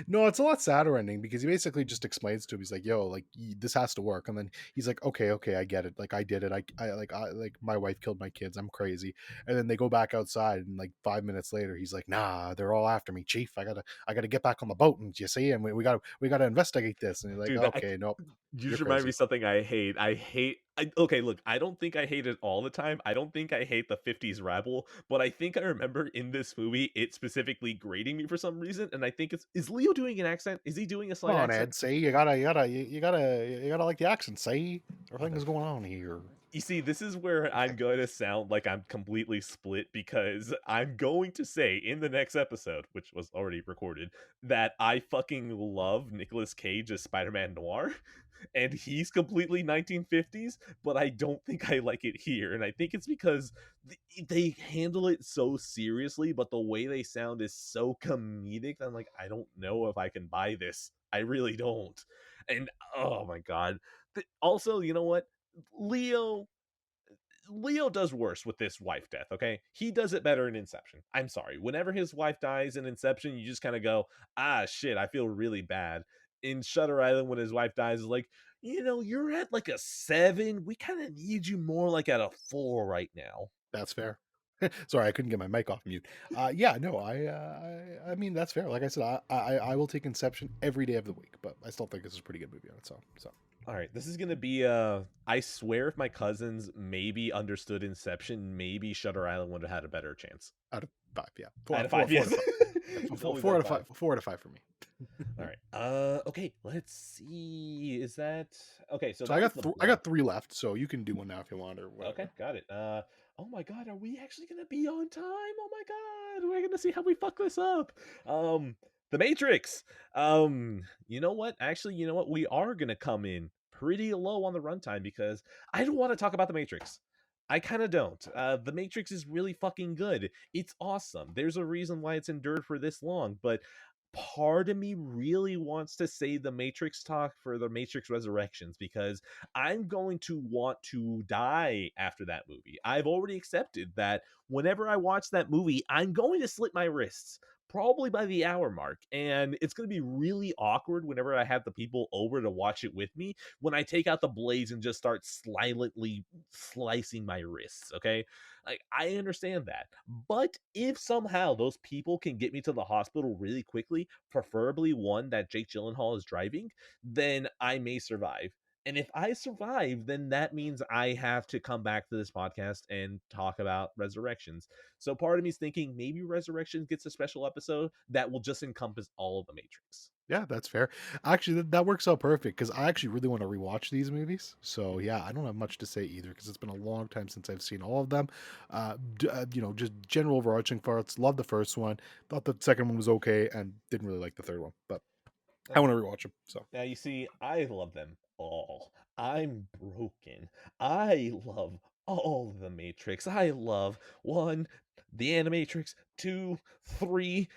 no, it's a lot sadder ending because he basically just explains to him, he's like, "Yo, like this has to work," and then he's like, "Okay, okay, I get it. Like I did it. Like my wife killed my kids. I'm crazy." And then they go back outside, and like 5 minutes later, he's like, "Nah, they're all after me, Chief. I gotta get back on the boat, and you see, and we gotta investigate this." And he's like, Dude, "Okay, nope, you you're just remind me crazy." of something I hate. Okay, look, I don't think I hate it all the time. I don't think I hate the 50s rabble, but I think I remember in this movie it specifically grating me for some reason. And I think is Leo doing an accent? Is he doing a Come slight on, accent? Ed. See, you gotta like the accent. See, everything is Mother. going on here. You see, this is where I'm going to sound like I'm completely split because I'm going to say in the next episode, which was already recorded, that I fucking love Nicolas Cage as Spider-Man Noir, and he's completely 1950s, but I don't think I like it here. And I think it's because they handle it so seriously, but the way they sound is so comedic that I'm like, I don't know if I can buy this. I really don't. And oh my god. Also, you know what? Leo Leo does worse with this wife death, okay? He does it better in Inception. I'm sorry. Whenever his wife dies in Inception, you just kind of go, shit, I feel really bad. In Shutter Island, when his wife dies, is like, you're at like a 7. We kind of need you more like at a 4 right now. That's fair. Sorry, I couldn't get my mic off mute. Yeah, no, I mean that's fair. Like I said, I will take Inception every day of the week, but I still think this is a pretty good movie on its own. So All right, this is gonna be I swear if my cousins maybe understood Inception, maybe Shutter Island would have had a better chance. out of 5, yeah, Out of four, 5, four to yes. five, yeah, It's four, always four out out of of 5. five, 4 out of 5 for me. All right. Okay, let's see. Is that okay, so So that was the I got block. 3 left, so you can do one now if you want or Okay, whatever. got it. Oh my god, are we actually gonna be on time? Oh my god, we're gonna see how we fuck this up. Um, the Matrix. You know what? Actually, you know what? We are gonna come in pretty low on the runtime because I don't want to talk about the Matrix. I kind of don't. The Matrix is really fucking good. It's awesome. There's a reason why it's endured for this long, but part of me really wants to say the Matrix talk for the Matrix Resurrections because I'm going to want to die after that movie. I've already accepted that whenever I watch that movie, I'm going to slit my wrists. Probably by the hour mark. And it's going to be really awkward whenever I have the people over to watch it with me when I take out the blades and just start silently slicing my wrists. Okay. Like, I understand that. But if somehow those people can get me to the hospital really quickly, preferably one that Jake Gyllenhaal is driving, then I may survive. And if I survive, then that means I have to come back to this podcast and talk about Resurrections. So part of me is thinking maybe Resurrections gets a special episode that will just encompass all of the Matrix. Yeah, that's fair. Actually, that works out perfect because I actually really want to rewatch these movies. So yeah, I don't have much to say either because it's been a long time since I've seen all of them. Just general overarching thoughts. Love the first one. Thought the second one was okay, and didn't really like the third one. But I want to rewatch them. So Now, you see, I love them all. I'm broken. I love all of the Matrix. I love one, the Animatrix, two, three.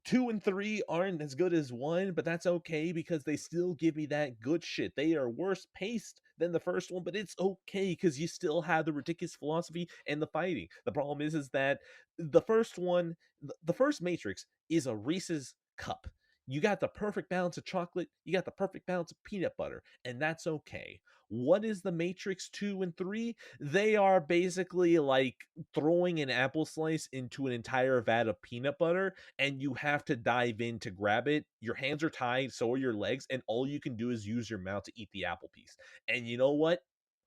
2 and 3 aren't as good as one, but that's okay because they still give me that good shit. They are worse paced than the first one, but it's okay because you still have the ridiculous philosophy and the fighting. The problem is that the first one, the first Matrix, is a Reese's cup. You got the perfect balance of chocolate, you got the perfect balance of peanut butter, and that's okay. What is the Matrix 2 and 3? They are basically like throwing an apple slice into an entire vat of peanut butter, and you have to dive in to grab it. Your hands are tied, so are your legs, and all you can do is use your mouth to eat the apple piece. And you know what?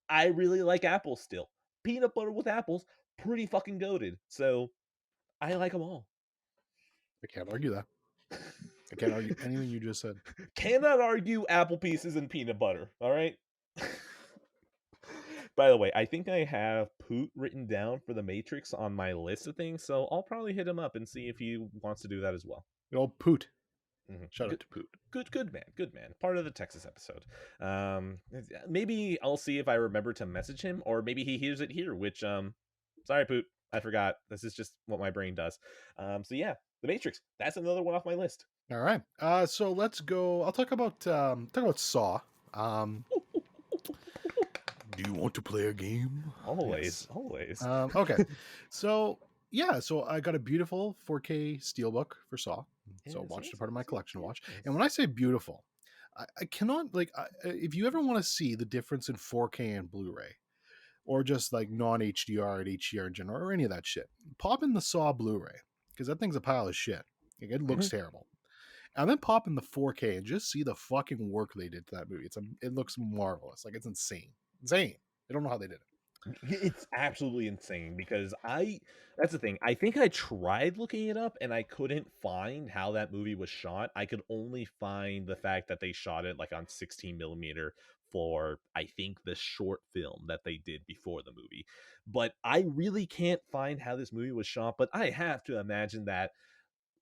I really like apples still. Peanut butter with apples, pretty fucking goated. So I like them all. I can't argue that. I can't argue anything you just said. Cannot argue apple pieces and peanut butter. All right. By the way, I think I have Poot written down for the Matrix on my list of things, so I'll probably hit him up and see if he wants to do that as well. Good old Poot. Shout out Good, to Poot. good man. Part of the Texas episode. Maybe I'll see if I remember to message him, or maybe he hears it here. Which, sorry, Poot, I forgot. This is just what my brain does. So yeah, the Matrix. That's another one off my list. All right. So let's go. I'll talk about Saw. Do you want to play a game? Always, Yes. always. Okay. So yeah, so I got a beautiful 4K steelbook for Saw. So I watched a part of my collection watch. And when I say beautiful, I cannot if you ever want to see the difference in 4K and Blu-ray, or just like non-HDR and HDR in general, or any of that shit, pop in the Saw Blu-ray, because that thing's a pile of shit. Like, it looks terrible. And then pop in the 4K and just see the fucking work they did to that movie. It looks marvelous. Like, it's insane. I don't know how they did it. It's absolutely insane because that's the thing. I think I tried looking it up and I couldn't find how that movie was shot. I could only find the fact that they shot it like on 16 millimeter for, I think, the short film that they did before the movie. But I really can't find how this movie was shot. But I have to imagine that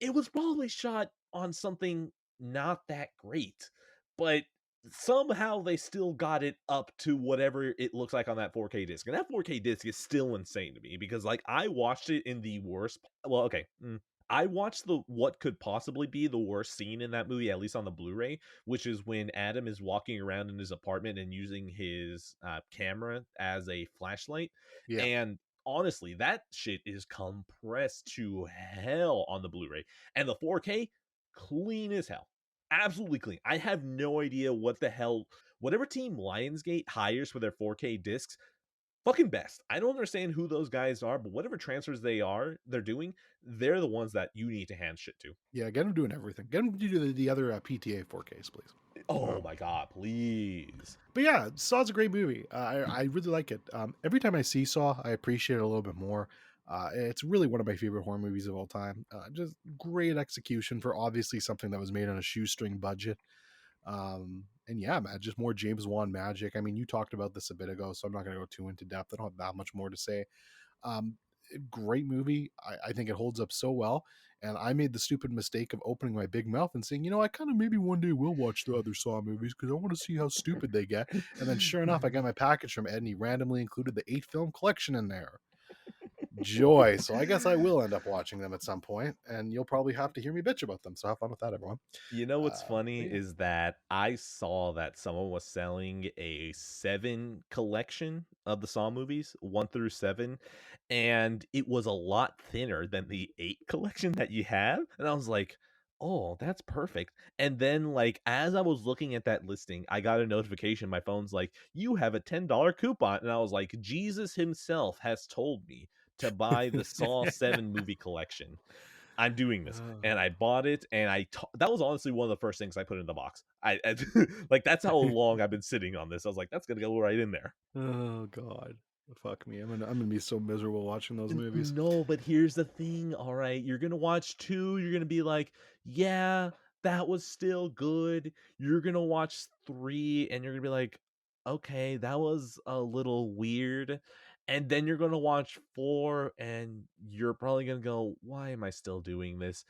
it was probably shot on something not that great, but somehow they still got it up to whatever it looks like on that 4K disc. And that 4K disc is still insane to me because, like, I watched it in the worst. Well, okay. I watched the what could possibly be the worst scene in that movie, at least on the Blu-ray, which is when Adam is walking around in his apartment and using his camera as a flashlight. Yeah. And honestly, that shit is compressed to hell on the Blu-ray, and the 4K clean as hell, absolutely clean. I have no idea what the hell whatever team Lionsgate hires for their 4K discs, fucking best. I don't understand who those guys are, but whatever transfers they're doing, they're the ones that you need to hand shit to. Yeah, get them doing everything. Get them to do the other PTA 4Ks, please. Oh my god, please. But yeah, Saw's a great movie. I really like it. Every time I see Saw, I appreciate it a little bit more. It's really one of my favorite horror movies of all time. Just great execution for obviously something that was made on a shoestring budget. And yeah, man, just more James Wan magic. I mean, you talked about this a bit ago, so I'm not going to go too into depth. I don't have that much more to say. Great movie. I think it holds up so well. And I made the stupid mistake of opening my big mouth and saying, I kind of maybe one day will watch the other Saw movies because I want to see how stupid they get. And then sure enough, I got my package from Ed and he randomly included the 8 film collection in there. Joy. So I guess I will end up watching them at some point, and you'll probably have to hear me bitch about them. So have fun with that, everyone. You know what's funny is that I saw that someone was selling a 7 collection of the Saw movies, 1 through 7, and it was a lot thinner than the 8 collection that you have. And I was like, oh, that's perfect. And then, like, as I was looking at that listing, I got a notification. My phone's like, you have a $10 coupon. And I was like, Jesus himself has told me to buy the Saw 7 movie collection. I'm doing this, and I bought it, and that was honestly one of the first things I put in the box. I like, that's how long I've been sitting on this. I was like, that's gonna go right in there. Oh God, fuck me. I'm gonna be so miserable watching those movies. No, but here's the thing. All right, you're gonna watch 2. You're gonna be like, yeah, that was still good. You're gonna watch 3, and you're gonna be like, okay, that was a little weird. And then you're going to watch 4 and you're probably going to go, why am I still doing this?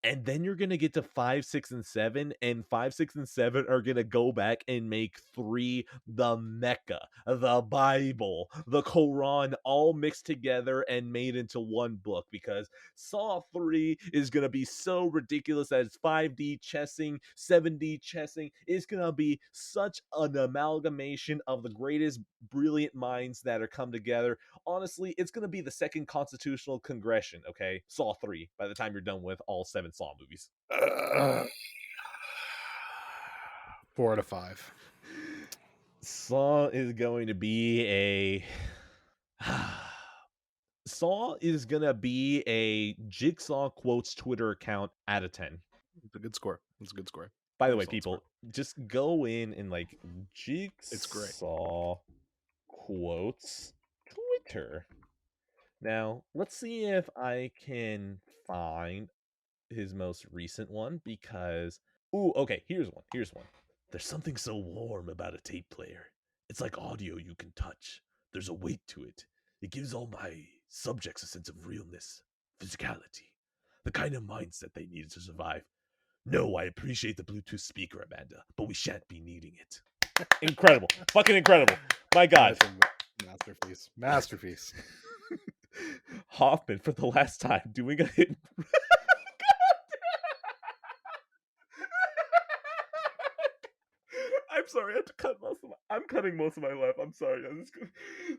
And then you're going to get to 5, 6, and 7, and 5, 6, and 7 are going to go back and make 3 the Mecca, the Bible, the Quran, all mixed together and made into one book, because Saw 3 is going to be so ridiculous that it's 5D chessing, 7D chessing. It's going to be such an amalgamation of the greatest brilliant minds that are come together. Honestly, it's going to be the second constitutional congression, okay? Saw 3, by the time you're done with all 7 Saw movies. 4 out of 5. Saw is going to be a Saw is gonna be a Jigsaw quotes Twitter account out of 10. It's a good score. It's a good score. By the Very way, solid score. people, just go in and like It's great. Jigsaw quotes Twitter. Now, let's see if I can find his most recent one because okay, here's one. Here's one. There's something so warm about a tape player. It's like audio you can touch. There's a weight to it. It gives all my subjects a sense of realness, physicality, the kind of mindset they need to survive. No, I appreciate the Bluetooth speaker, Amanda, but we shan't be needing it. Incredible. Fucking incredible. My God. Masterpiece. Masterpiece. Hoffman for the last time doing a hit. I'm sorry, I had to cut most of my. I'm cutting most of my laugh. I'm sorry. I'm just gonna.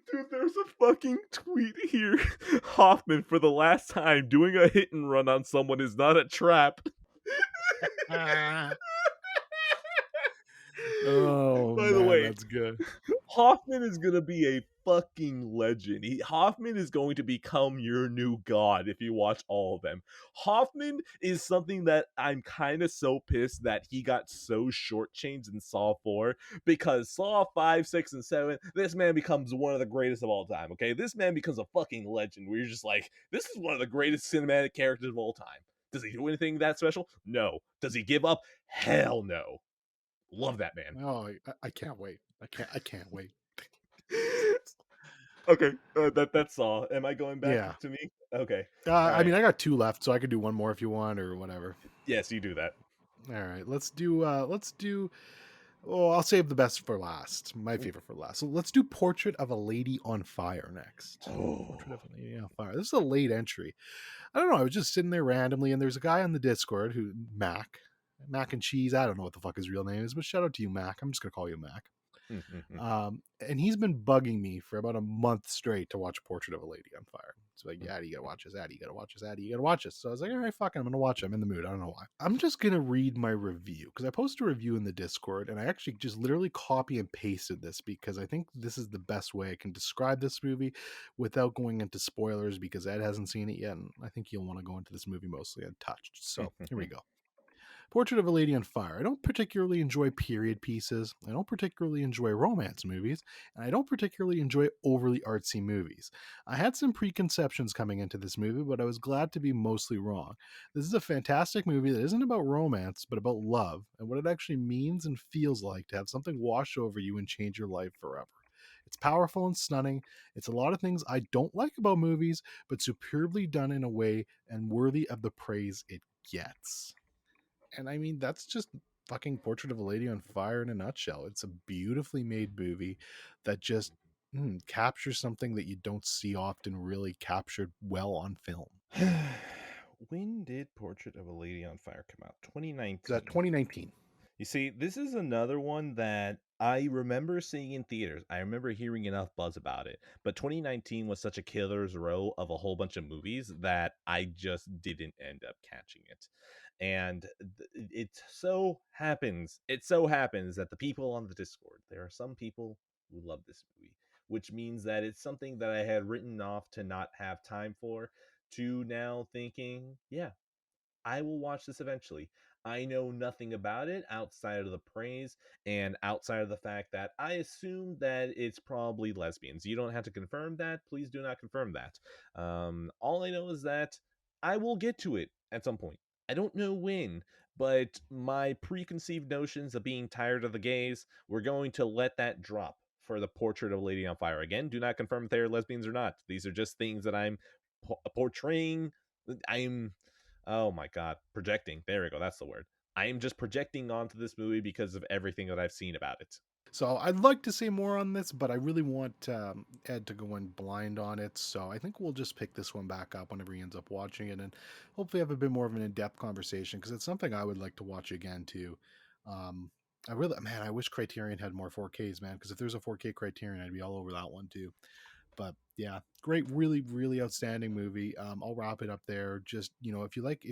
Dude, there's a fucking tweet here. Hoffman for the last time doing a hit and run on someone is not a trap. Oh, By man, the way, that's good. Hoffman is gonna be a fucking legend. Hoffman is going to become your new god if you watch all of them. Hoffman is something that I'm kind of so pissed that he got so shortchanged in Saw 4 because Saw 5, 6, and 7, this man becomes one of the greatest of all time, okay? This man becomes a fucking legend where you're just like, this is one of the greatest cinematic characters of all time. Does he do anything that special? No. Does he give up? Hell no. Love that man. Oh, I can't wait. I can't wait. Okay, that's all. Am I going back Yeah. to me? Okay. I Right. mean, I got 2 left, so I could do one more if you want or whatever. Yes, you do that. All right, let's do. Oh, I'll save the best for last. My favorite for last. So let's do Portrait of a Lady on Fire next. Oh. Portrait of a Lady on Fire. This is a late entry. I don't know. I was just sitting there randomly, and there's a guy on the Discord who Mac and Cheese. I don't know what the fuck his real name is, but shout out to you, Mac. I'm just gonna call you Mac. And he's been bugging me for about a month straight to watch Portrait of a Lady on Fire. So like, Addy, you gotta watch this. Addy, you gotta watch this. Addy, you gotta watch this. So I was like, all right, fuck it, I'm gonna watch it. I'm in the mood. I don't know why. I'm just gonna read my review because I posted a review in the Discord, and I actually just literally copy and pasted this because I think this is the best way I can describe this movie without going into spoilers because Ed hasn't seen it yet, and I think you'll want to go into this movie mostly untouched. So here we go. Portrait of a Lady on Fire. I don't particularly enjoy period pieces. I don't particularly enjoy romance movies. And I don't particularly enjoy overly artsy movies. I had some preconceptions coming into this movie, but I was glad to be mostly wrong. This is a fantastic movie that isn't about romance, but about love and what it actually means and feels like to have something wash over you and change your life forever. It's powerful and stunning. It's a lot of things I don't like about movies, but superbly done in a way and worthy of the praise it gets. And I mean, that's just fucking Portrait of a Lady on Fire in a nutshell. It's a beautifully made movie that just captures something that you don't see often really captured well on film. When did Portrait of a Lady on Fire come out? 2019. 2019. You see, this is another one that I remember seeing in theaters. I remember hearing enough buzz about it. But 2019 was such a killer's row of a whole bunch of movies that I just didn't end up catching it. And it so happens that the people on the Discord, there are some people who love this movie, which means that it's something that I had written off to not have time for, to now thinking, yeah, I will watch this eventually. I know nothing about it outside of the praise and outside of the fact that I assume that it's probably lesbians. You don't have to confirm that. Please do not confirm that. All I know is that I will get to it at some point. I don't know when, but my preconceived notions of being tired of the gays, we're going to let that drop for the Portrait of a Lady on Fire. Again, do not confirm if they're lesbians or not. These are just things that I'm portraying. I'm Oh my god, projecting. There we go. That's the word. I am just projecting onto this movie because of everything that I've seen about it. So I'd like to say more on this, but I really want Ed to go in blind on it. So I think we'll just pick this one back up whenever he ends up watching it, and hopefully have a bit more of an in-depth conversation because it's something I would like to watch again too. I really, man, I wish Criterion had more 4Ks, man. Because if there's a 4K Criterion, I'd be all over that one too. But yeah, great, really, really outstanding movie. I'll wrap it up there. Just if you like,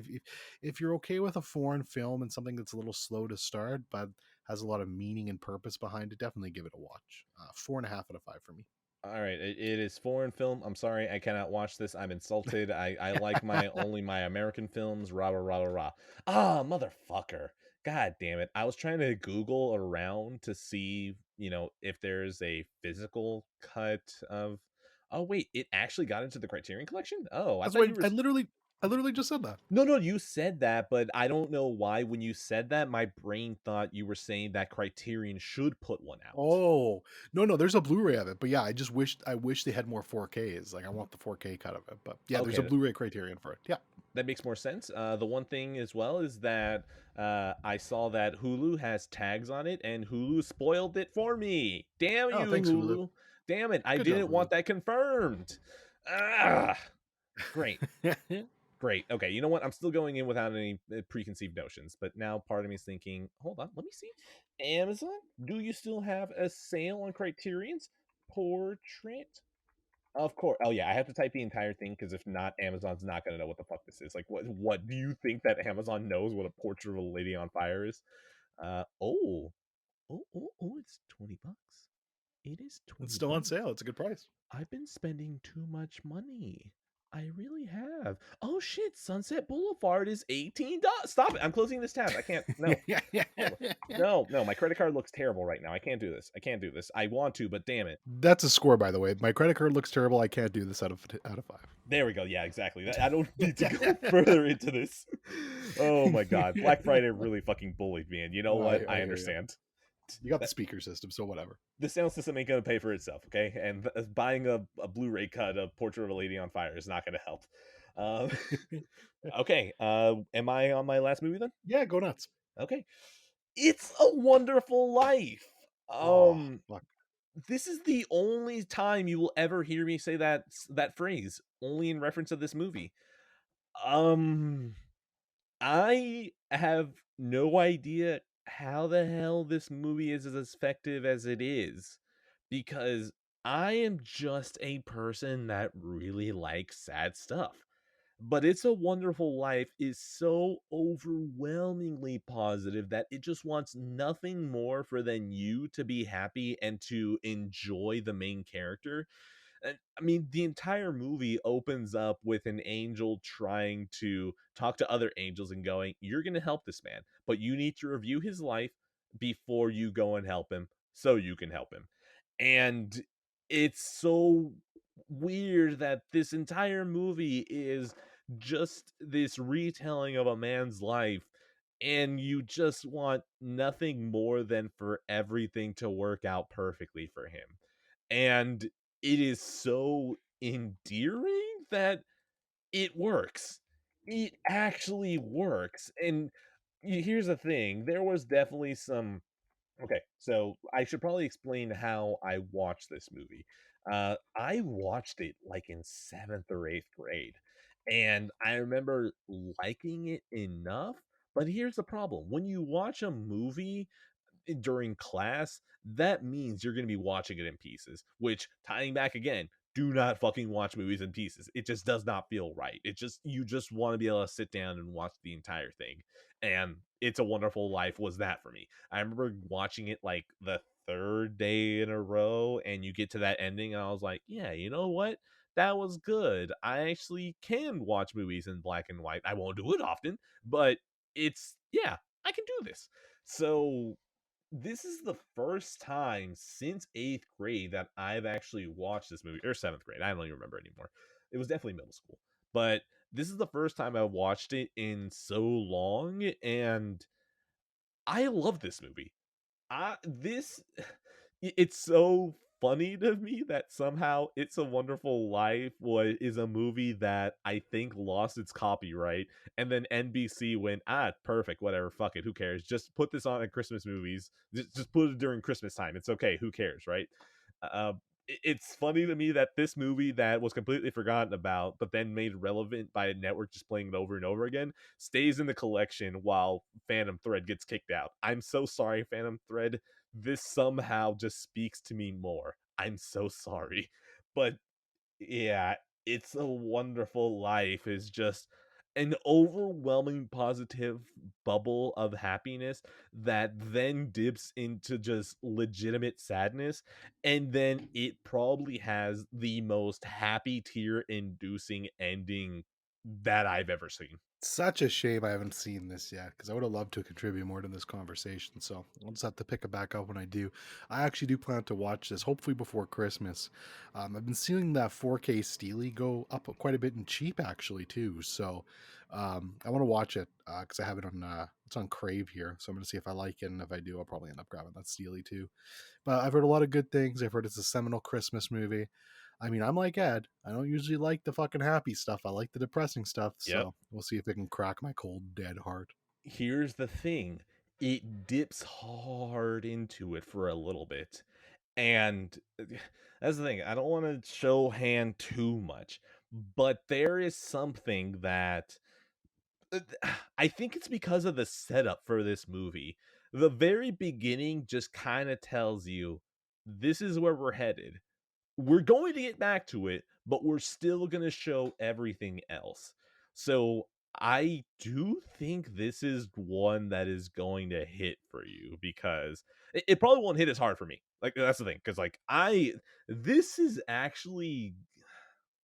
if you're okay with a foreign film and something that's a little slow to start, but has a lot of meaning and purpose behind it, definitely give it a watch. 4.5 out of 5 for me. All right, it is foreign film. I'm sorry, I cannot watch this. I'm insulted. I like my only my American films. Rah rah rah rah rah. Ah, motherfucker. God damn it. I was trying to Google around to see, if there's a physical cut of. Oh wait, it actually got into the Criterion Collection? Oh, I That's thought why you were. I literally just said that. No, no, you said that, but I don't know why when you said that, my brain thought you were saying that Criterion should put one out. Oh, no, there's a Blu-ray of it, but yeah, I wish they had more 4Ks. Like I want the 4K cut of it, but yeah, there's a Okay, Blu-ray Criterion for it. Yeah. that makes more sense. The one thing as well is that I saw that Hulu has tags on it, and Hulu spoiled it for me. Damn Oh, you, thanks, Hulu. Hulu! Damn it! I Good job, didn't want Hulu. that confirmed. Ah, great, great. Okay, you know what? I'm still going in without any preconceived notions, but now part of me is thinking, hold on, let me see. Amazon, do you still have a sale on Criterion's Portrait? Of course. Oh yeah, I have to type the entire thing because if not, Amazon's not gonna know what the fuck this is. Like, what do you think that Amazon knows what a portrait of a lady on fire is? Oh, it's $20. It is It's 20 still on bucks. sale. It's a good price. I've been spending too much money. I really have. Oh shit, Sunset Boulevard is $18. Stop it. I'm closing this tab. I can't. No. No, no, my credit card looks terrible right now. I can't do this. I can't do this. I want to, but damn it. That's a score, by the way. My credit card looks terrible. I can't do this out of 5. There we go. Yeah, exactly. I don't need to go further into this. Oh my god, Black Friday really fucking bullied me, and you know what? I I hear you. understand. You got the speaker system, so whatever. The sound system ain't gonna pay for itself, okay? And buying a Blu-ray cut of Portrait of a Lady on Fire is not gonna help. Um, okay, am I on my last movie then? Yeah, go nuts. Okay, It's a Wonderful Life. Oh, Um, fuck. this is the only time you will ever hear me say that phrase, only in reference to this movie. Um, I have no idea how the hell this movie is as effective as it is because I am just a person that really likes sad stuff. But It's a Wonderful Life is so overwhelmingly positive that it just wants nothing more for than you to be happy and to enjoy the main character. And I mean, the entire movie opens up with an angel trying to talk to other angels and going, "You're going to help this man, but you need to review his life before you go and help him so you can help him." And it's so weird that this entire movie is just this retelling of a man's life, and you just want nothing more than for everything to work out perfectly for him. And it is so endearing that it works. It actually works. And here's the thing, there was definitely some. Okay, so I should probably explain how I watched this movie. I watched it like in seventh or eighth grade, and I remember liking it enough. But here's the problem: when you watch a movie during class, that means you're going to be watching it in pieces, which, tying back again, do not fucking watch movies in pieces. It just does not feel right. You just want to be able to sit down and watch the entire thing. And It's a Wonderful Life was that for me. I remember watching it like the third day in a row, and you get to that ending, and I was like, yeah, you know what? That was good. I actually can watch movies in black and white. I won't do it often, but yeah, I can do this. So this is the first time since eighth grade that I've actually watched this movie, or seventh grade. I don't even remember anymore. It was definitely middle school, but this is the first time I watched it in so long, and I love this movie. This it's so funny to me that somehow It's a Wonderful Life is a movie that I think lost its copyright, and then NBC went, perfect, whatever, fuck it, who cares, just put this on at Christmas movies, just put it during Christmas time, it's okay, who cares, right? uh, it's funny to me that this movie that was completely forgotten about but then made relevant by a network just playing it over and over again stays in the collection while Phantom Thread gets kicked out. I'm so sorry, Phantom Thread. This somehow just speaks to me more. I'm so sorry. But yeah, It's a Wonderful Life is just an overwhelming positive bubble of happiness that then dips into just legitimate sadness, and then it probably has the most happy tear inducing ending that I've ever seen. Such a shame I haven't seen this yet because I would have loved to contribute more to this conversation. So I'll just have to pick it back up when I do. I actually do plan to watch this, hopefully before Christmas. I've been seeing that 4K Steely go up quite a bit and cheap actually too. So I want to watch it because I have it on it's on Crave here. So I'm going to see if I like it, and if I do, I'll probably end up grabbing that Steely too. But I've heard a lot of good things. I've heard it's a seminal Christmas movie. I mean, I'm like Ed. I don't usually like the fucking happy stuff. I like the depressing stuff. Yep. So we'll see if it can crack my cold, dead heart. Here's the thing, it dips hard into it for a little bit. And that's the thing. I don't want to show hand too much, but there is something that I think it's because of the setup for this movie. The very beginning just kind of tells you this is where we're headed. We're going to get back to it, but we're still going to show everything else. So I do think this is one that is going to hit for you because it probably won't hit as hard for me. Like, that's the thing. Cause like this is actually,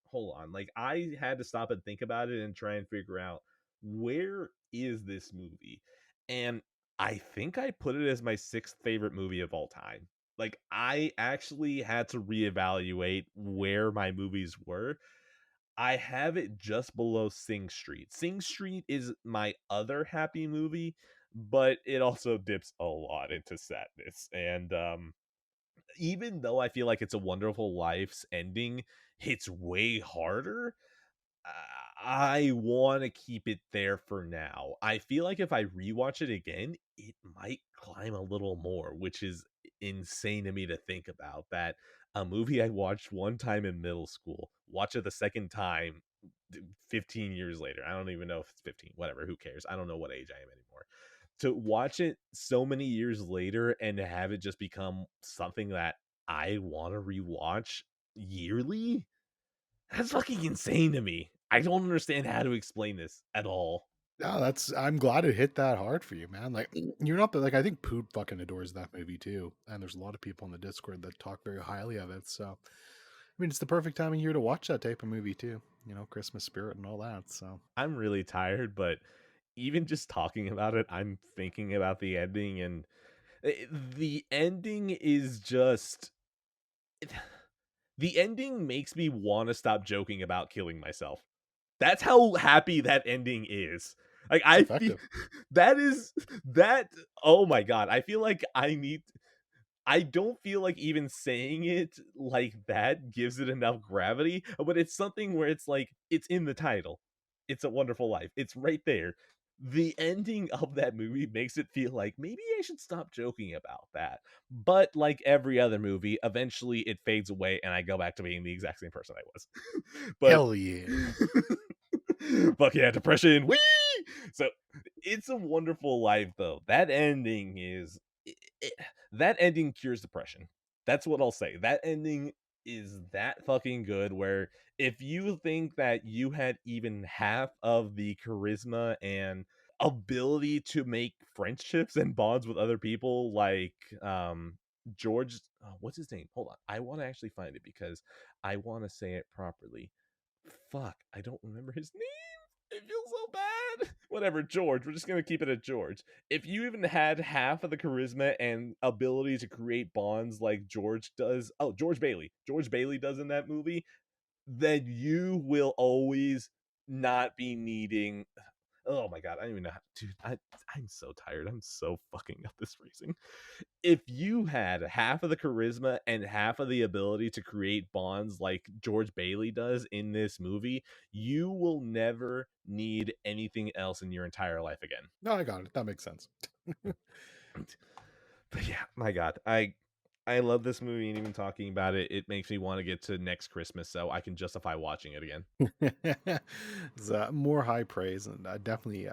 hold on. Like, I had to stop and think about it and try and figure out where is this movie? And I think I put it as my sixth favorite movie of all time. Like, I actually had to reevaluate where my movies were. I have it just below Sing Street. Sing Street is my other happy movie, but it also dips a lot into sadness. And even though I feel like It's a Wonderful Life's ending hits way harder, I want to keep it there for now. I feel like if I rewatch it again, it might climb a little more, which is insane to me to think about. That a movie I watched one time in middle school, watch it the second time 15 years later. I don't even know if it's 15, whatever, who cares? I don't know what age I am anymore. To watch it so many years later and to have it just become something that I want to rewatch yearly, that's fucking insane to me. I don't understand how to explain this at all. No, I'm glad it hit that hard for you, man. Like you're not the like I think Poot fucking adores that movie too. And there's a lot of people in the Discord that talk very highly of it. So I mean it's the perfect time of year to watch that type of movie too. You know, Christmas spirit and all that. So I'm really tired, but even just talking about it, I'm thinking about the ending, and the ending is just the ending makes me want to stop joking about killing myself. That's how happy that ending is. Like, it's I feel effective. that is that oh my god, I feel like I don't feel like even saying it like that gives it enough gravity, but it's something where it's like it's in the title. It's a Wonderful Life. It's right there. The ending of that movie makes it feel like maybe I should stop joking about that. But like every other movie, eventually it fades away and I go back to being the exact same person I was. But Hell yeah. fuck yeah, depression. Whee! So It's a Wonderful Life though. That ending is it, that ending cures depression. That's what I'll say. That ending is that fucking good where if you think that you had even half of the charisma and ability to make friendships and bonds with other people like George what's his name? Hold on. I want to actually find it because I want to say it properly. Fuck, I don't remember his name. It feels so bad. Whatever, George. We're just gonna keep it at George. If you even had half of the charisma and ability to create bonds like George does, oh, George Bailey. George Bailey does in that movie, then you will always not be needing. Oh my god, I don't even know, dude. I'm so tired. I'm so fucking up this phrasing. If you had half of the charisma and half of the ability to create bonds like George Bailey does in this movie, you will never need anything else in your entire life again. No, I got it. That makes sense. But yeah, my god, I love this movie, and even talking about it, it makes me want to get to next Christmas so I can justify watching it again. It's more high praise, and definitely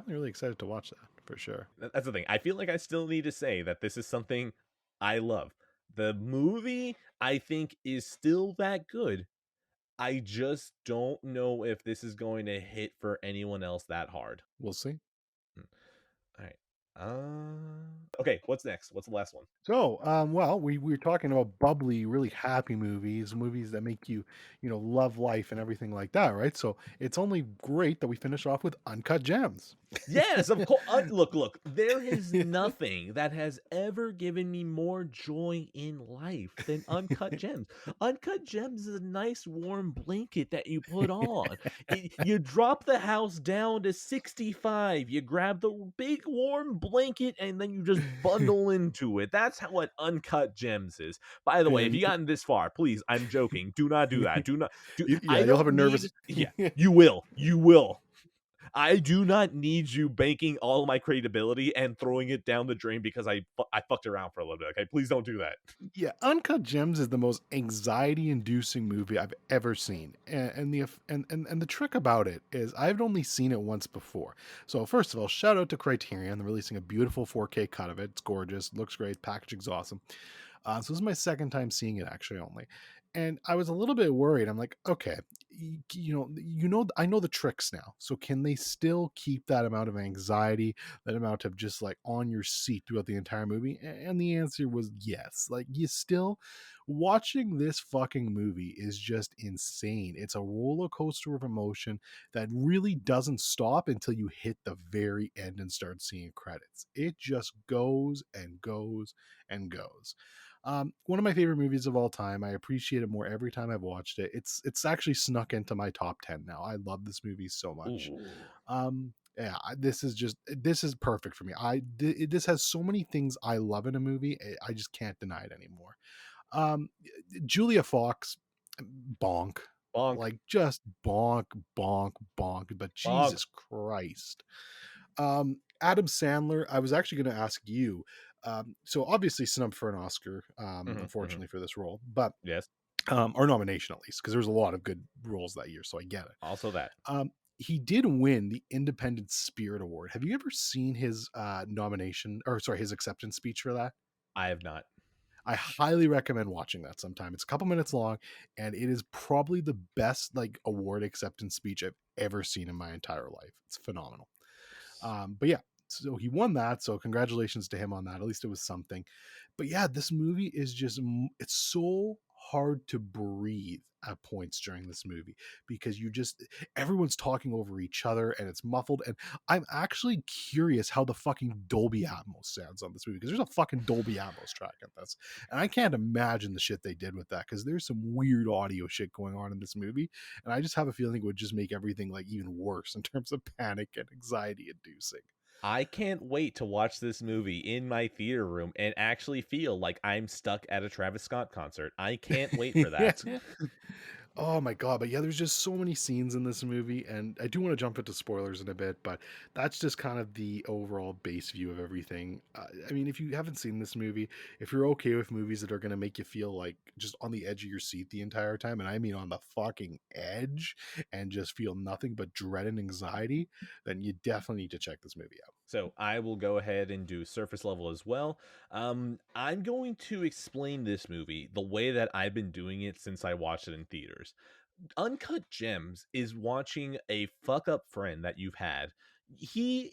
really excited to watch that for sure. That's the thing. I feel like I still need to say that this is something I love. The movie, I think, is still that good. I just don't know if this is going to hit for anyone else that hard. We'll see. All right. Okay, what's next? What's the last one? So, well, we were talking about bubbly, really happy movies, movies that make you, love life and everything like that, right? So it's only great that we finish off with Uncut Gems. Yes, of course. Look. There is nothing that has ever given me more joy in life than Uncut Gems. Uncut Gems is a nice warm blanket that you put on. You drop the house down to 65. You grab the big warm blanket and then you just bundle into it. That's how what Uncut Gems is. By the way, if And you gotten this far, please, I'm joking. Do not do that. Do not do. yeah, I you'll have don't a nervous. need. Yeah, you will. You will. I do not need you banking all my credibility and throwing it down the drain because I fucked around for a little bit. Okay, please don't do that. Yeah, Uncut Gems is the most anxiety-inducing movie I've ever seen, and the trick about it is I've only seen it once before. So first of all, shout out to Criterion, they're releasing a beautiful 4K cut of it. It's gorgeous, looks great, packaging's awesome. So this is my second time seeing it actually only, and I was a little bit worried. I'm like, okay, I know the tricks now. So can they still keep that amount of anxiety, that amount of just like on your seat throughout the entire movie? And the answer was yes. Like you still watching this fucking movie is just insane. It's a roller coaster of emotion that really doesn't stop until you hit the very end and start seeing credits. It just goes and goes and goes. One of my favorite movies of all time. I appreciate it more every time I've watched it. It's actually snuck into my top 10 now. I love this movie so much. Ooh. Yeah, this is perfect for me. This has so many things I love in a movie. I just can't deny it anymore. Um, Julia Fox, bonk, Bonk, like just bonk, bonk, bonk. But bonk. Jesus Christ, Adam Sandler. I was actually going to ask you. So obviously snubbed for an Oscar, Hmm. unfortunately for this role, but Yes. or nomination at least, because there was a lot of good roles that year, so I get it. Also that He did win the Independent Spirit Award. Have you ever seen his nomination, or sorry, his acceptance speech for that? I have not. I highly recommend watching that sometime. It's a couple minutes long, and it is probably the best like award acceptance speech I've ever seen in my entire life. It's phenomenal. But yeah, so he won that. So congratulations to him on that. At least it was something. But yeah, this movie is just, it's so hard to breathe at points during this movie because everyone's talking over each other and it's muffled. And I'm actually curious how the fucking Dolby Atmos sounds on this movie because there's a fucking Dolby Atmos track in this. And I can't imagine the shit they did with that because there's some weird audio shit going on in this movie. And I just have a feeling it would just make everything like even worse in terms of panic and anxiety inducing. I can't wait to watch this movie in my theater room and actually feel like I'm stuck at a Travis Scott concert. I can't wait for that. Oh my god, but yeah, there's just so many scenes in this movie, and I do want to jump into spoilers in a bit, but that's just kind of the overall base view of everything. I mean, if you haven't seen this movie, if you're okay with movies that are going to make you feel like just on the edge of your seat the entire time, and I mean on the fucking edge, and just feel nothing but dread and anxiety, then you definitely need to check this movie out. So I will go ahead and do surface level as well. I'm going to explain this movie the way that I've been doing it since I watched it in theaters. Uncut Gems is watching a fuck up friend that you've had. He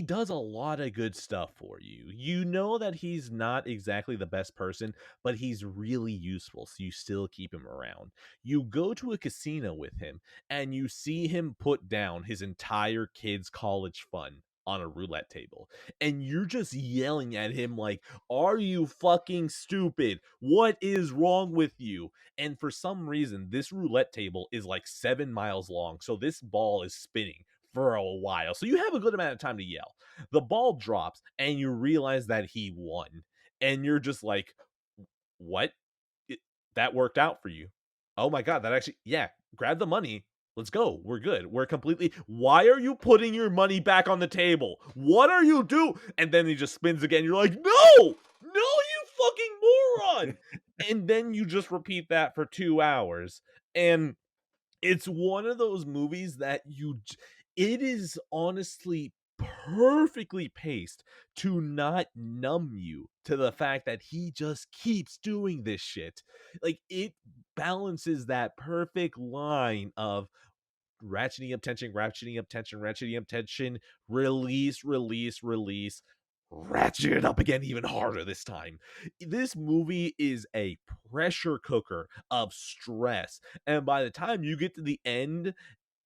does a lot of good stuff for you. You know that he's not exactly the best person, but he's really useful, so you still keep him around. You go to a casino with him and you see him put down his entire kid's college fund on a roulette table. And you're just yelling at him like, "Are you fucking stupid? What is wrong with you?" And for some reason, this roulette table is like 7 miles long. So this ball is spinning for a while. So you have a good amount of time to yell. The ball drops and you realize that he won. And you're just like, what? It, that worked out for you. Oh my God. That actually, yeah, grab the money. Let's go. We're good. We're completely. Why are you putting your money back on the table? What are you doing? And then he just spins again. You're like, no, you fucking moron. And then you just repeat that for 2 hours. And it's one of those movies that it is honestly perfectly paced to not numb you to the fact that he just keeps doing this shit. Like, it balances that perfect line of ratcheting up tension, ratcheting up tension, ratcheting up tension, release, release, release, ratchet it up again even harder this time. This movie is a pressure cooker of stress. And by the time you get to the end,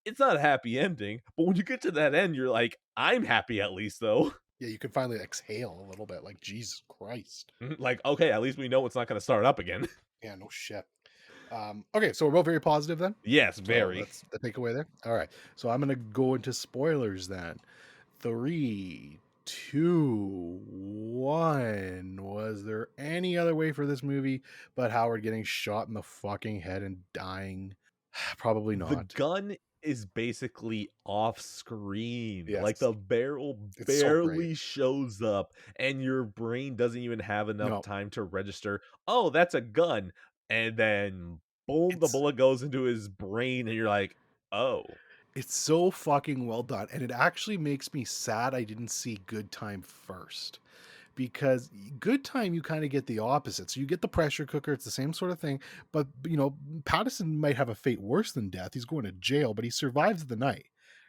it's not a happy ending, but when you get to that end, you're like, I'm happy at least though. Yeah, you can finally exhale a little bit, like, Jesus Christ. Like, okay, at least we know it's not going to start up again. Yeah, no shit. Okay, so we're both very positive then? Yes, So very. that's the takeaway there. All right. So I'm gonna go into spoilers then. 3, 2, 1. Was there any other way for this movie but Howard getting shot in the fucking head and dying? Probably The not. gun is basically off screen. Like, Yes. the barrel It's so great. barely shows up, and your brain doesn't even have enough No, time to register, oh, that's a gun. And then, boom, the it's bullet goes into his brain, and you're like, oh. it's so fucking well done. And it actually makes me sad I didn't see Good Time first. Because Good Time, you kind of get the opposite. So you get the pressure cooker, it's the same sort of thing. But, Patterson might have a fate worse than death. He's going to jail, but he survives the night,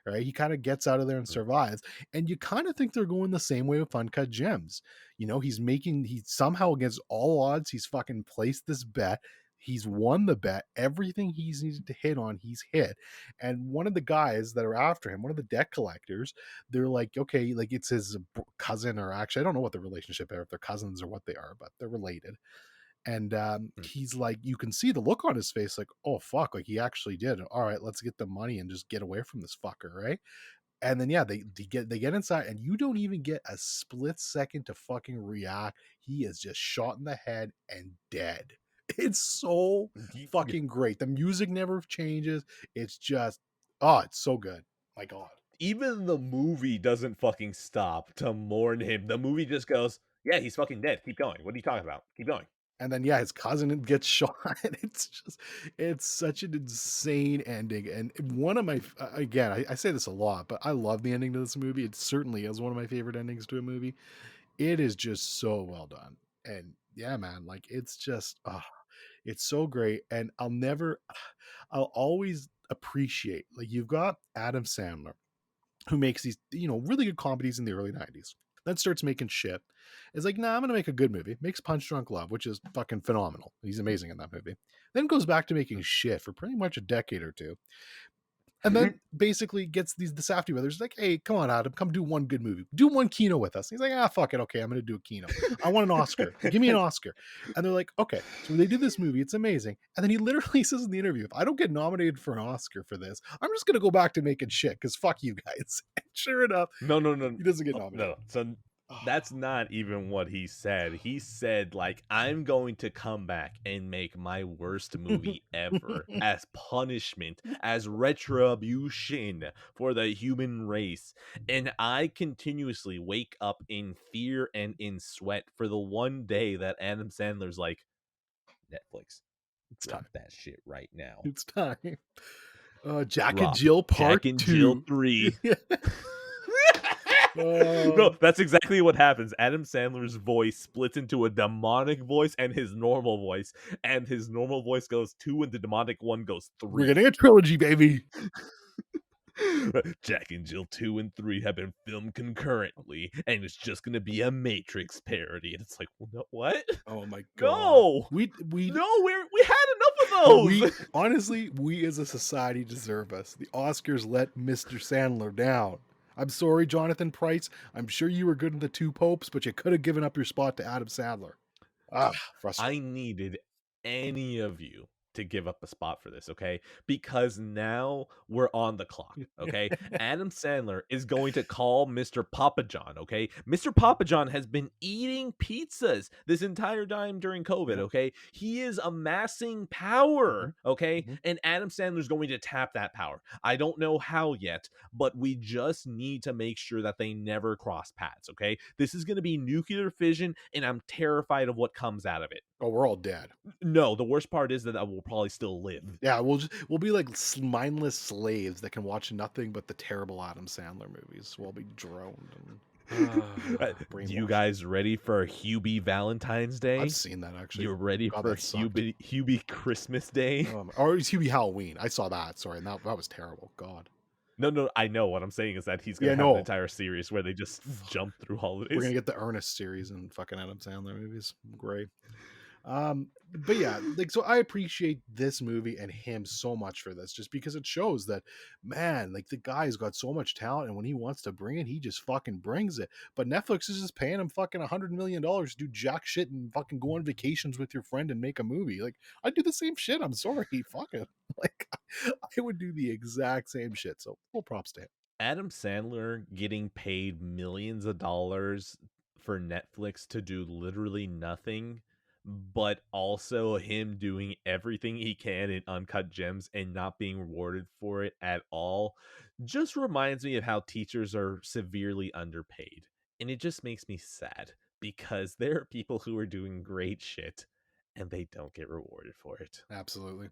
right? He kind of gets out of there and survives. And you kind of think they're going the same way with Uncut Gems. He somehow, against all odds, he's fucking placed this bet. He's won the bet. Everything he's needed to hit on, he's hit. And one of the guys that are after him, one of the debt collectors, they're like, okay, like it's his cousin, or actually, I don't know what the relationship are, if they're cousins or what they are, but they're related. And he's like, you can see the look on his face, like, oh fuck, like he actually did. All right, let's get the money and just get away from this fucker, right? And then yeah, they get inside, and you don't even get a split second to fucking react. He is just shot in the head and dead. It's so fucking great. The music never changes. It's just, oh, it's so good. My God. Even the movie doesn't fucking stop to mourn him. The movie just goes, yeah, he's fucking dead. Keep going. What are you talking about? Keep going. And then yeah, his cousin gets shot. It's such an insane ending. And one of my again, I say this a lot, but I love the ending to this movie. It certainly is one of my favorite endings to a movie. It is just so well done. And yeah, man, like it's just it's so great. And I'll always appreciate, like, you've got Adam Sandler, who makes these, really good comedies in the early 90s. Then starts making shit. Is like, nah, I'm gonna make a good movie. Makes Punch Drunk Love, which is fucking phenomenal. He's amazing in that movie. Then goes back to making shit for pretty much a decade or two. And then basically gets the Safdie brothers like, hey, come on, Adam, come do one good movie. Do one Kino with us. He's like, fuck it. Okay, I'm going to do a Kino. I want an Oscar. Give me an Oscar. And they're like, okay. So they do this movie. It's amazing. And then he literally says in the interview, if I don't get nominated for an Oscar for this, I'm just going to go back to making shit because fuck you guys. And sure enough, No. he doesn't get Oh, nominated. no. So that's not even what he said. He said, like, I'm going to come back and make my worst movie ever as punishment, as retribution for the human race. And I continuously wake up in fear and in sweat for the one day that Adam Sandler's like, Netflix, It's drop time. that shit right now. It's time. Jack and Drop Jill Part Jack and 2. Jill 3. Oh. No, that's exactly what happens. Adam Sandler's voice splits into a demonic voice and his normal voice, and his normal voice goes 2 and the demonic one goes 3. We're getting a trilogy, baby. Jack and Jill 2 and 3 have been filmed concurrently, and it's just gonna be a Matrix parody. And it's like, what? Oh my God. No, We no, we had enough of we those. honestly, we as a society deserve us. The Oscars let Mr. Sandler down. I'm sorry, Jonathan Pryce. I'm sure you were good in The Two Popes, but you could have given up your spot to Adam Sandler. Frustrating. I needed any of you to give up a spot for this, okay? Because now we're on the clock, okay? Adam Sandler is going to call Mr. Papa John, okay? Mr. Papa John has been eating pizzas this entire time during COVID, okay? He is amassing power, okay? And Adam Sandler's going to tap that power. I don't know how yet, but we just need to make sure that they never cross paths, okay? This is going to be nuclear fission, and I'm terrified of what comes out of it. Oh, we're all dead. No, the worst part is that I will probably still live. Yeah, we'll be like mindless slaves that can watch nothing but the terrible Adam Sandler movies. We'll be droned and You brainwashed. guys ready for Hubie Valentine's I've Day? seen that actually. You're ready God, for that sucked. Hubie Christmas Day? Or it's Hubie Halloween. I saw that. Sorry, and that was terrible. God. No, I know. What I'm saying is that he's Yeah, gonna have an no. entire series where they just jump through We're holidays. gonna get the Ernest series and fucking Adam Sandler movies. Great. But yeah, like, so I appreciate this movie and him so much for this, just because it shows that, man, like, the guy's got so much talent, and when he wants to bring it, he just fucking brings it. But Netflix is just paying him fucking $100 million to do jack shit and fucking go on vacations with your friend and make a movie. Like, I'd do the same shit. I'm sorry, fuck it. Like, I would do the exact same shit. So full props to him. Adam Sandler getting paid millions of dollars for Netflix to do literally nothing, but also him doing everything he can in Uncut Gems and not being rewarded for it at all, just reminds me of how teachers are severely underpaid. And it just makes me sad because there are people who are doing great shit and they don't get rewarded for it. Absolutely.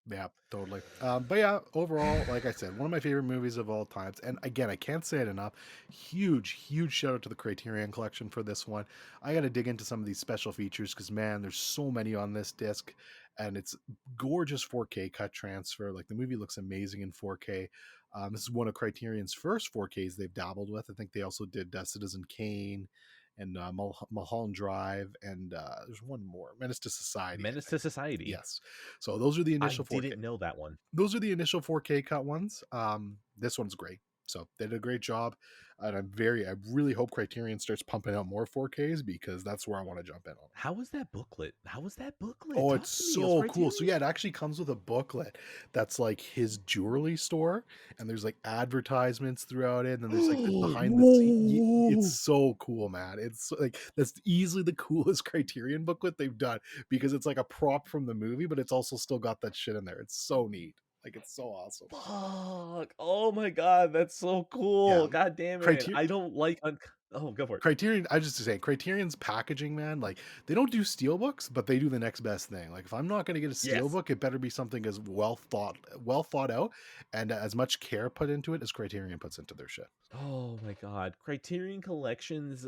Yeah, totally. But yeah, overall, like I said, one of my favorite movies of all times. And again, I can't say it enough. Huge shout out to the Criterion Collection for this one. I got to dig into some of these special features because, man, there's so many on this disc, and it's gorgeous 4K cut transfer. Like, the movie looks amazing in 4K. This is one of Criterion's first 4Ks they've dabbled with. I think they also did Citizen Kane and Mulholland Drive, and there's one more, Menace to Society. Menace to Society. Yes. So those are the I initial 4K. didn't know that one. Those are the initial 4K cut ones. This one's great. So they did a great job, and I really hope Criterion starts pumping out more 4Ks because that's where I want to jump in on. How was that booklet? Oh, Talk it's to me. so cool. So yeah, it actually comes with a booklet that's like his jewelry store, and there's like advertisements throughout it, and then there's like the behind the scene. It's so cool, man. It's like, that's easily the coolest Criterion booklet they've done because it's like a prop from the movie, but it's also still got that shit in there. It's so neat. Like, it's so awesome. Fuck. Oh my god, that's so cool. Yeah. God damn it. I don't like Oh, go for it. Criterion, I just to say, Criterion's packaging, man, like, they don't do steelbooks, but they do the next best thing. Like, if I'm not going to get a steelbook, it better be something as well thought out, and as much care put into it as Criterion puts into their shit. Oh my god. Criterion Collections,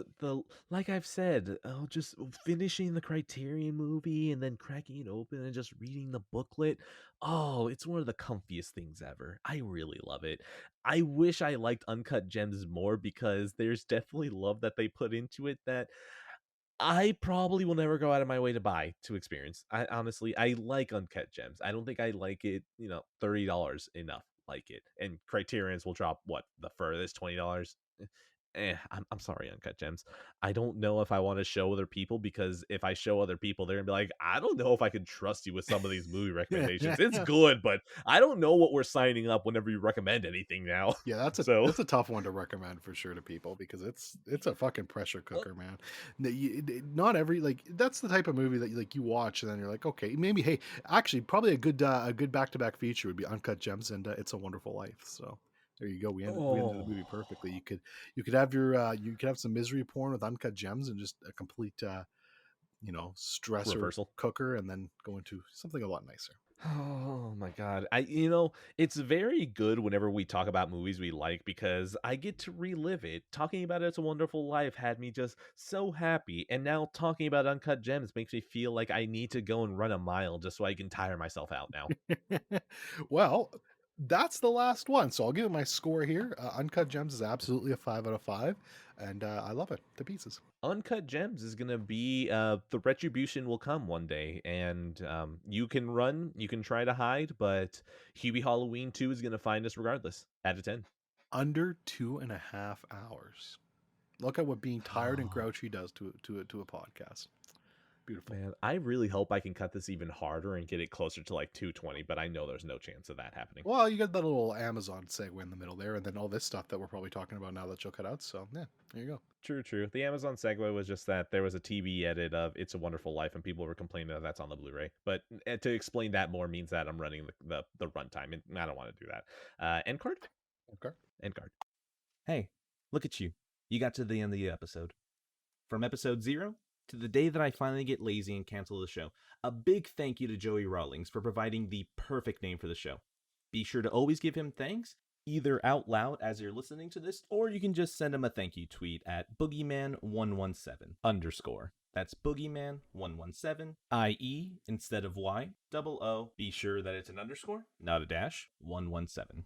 like I've said, just finishing the Criterion movie and then cracking it open and just reading the booklet. Oh, it's one of the comfiest things ever. I really love it. I wish I liked Uncut Gems more because there's definitely love that they put into it that I probably will never go out of my way to buy to experience. I honestly, I like Uncut Gems. I don't think I like it, $30 enough like it. And Criterions will drop what, the furthest $20? I'm sorry, Uncut Gems. I don't know if I want to show other people because if I show other people, they're gonna be like, I don't know if I can trust you with some of these movie recommendations. It's good, but I don't know what we're signing up whenever you recommend anything now. Yeah, that's a tough one to recommend for sure to people because it's a fucking pressure cooker, man. Not every, like, that's the type of movie that, like, you watch and then you're like, okay, maybe, hey, actually, probably a good back-to-back feature would be Uncut Gems and It's a Wonderful Life. So there you go. We ended the movie perfectly. You could have you could have some misery porn with Uncut Gems and just a complete stressor Reversal. cooker, and then go into something a lot nicer. Oh my god. It's very good whenever we talk about movies we like because I get to relive it. Talking about It's a Wonderful Life had me just so happy, and now talking about Uncut Gems makes me feel like I need to go and run a mile just so I can tire myself out now. Well, that's the last one, so I'll give it my score here. Uncut Gems is absolutely a 5 out of 5, and I love it to pieces. Uncut Gems is gonna be the retribution will come one day, and you can run, you can try to hide, but Hubie Halloween 2 is gonna find us regardless. Out of 10. Under 2.5 hours. Look at what being tired and grouchy does to a podcast. Beautiful. Man, I really hope I can cut this even harder and get it closer to like 220, but I know there's no chance of that happening. Well, you got that little Amazon segue in the middle there, and then all this stuff that we're probably talking about now that you'll cut out. So yeah, there you go. True. The Amazon segue was just that there was a TV edit of It's a Wonderful Life, and people were complaining that that's on the Blu-ray. But to explain that more means that I'm running the runtime, and I don't want to do that. End card. Okay. End card. Hey, look at you. You got to the end of the episode. From episode 0 to the day that I finally get lazy and cancel the show. A big thank you to Joey Rawlings for providing the perfect name for the show. Be sure to always give him thanks, either out loud as you're listening to this, or you can just send him a thank you tweet at boogeyman117_. That's boogeyman117, IE instead of Y, double O. Be sure that it's an underscore, not a dash, 117.